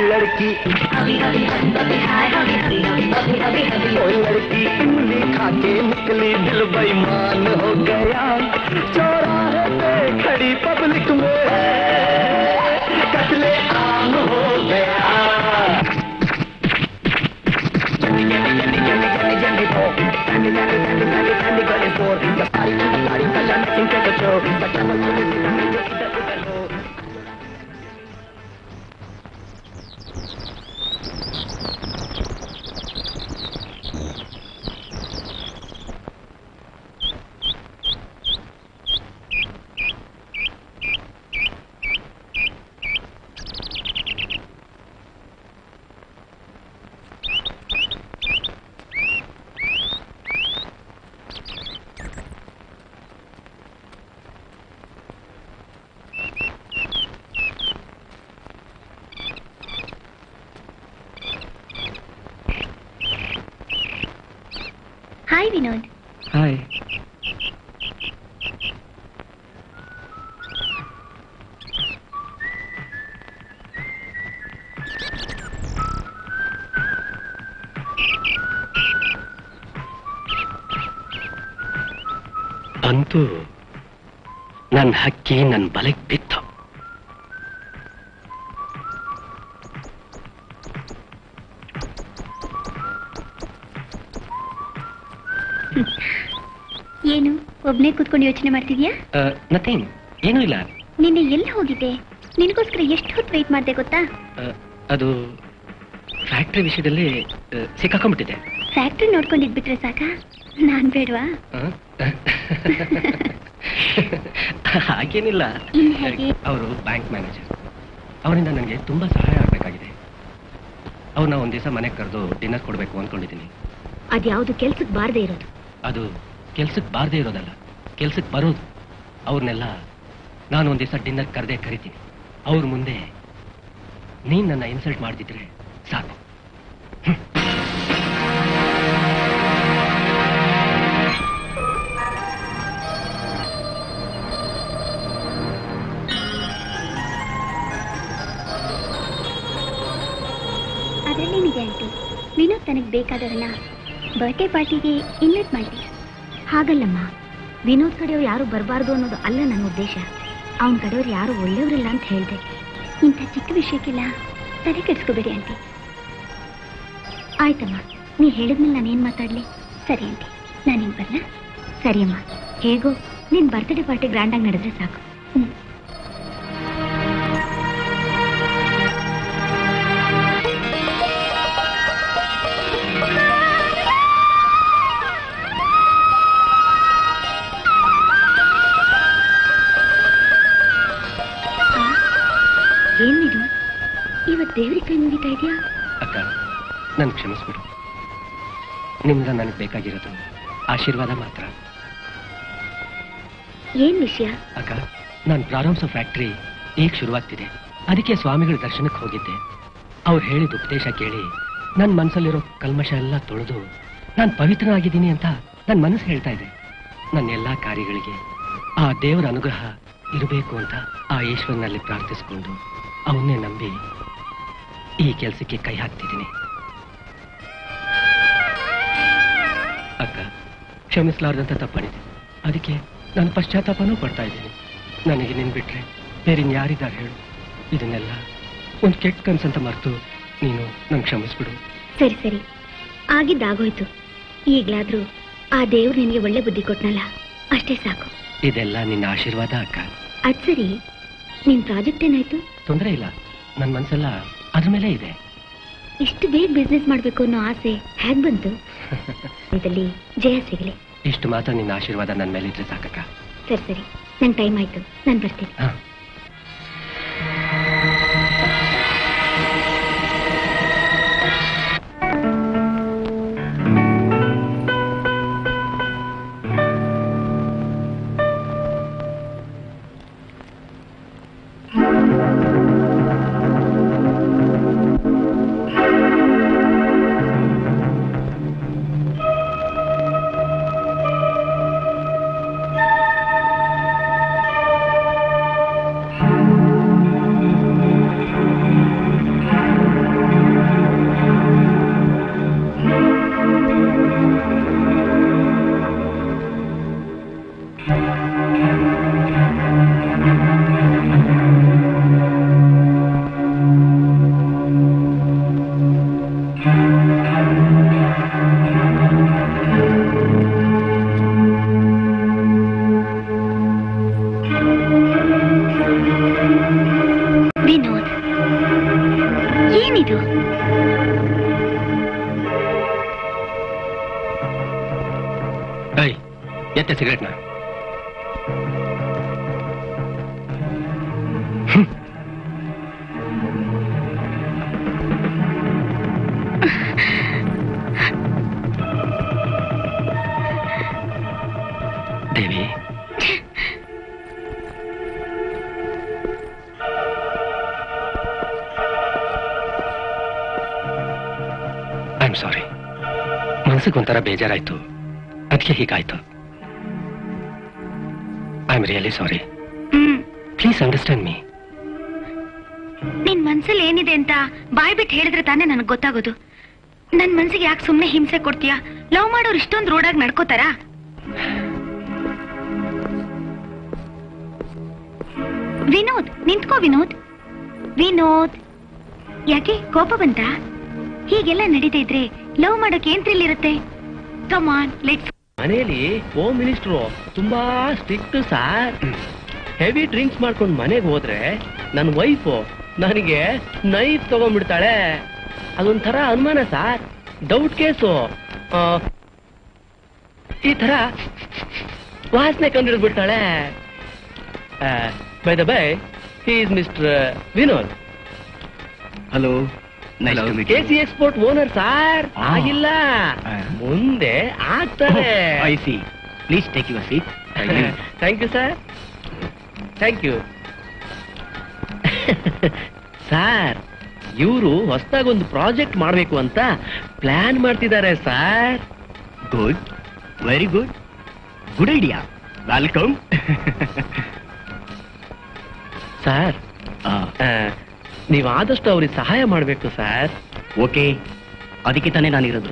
लड़की लड़की इमली खा के निकली, दिल बेईमान हो गया। चौराहे पे खड़ी पब्लिक में कत्ले आम हो गया। ಹಾಯ್ ವಿನೋದ್. ಹಾಯ್. ಅಂತೂ ನನ್ನ ಹಕ್ಕಿ ನನ್ನ ಬಲೆಗೆ ಬಿತ್ತು. ಏನು ಒಬ್ನೇ ಕೂತ್ಕೊಂಡು ಯೋಚನೆ ಮಾಡ್ತಿದ್ಯಾ? ನಥಿಂಗ್, ಏನೂ ಇಲ್ಲ. ನಿನ್ನೆ ಎಲ್ಲಿ ಹೋಗಿದ್ದೆ? ನಿನಗೋಸ್ಕರ ಎಷ್ಟು ಹೊತ್ತು ವೆಯ್ಟ್ ಮಾಡಿದೆ ಗೊತ್ತಾ? ಅದು ಫ್ಯಾಕ್ಟ್ರಿ ವಿಷಯದಲ್ಲಿ ಸಿಕ್ಕಾಕೊಂಡ್ಬಿಟ್ಟಿದೆ. ಫ್ಯಾಕ್ಟ್ರಿ ನೋಡ್ಕೊಂಡಿದ್ಬಿಟ್ರೆ ಸಾಕ, ನಾನ್ ಬೇಡವಾ? ಹಾಗೇನಿಲ್ಲ. ಅವರು ಬ್ಯಾಂಕ್ ಮ್ಯಾನೇಜರ್, ಅವರಿಂದ ನನಗೆ ತುಂಬಾ ಸಹಾಯ ಆಗಬೇಕಾಗಿದೆ. ಅವ್ರನ್ನ ಒಂದ್ ದಿವಸ ಮನೆಗೆ ಕರೆದು ಡಿನ್ನರ್ ಕೊಡಬೇಕು ಅಂದ್ಕೊಂಡಿದ್ದೀನಿ. ಅದ್ಯಾವುದು ಕೆಲ್ಸಕ್ಕೆ ಬಾರದೇ ಇರೋದು? ಅದು ಕೆಲ್ಸಕ್ಕೆ ಬಾರದೇ ಇರೋದಲ್ಲ, ಕೆಲ್ಸಕ್ಕೆ ಬರೋದು. ಅವ್ರನ್ನೆಲ್ಲ ನಾನು ಒಂದ್ ದಿವಸ ಡಿನ್ನರ್ ಕರಿತೀನಿ. ಅವ್ರ ಮುಂದೆ ನೀನ್ ನನ್ನ ಇನ್ಸಲ್ಟ್ ಮಾಡ್ತಿದ್ರೆ ಸಾಕು. ಅದರಲ್ಲೇನಿದೆ ಆಂಟಿ, ವಿನೋದ್ ತನಗೆ ಬೇಕಾದವನ್ನ ಬರ್ಡೇ ಪಾರ್ಟಿಗೆ ಇನ್ವೈಟ್ ಮಾಡಿ. ಹಾಗಲ್ಲಮ್ಮ, ವಿನೋದ್ ಕಡೆಯವ್ರು ಯಾರು ಬರಬಾರ್ದು ಅನ್ನೋದು ಅಲ್ಲ ನನ್ನ ಉದ್ದೇಶ. ಅವನ ಕಡೆಯವ್ರು ಯಾರು ಒಳ್ಳೆಯವರಿಲ್ಲ ಅಂತ ಹೇಳಿದೆ. ಇಂಥ ಚಿಕ್ಕ ವಿಷಯಕ್ಕೆಲ್ಲ ತಲೆ ಕೆಡಿಸ್ಕೋಬೇಡಿ ಆಂಟಿ. ಆಯ್ತಮ್ಮ, ನೀ ಹೇಳಿದ್ಮೇಲೆ ನಾನೇನು ಮಾತಾಡಲಿ? ಸರಿ ಆಂಟಿ, ನಾನೇನು ಬರಲ್ಲ? ಸರಿಯಮ್ಮ, ಹೇಗೋ ನಿನ್ನ ಬರ್ತ್ಡೇ ಪಾರ್ಟಿ ಗ್ರ್ಯಾಂಡಾಗಿ ನಡೆದ್ರೆ ಸಾಕು. ಏನಿದು ಇವತ್ತು ದೇವ್ರಿಗೆ ಕೈ ಮುಗಿತಾ ಇದೆಯಾ? ಅಕ್ಕ, ನನ್ ಕ್ಷಮಿಸ್ಬಿಡು. ನಿಮ್ದ ನನಗೆ ಬೇಕಾಗಿರೋದು ಆಶೀರ್ವಾದ ಮಾತ್ರ. ಏನ್ ವಿಷಯ? ಅಕ್ಕ, ನಾನು ಪ್ರಾರಂಭಿಸೋ ಫ್ಯಾಕ್ಟ್ರಿ ಈಗ ಶುರುವಾಗ್ತಿದೆ. ಅದಕ್ಕೆ ಸ್ವಾಮಿಗಳ ದರ್ಶನಕ್ಕೆ ಹೋಗಿದ್ದೆ. ಅವ್ರು ಹೇಳಿದ ಉಪದೇಶ ಕೇಳಿ ನನ್ನ ಮನಸ್ಸಲ್ಲಿರೋ ಕಲ್ಮಶ ಎಲ್ಲ ತೊಳೆದು ನಾನು ಪವಿತ್ರನಾಗಿದ್ದೀನಿ ಅಂತ ನನ್ನ ಮನಸ್ಸು ಹೇಳ್ತಾ ಇದೆ. ನನ್ನ ಎಲ್ಲಾ ಕಾರ್ಯಗಳಿಗೆ ಆ ದೇವರ ಅನುಗ್ರಹ ಇರಬೇಕು ಅಂತ ಆ ಈಶ್ವರನಲ್ಲಿ ಪ್ರಾರ್ಥಿಸಿಕೊಂಡು ಅವನ್ನೇ ನಂಬಿ ಈ ಕೆಲಸಕ್ಕೆ ಕೈ ಹಾಕ್ತಿದ್ದೀನಿ. ಅಕ್ಕ, ಕ್ಷಮಿಸಲಾರದಂತ ತಪ್ಪಡಿದೆ. ಅದಕ್ಕೆ ನಾನು ಪಶ್ಚಾತ್ತಾಪನೂ ಪಡ್ತಾ ಇದ್ದೀನಿ. ನನಗೆ ನಿನ್ ಬಿಟ್ರೆ ಬೇರಿನ್ಯಾರಿದ್ದಾರೆ ಹೇಳು? ಇದನ್ನೆಲ್ಲ ಒಂದು ಕೆಟ್ಟ ಕನ್ಸಂತ ಮರೆತು ನೀನು ನನ್ ಕ್ಷಮಿಸ್ಬಿಡು. ಸರಿ ಸರಿ, ಆಗಿದ್ದಾಗೋಯ್ತು. ಈಗ್ಲಾದ್ರೂ ಆ ದೇವ್ರು ನಿನಗೆ ಒಳ್ಳೆ ಬುದ್ಧಿ ಕೊಟ್ನಲ್ಲ, ಅಷ್ಟೇ ಸಾಕು. ಇದೆಲ್ಲ ನಿನ್ನ ಆಶೀರ್ವಾದ ಅಕ್ಕ. ಅದ್ ಸರಿ, ನಿನ್ ಪ್ರಾಜೆಕ್ಟ್ ಏನಾಯ್ತು? ತೊಂದರೆ ಇಲ್ಲ, ನನ್ನ ಮನ್ಸೆಲ್ಲ ಅದ್ರ ಮೇಲೆ ಇದೆ. ಇಷ್ಟು ಬೇಗ ಬಿಸ್ನೆಸ್ ಮಾಡ್ಬೇಕು ಅನ್ನೋ ಆಸೆ ಹೇಗ್ ಬಂತು? ಇದರಲ್ಲಿ ಜಯ ಸಿಗಲಿ. ಇಷ್ಟು ಮಾತ್ರ ನಿನ್ನ ಆಶೀರ್ವಾದ ನನ್ನ ಮೇಲೆ ಇದ್ರೆ ಸಾಕಕ್ಕ. ಸರಿ ಸರಿ, ನನ್ ಟೈಮ್ ಆಯ್ತು, ನಾನು ಬರ್ತೀನಿ. ವಿನೋದ್, ಏನಿದು? ಎತ್ತೆ ಸಿಗರೇಟ್ನ. Devi, I am sorry. ಮನಸ್ಸಿಗೆ ಒಂಥರ ಬೇಜಾರಾಯ್ತು. ಅದಕ್ಕೆ ಹೀಗಾಯ್ತು. I am really sorry. Please understand me. ನಿನ್ ಮನ್ಸಲ್ಲಿ ಏನಿದೆ ಅಂತ ಬಾಯ್ ಬಿಟ್ಟು ಹೇಳಿದ್ರೆ ತಾನೇ ನನಗೆ ಗೊತ್ತಾಗೋದು. ನನ್ ಮನ್ಸಿಗೆ ಯಾಕೆ ಸುಮ್ನೆ ಹಿಂಸೆ ಕೊಡ್ತೀಯಾ? ಲವ್ ಮಾಡೋರು ಇಷ್ಟೊಂದು ರೋಡಾಗಿ ನಡ್ಕೋತಾರಾ? ವಿನೋದ್, ನಿಂತ್ಕೋ ವಿನೋದ್. ವಿನೋದ್, ಯಾಕೆ ಕೋಪ ಬಂತ? ಹೀಗೆಲ್ಲ ನಡೀತಾ ಇದ್ರೆ ಲವ್ ಮಾಡೋಕೆ ಏನ್ ಥ್ರಿಲ್ ಇರುತ್ತೆ? Come on, let's. ಮನೆಯಲ್ಲಿ ಹೋಮ್ ಮಿನಿಸ್ಟ್ರು ತುಂಬಾ ಸ್ಟ್ರಿಕ್ಟ್ ಸಾರ್. ಹೆವಿ ಡ್ರಿಂಕ್ಸ್ ಮಾಡ್ಕೊಂಡು ಮನೆಗೆ ಹೋದ್ರೆ ನನ್ನ ವೈಫು ನನಗೆ ನೈಫ್ ತಗೊಂಡ್ಬಿಡ್ತಾಳೆ. ಅದೊಂಥರ ಅನುಮಾನ ಸಾರ್, ಡೌಟ್ ಕೇಸು. ಈ ತರ ವಾಸನೆ ಕಂಡಿಡ್ಬಿಡ್ತಾಳೆ. Bye the bye, he is mister Vinod. Hello, KC export owner sir. ಆಗಿಲ್ಲ, ಮುಂದೆ ಆಗ್ತಾರೆ. I see. Please take your seat. Thank you sir, thank you. Sir, ಇವರು ಹೊಸದಾಗಿ ಒಂದು ಪ್ರಾಜೆಕ್ಟ್ ಮಾಡಬೇಕು ಅಂತ ಪ್ಲಾನ್ ಮಾಡ್ತಿದ್ದಾರೆ sir. Good, very good, good idea. Welcome. Sir, ನೀವು ಆದಷ್ಟು ಅವ್ರಿಗೆ ಸಹಾಯ ಮಾಡಬೇಕು ಸರ್. ಓಕೆ, ಅದಕ್ಕೆ ತಾನೇ ನಾನಿರೋದು.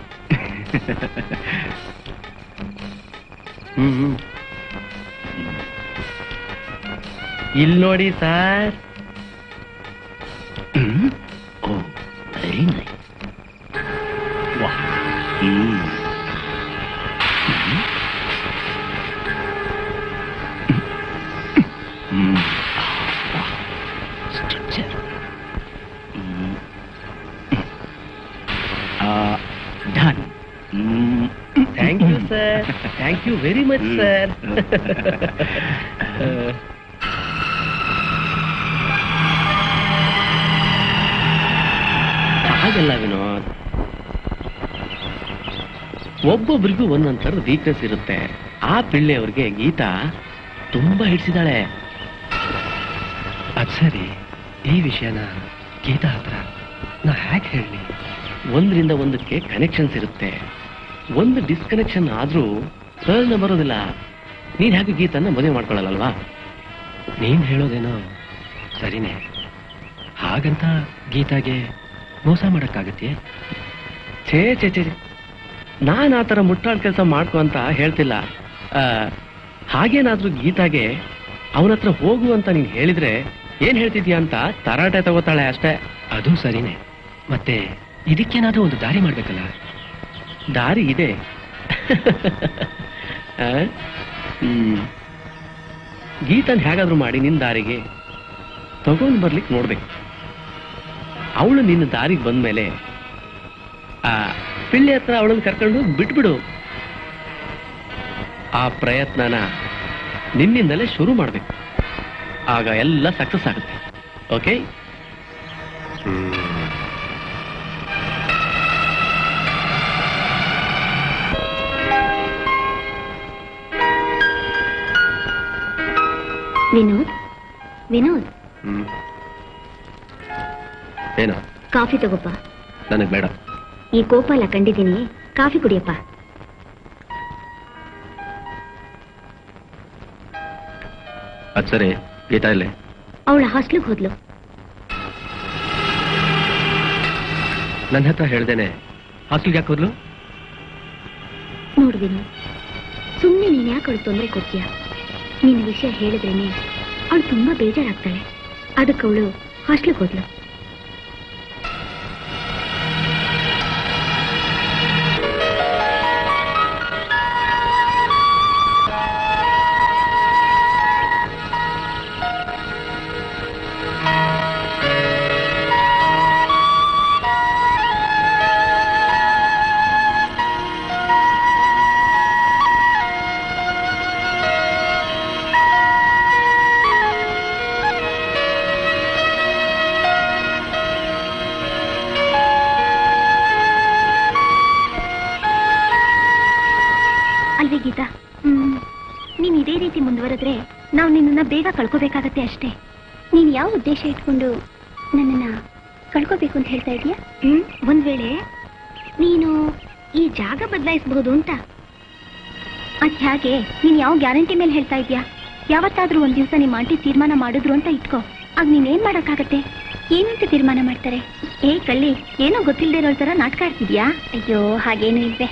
ಇಲ್ಲಿ ನೋಡಿ ಸರ್. Oh, very nice. ವಾ. Structure. Done. Thank you sir, thank you very much sir. ಹಾಗಲ್ಲ ವಿನೋದ್, ಒಬ್ಬೊಬ್ರಿಗೂ ಒಂದೊಂದ್ ಥರದ ವೀಕ್ನೆಸ್ ಇರುತ್ತೆ. ಆ ಪಿಳ್ಳೆಯವ್ರಿಗೆ ಗೀತಾ ತುಂಬಾ ಹಿಡಿಸಿದಾಳೆ. ಅದ್ ಸರಿ, ಈ ವಿಷಯನ ಗೀತಾ ಹತ್ರ ನಾ ಹ್ಯಾಕ್ ಹೇಳಿ? ಒಂದರಿಂದ ಒಂದಕ್ಕೆ ಕನೆಕ್ಷನ್ಸ್ ಇರುತ್ತೆ. ಒಂದು ಡಿಸ್ಕನೆಕ್ಷನ್ ಆದ್ರೂ ಪ್ರಯೋಜನ ಬರೋದಿಲ್ಲ. ನೀನ್ ಹೇಗೆ ಗೀತನ್ನ ಮದುವೆ ಮಾಡ್ಕೊಳ್ಳಲ್ವಾ? ನೀನ್ ಹೇಳೋದೇನೋ ಸರಿನೇ. ಹಾಗಂತ ಗೀತಾಗೆ ಮೋಸ ಮಾಡಕ್ಕಾಗತ್ತೆ? ಛೇ ಛೇ ಛೇ, ನಾನ್ ಆ ಥರ ಮುಟ್ಟಾಳ್ ಕೆಲಸ ಮಾಡ್ಕೊ ಅಂತ ಹೇಳ್ತಿಲ್ಲ. ಹಾಗೇನಾದ್ರೂ ಗೀತಾಗೆ ಅವನ ಹತ್ರ ಹೋಗು ಅಂತ ನೀನ್ ಹೇಳಿದ್ರೆ ಏನ್ ಹೇಳ್ತಿದ್ಯಾ ಅಂತ ತರಾಟೆ ತಗೋತಾಳೆ ಅಷ್ಟೇ. ಅದು ಸರಿನೇ. ಮತ್ತೆ ಇದಕ್ಕೇನಾದ್ರೂ ಒಂದು ದಾರಿ ಮಾಡ್ಬೇಕಲ್ಲ? ದಾರಿ ಇದೆ. ಗೀತನ್ ಹೇಗಾದ್ರೂ ಮಾಡಿ ನಿನ್ ದಾರಿಗೆ ತಗೊಂಡ್ ಬರ್ಲಿಕ್ಕೆ ನೋಡ್ಬೇಕು. ಅವಳು ನಿನ್ನ ದಾರಿಗೆ ಬಂದ್ಮೇಲೆ ಆ ಪಿಳ್ಳೆ ಹತ್ರ ಅವಳನ್ನು ಕರ್ಕೊಂಡು ಬಿಟ್ಬಿಡು. ಆ ಪ್ರಯತ್ನನ ನಿನ್ನಿಂದಲೇ ಶುರು ಮಾಡ್ಬೇಕು. ಆಗ ಎಲ್ಲ ಸಕ್ಸಸ್ ಆಗುತ್ತೆ. ಓಕೆ? ವಿನೋದ್, ವಿನೋದ್, ಏನೋ ಕಾಫಿ ತಗೋಪ್ಪ. ನನಗ್ ಬೇಡ. ಈ ಕೋಪ ಎಲ್ಲ ಕಂಡಿದ್ದೀನಿ, ಕಾಫಿ ಕುಡಿಯಪ್ಪ. ಅದ್ ಸರಿ, ಗೀತಾ ಇಲ್ಲೇ? ಅವಳ ಹಾಸ್ಟ್ಲಿಗೆ ಹೋದ್ಲು. ನನ್ನ ಹತ್ರ ಹೇಳ್ದೇನೆ ಹಾಸ್ಟೆಲ್ಗೆ ಯಾಕೆ ಹೋದ್ಲು? ನೋಡು ವಿನೋದ್, ಸುಮ್ಮನೆ ನೀನ್ ಯಾಕೆ ಅವಳು ತೊಂದರೆ ಕೊಡ್ತೀಯ? ನಿನ್ನ ವಿಷಯ ಹೇಳಿದ್ರೇನೆ ಅವಳು ತುಂಬಾ ಬೇಜಾರಾಗ್ತಾಳೆ. ಅದಕ್ಕೆ ಅವಳು ಹಾಸ್ಟ್ಲಿಗೆ ಹೋದ್ಲು. ಅಲ್ವೇ ಗೀತಾ, ನೀನ್ ಇದೇ ರೀತಿ ಮುಂದುವರೆದ್ರೆ ನಾವು ನಿನ್ನನ್ನ ಬೇಗ ಕಳ್ಕೋಬೇಕಾಗತ್ತೆ ಅಷ್ಟೇ. ನೀನ್ ಯಾವ ಉದ್ದೇಶ ಇಟ್ಕೊಂಡು ನನ್ನನ್ನ ಕಳ್ಕೋಬೇಕು ಅಂತ ಹೇಳ್ತಾ ಇದೀಯಾ? ಒಂದ್ ವೇಳೆ ನೀನು ಈ ಜಾಗ ಬದಲಾಯಿಸಬಹುದು ಅಂತ. ಅದ್ ಹೇಗೆ? ನೀನ್ ಯಾವ ಗ್ಯಾರಂಟಿ ಮೇಲೆ ಹೇಳ್ತಾ ಇದ್ಯಾ? ಯಾವತ್ತಾದ್ರೂ ಒಂದ್ ದಿವಸ ನಿಮ್ಮ ಆಂಟಿ ತೀರ್ಮಾನ ಮಾಡಿದ್ರು ಅಂತ ಇಟ್ಕೋ, ಆಗ ನೀನೇನ್ ಮಾಡಕ್ಕಾಗತ್ತೆ? ಏನಂತ ತೀರ್ಮಾನ ಮಾಡ್ತಾರೆ? ಕಳ್ಳಿ, ಏನೋ ಗೊತ್ತಿಲ್ಲದೆ ಇರೋ ತರ ನಾಟಕ ಆಡ್ತಿದ್ಯಾ? ಅಯ್ಯೋ, ಹಾಗೇನು ಇಲ್ವೇ.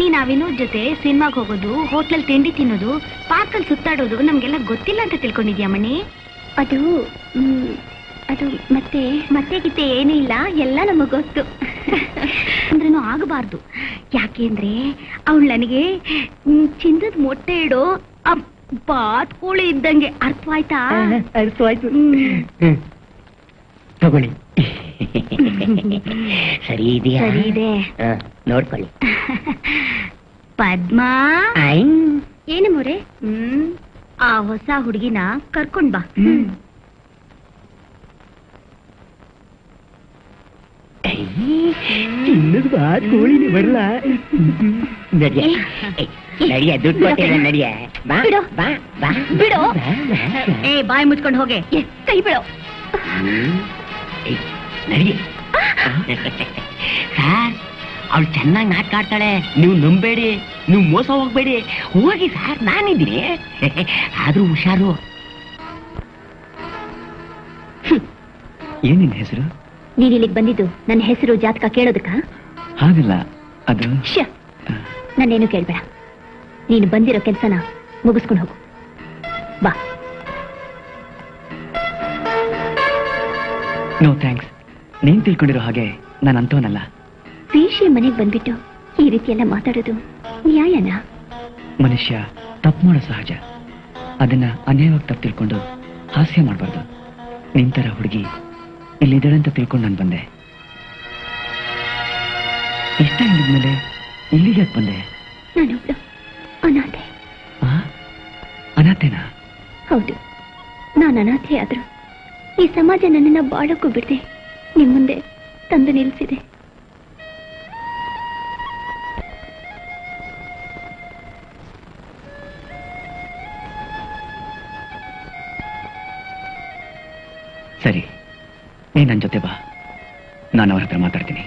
ನೀನ್ ಆ ವಿನೋದ್ ಜೊತೆ ಸಿನಿಮಾಗ್ ಹೋಗೋದು, ಹೋಟ್ಲಲ್ಲಿ ತಿಂಡಿ ತಿನ್ನೋದು, ಪಾರ್ಕಲ್ಲಿ ಸುತ್ತಾಡೋದು ನಮ್ಗೆಲ್ಲ ಗೊತ್ತಿಲ್ಲ ಅಂತ ತಿಳ್ಕೊಂಡಿದ್ಯಾ ಮಣಿ? ಅದು ಮತ್ತೆ ಗಿತ್ತೆ ಏನೂ ಇಲ್ಲ, ಎಲ್ಲ ನಮಗ್ ಗೊತ್ತು. ಅಂದ್ರೇನು ಆಗಬಾರ್ದು. ಯಾಕೆಂದ್ರೆ ಅವಳು ನನಗೆ ಚಿನ್ನದ ಮೊಟ್ಟೆ ಇಡೋ ಬಾತ್ಕೋಳಿ ಇದ್ದಂಗೆ. ಅರ್ಥವಾಯ್ತಾ? ಅರ್ಥವಾಯ್ತು. ತಗೊಳ್ಳಿ. ಸರಿ ಇದೆಯಾ? ಸರಿ ಇದೆ, ನೋಡ್ಕೊಳ್ಳಿ. ಪದ್ಮಾ, ಏನು ಮೊರೆ? ಆ ಹೊಸ ಹುಡುಗಿನ ಕರ್ಕೊಂಡ್ ಬಾ. ಚಿನ್ನದ ಬಾತ್ಕೋಳಿನೇ ಬರಲ್ಲ. ನಡಿಯ, ದುಡ್ಡು ಕೊಟ್ಟಿಲ್ಲ, ನಡಿಯ. ಬಿಡು ಬಿಡು. ಬಾಯಿ ಮುಚ್ಕೊಂಡು ಹೋಗೆ, ಕೈ ಬಿಡು. ನಡಿ. ಸಾರ್, ಅವಳು ಚೆನ್ನಾಗಿ ನಾಟಕ ಆಡ್ತಾಳೆ, ನೀವು ನಂಬೇಡಿ, ನೀವು ಮೋಸ ಹೋಗ್ಬೇಡಿ. ಹೋಗಿ ಸಾರ್, ನಾನಿದ್ದೀನಿ. ಆದ್ರೂ ಹುಷಾರು. ಏನಿನ್ ಹೆಸರು? ನೀನ್ ಇಲ್ಲಿಗೆ ಬಂದಿದ್ದು ನನ್ನ ಹೆಸರು ಜಾತಕ ಕೇಳೋದಕ್ಕ? ಹಾಗಲ್ಲ, ಅದು ನಾನೇನು ಕೇಳ್ಬೇಡ. ನೀನು ಬಂದಿರೋ ಕೆಲ್ಸನ ಮುಗಿಸ್ಕೊಂಡು ಹೋಗು, ಬಾ. No thanks. ನೀನ್ ತಿಳ್ಕೊಂಡಿರೋ ಹಾಗೆ ನಾನು ಅಂತವನಲ್ಲ. ವೇಷಿ ಮನೆಗೆ ಬಂದ್ಬಿಟ್ಟು ಈ ರೀತಿ ಎಲ್ಲ ಮಾತಾಡೋದು ನ್ಯಾಯನಾ? ಮನುಷ್ಯ ತಪ್ಪು ಮಾಡೋ ಸಹಜ. ಅದನ್ನ ಅನ್ಯಾಯವಾಗಿ ತಪ್ಪು ತಿಳ್ಕೊಂಡು ಹಾಸ್ಯ ಮಾಡಬಾರ್ದು. ನಿಂತರ ಹುಡುಗಿ ಇಲ್ಲಿದ್ದಾಳೆ ಅಂತ ತಿಳ್ಕೊಂಡು ನಾನು ಬಂದೆ. ಇಷ್ಟ ಇಲ್ಲಿದ್ಮೇಲೆ ಇಲ್ಲಿಗೆ ಯಾಕೆ ಬಂದೆ? ನಾನೊಬ್ಳು ಅನಾಥೆ. ಅನಾಥೆನಾ? ಹೌದು, ನಾನು ಅನಾಥೆ. ಆದ್ರೂ ಈ ಸಮಾಜ ನನ್ನನ್ನ ಬಾಳಕ್ಕೂ ಬಿಡದೆ ನಿಮ್ ಮುಂದೆ ತಂದು ನಿಲ್ಲಿಸಿದೆ. ಸರಿ, ನೀ ನನ್ನ ಜೊತೆ ಬಾ, ನಾನು ಅವ್ರ ಹತ್ರ ಮಾತಾಡ್ತೀನಿ.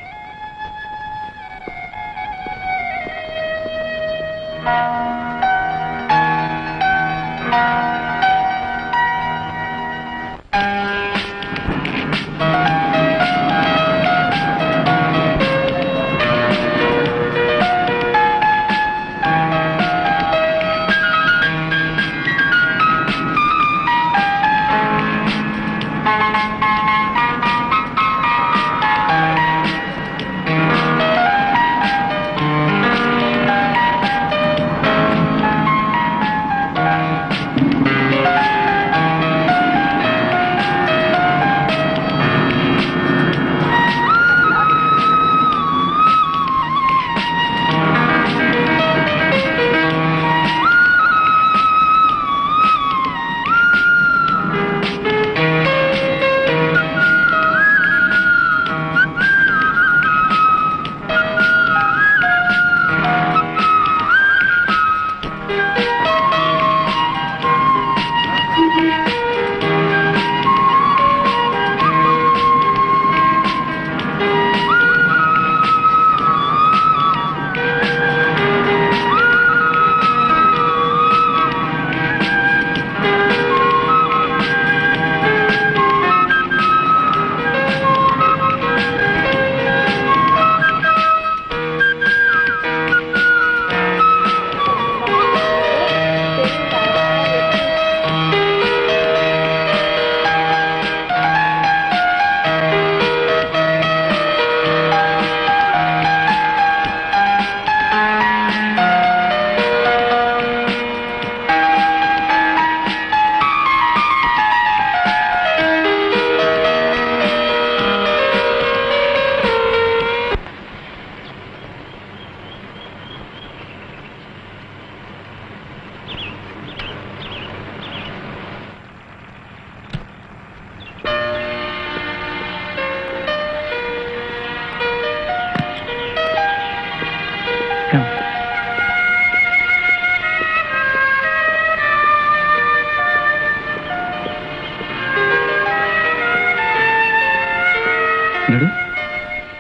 ನೋಡು,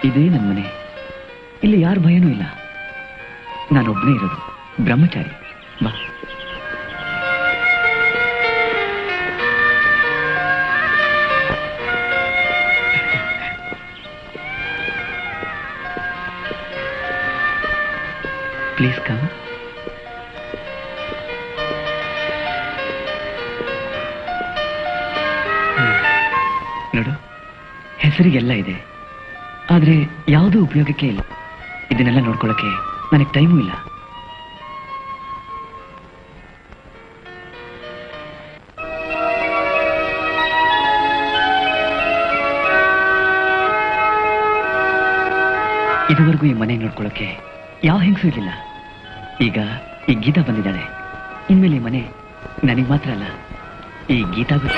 ಇದೇ ನನ್ನ ಮನೆ. ಇಲ್ಲಿ ಯಾರ ಭಯನೂ ಇಲ್ಲ. ನಾನೊಬ್ಬನೇ ಇರೋದು. ಬ್ರಹ್ಮಚಾರಿ. ಬಾ. Please come. ನೋಡು, ಹೆಸರಿಗೆಲ್ಲ ಇದೆ, ಆದ್ರೆ ಯಾವುದೂ ಉಪಯೋಗಕ್ಕೆ ಇಲ್ಲ. ಇದನ್ನೆಲ್ಲ ನೋಡ್ಕೊಳ್ಳೋಕೆ ನನಗೆ ಟೈಮೂ ಇಲ್ಲ. ಇದುವರೆಗೂ ಈ ಮನೆ ನೋಡ್ಕೊಳ್ಳೋಕೆ ಯಾವ ಹೆಂಗಸೂ ಇರಲಿಲ್ಲ. ಈಗ ಈ ಗೀತಾ ಬಂದಿದ್ದಾಳೆ. ಇನ್ಮೇಲೆ ಈ ಮನೆ ನನಗೆ ಮಾತ್ರ ಅಲ್ಲ, ಈ ಗೀತಾಗೂ.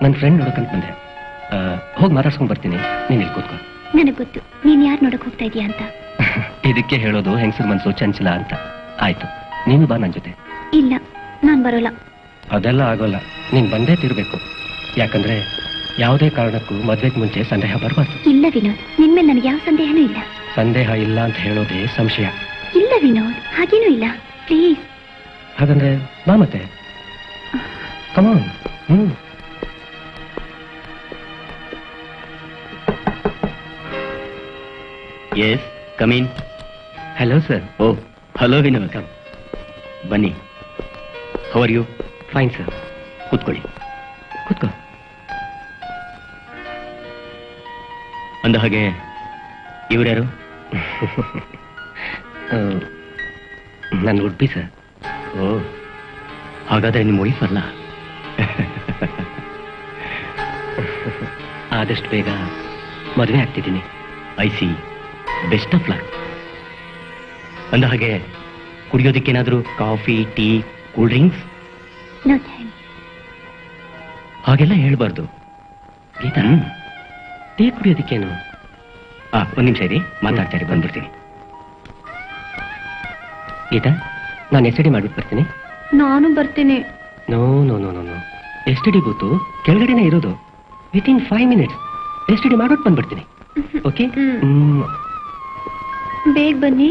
ನನ್ನ ಫ್ರೆಂಡ್ ನೋಡಕಂತ ಬಂದೆ. ಹೋಗಿ ಮಾತಾಡ್ಸ್ಕೊಂಡ್ ಬರ್ತೀನಿ, ನೀನ್ ಇಲ್ಲಿ ಕೂತ್ಕೋ. ನನಗೆ ಗೊತ್ತು ನೀನ್ ಯಾರು ನೋಡಕ್ ಹೋಗ್ತಾ ಇದೀಯ ಅಂತ. ಇದಕ್ಕೆ ಹೇಳೋದು ಹೆಂಗಸರ್ ಮನ್ಸು ಚಂಚಲ ಅಂತ. ಆಯ್ತು, ನೀನು ಬಾ ನನ್ ಜೊತೆ. ಇಲ್ಲ, ನಾನ್ ಬರೋಲ್ಲ. ಅದೆಲ್ಲ ಆಗೋಲ್ಲ, ನೀನ್ ಬಂದೇ ತಿರ್ಬೇಕು. ಯಾಕಂದ್ರೆ ಯಾವುದೇ ಕಾರಣಕ್ಕೂ ಮದ್ವೆಗೆ ಮುಂಚೆ ಸಂದೇಹ ಬರಬಾರ್ದು. ಇಲ್ಲ ವಿನೋದ್, ನಿನ್ಮೇಲೆ ನನಗೆ ಯಾವ ಸಂದೇಹನೂ ಇಲ್ಲ. ಸಂದೇಹ ಇಲ್ಲ ಅಂತ ಹೇಳೋದೇ ಸಂಶಯ. ಇಲ್ಲ ವಿನೋದ್, ಹಾಗೇನೂ ಇಲ್ಲ. ಪ್ಲೀಸ್. ಹಾಗಂದ್ರೆ ಬಾ ಮತ್ತೆ. Come on. Yes, come in. Hello sir. Oh, hello Vinod. Come, ಬನ್ನಿ. How are you? Fine sir. ಕೂತ್ಕೊಳ್ಳಿ. ಕೂತ್ಕೋ. ಅಂದ ಹಾಗೆ ಇವರ್ಯಾರು? ನನ್ನ ಉಡ್ಬಿ ಸರ್. ಓ, ಹಾಗಾದ್ರೆ ನಿಮ್ಮ ವೈಫ್ ಅಲ್ಲ? ಆದಷ್ಟು ಬೇಗ ಮದುವೆ ಆಗ್ತಿದ್ದೀನಿ. I see. Best of luck. ಅಂದ ಹಾಗೆ ಕುಡಿಯೋದಕ್ಕೇನಾದ್ರೂ coffee, tea, cool drinks? No thanks. ಹಾಗೆಲ್ಲ ಹೇಳ್ಬಾರ್ದು ಗೀತಾ. ಟೀ ಕುಡಿಯೋದಕ್ಕೇನು? ಒಂದ್ ನಿಮಿಷ ಇರಿ, ಮಾತಾಡ್ತಾರೆ, ಬಂದ್ಬಿಡ್ತೀನಿ. ಗೀತಾ, ನಾನು ಎಸ್ ಡಿ ಮಾಡ್ಬಿಟ್ಟು ಬರ್ತೀನಿ. ನಾನು ಬರ್ತೀನಿ. No no no no no, S D booth ಕೆಳಗಡೆನೇ ಇರೋದು. ವಿತಿನ್ 5 minutes ಎಸ್ ಡಿ ಮಾಡ್ಬಿಟ್ಟು ಬಂದ್ಬಿಡ್ತೀನಿ. ಓಕೆ? ಬೇಗ ಬನ್ನಿ.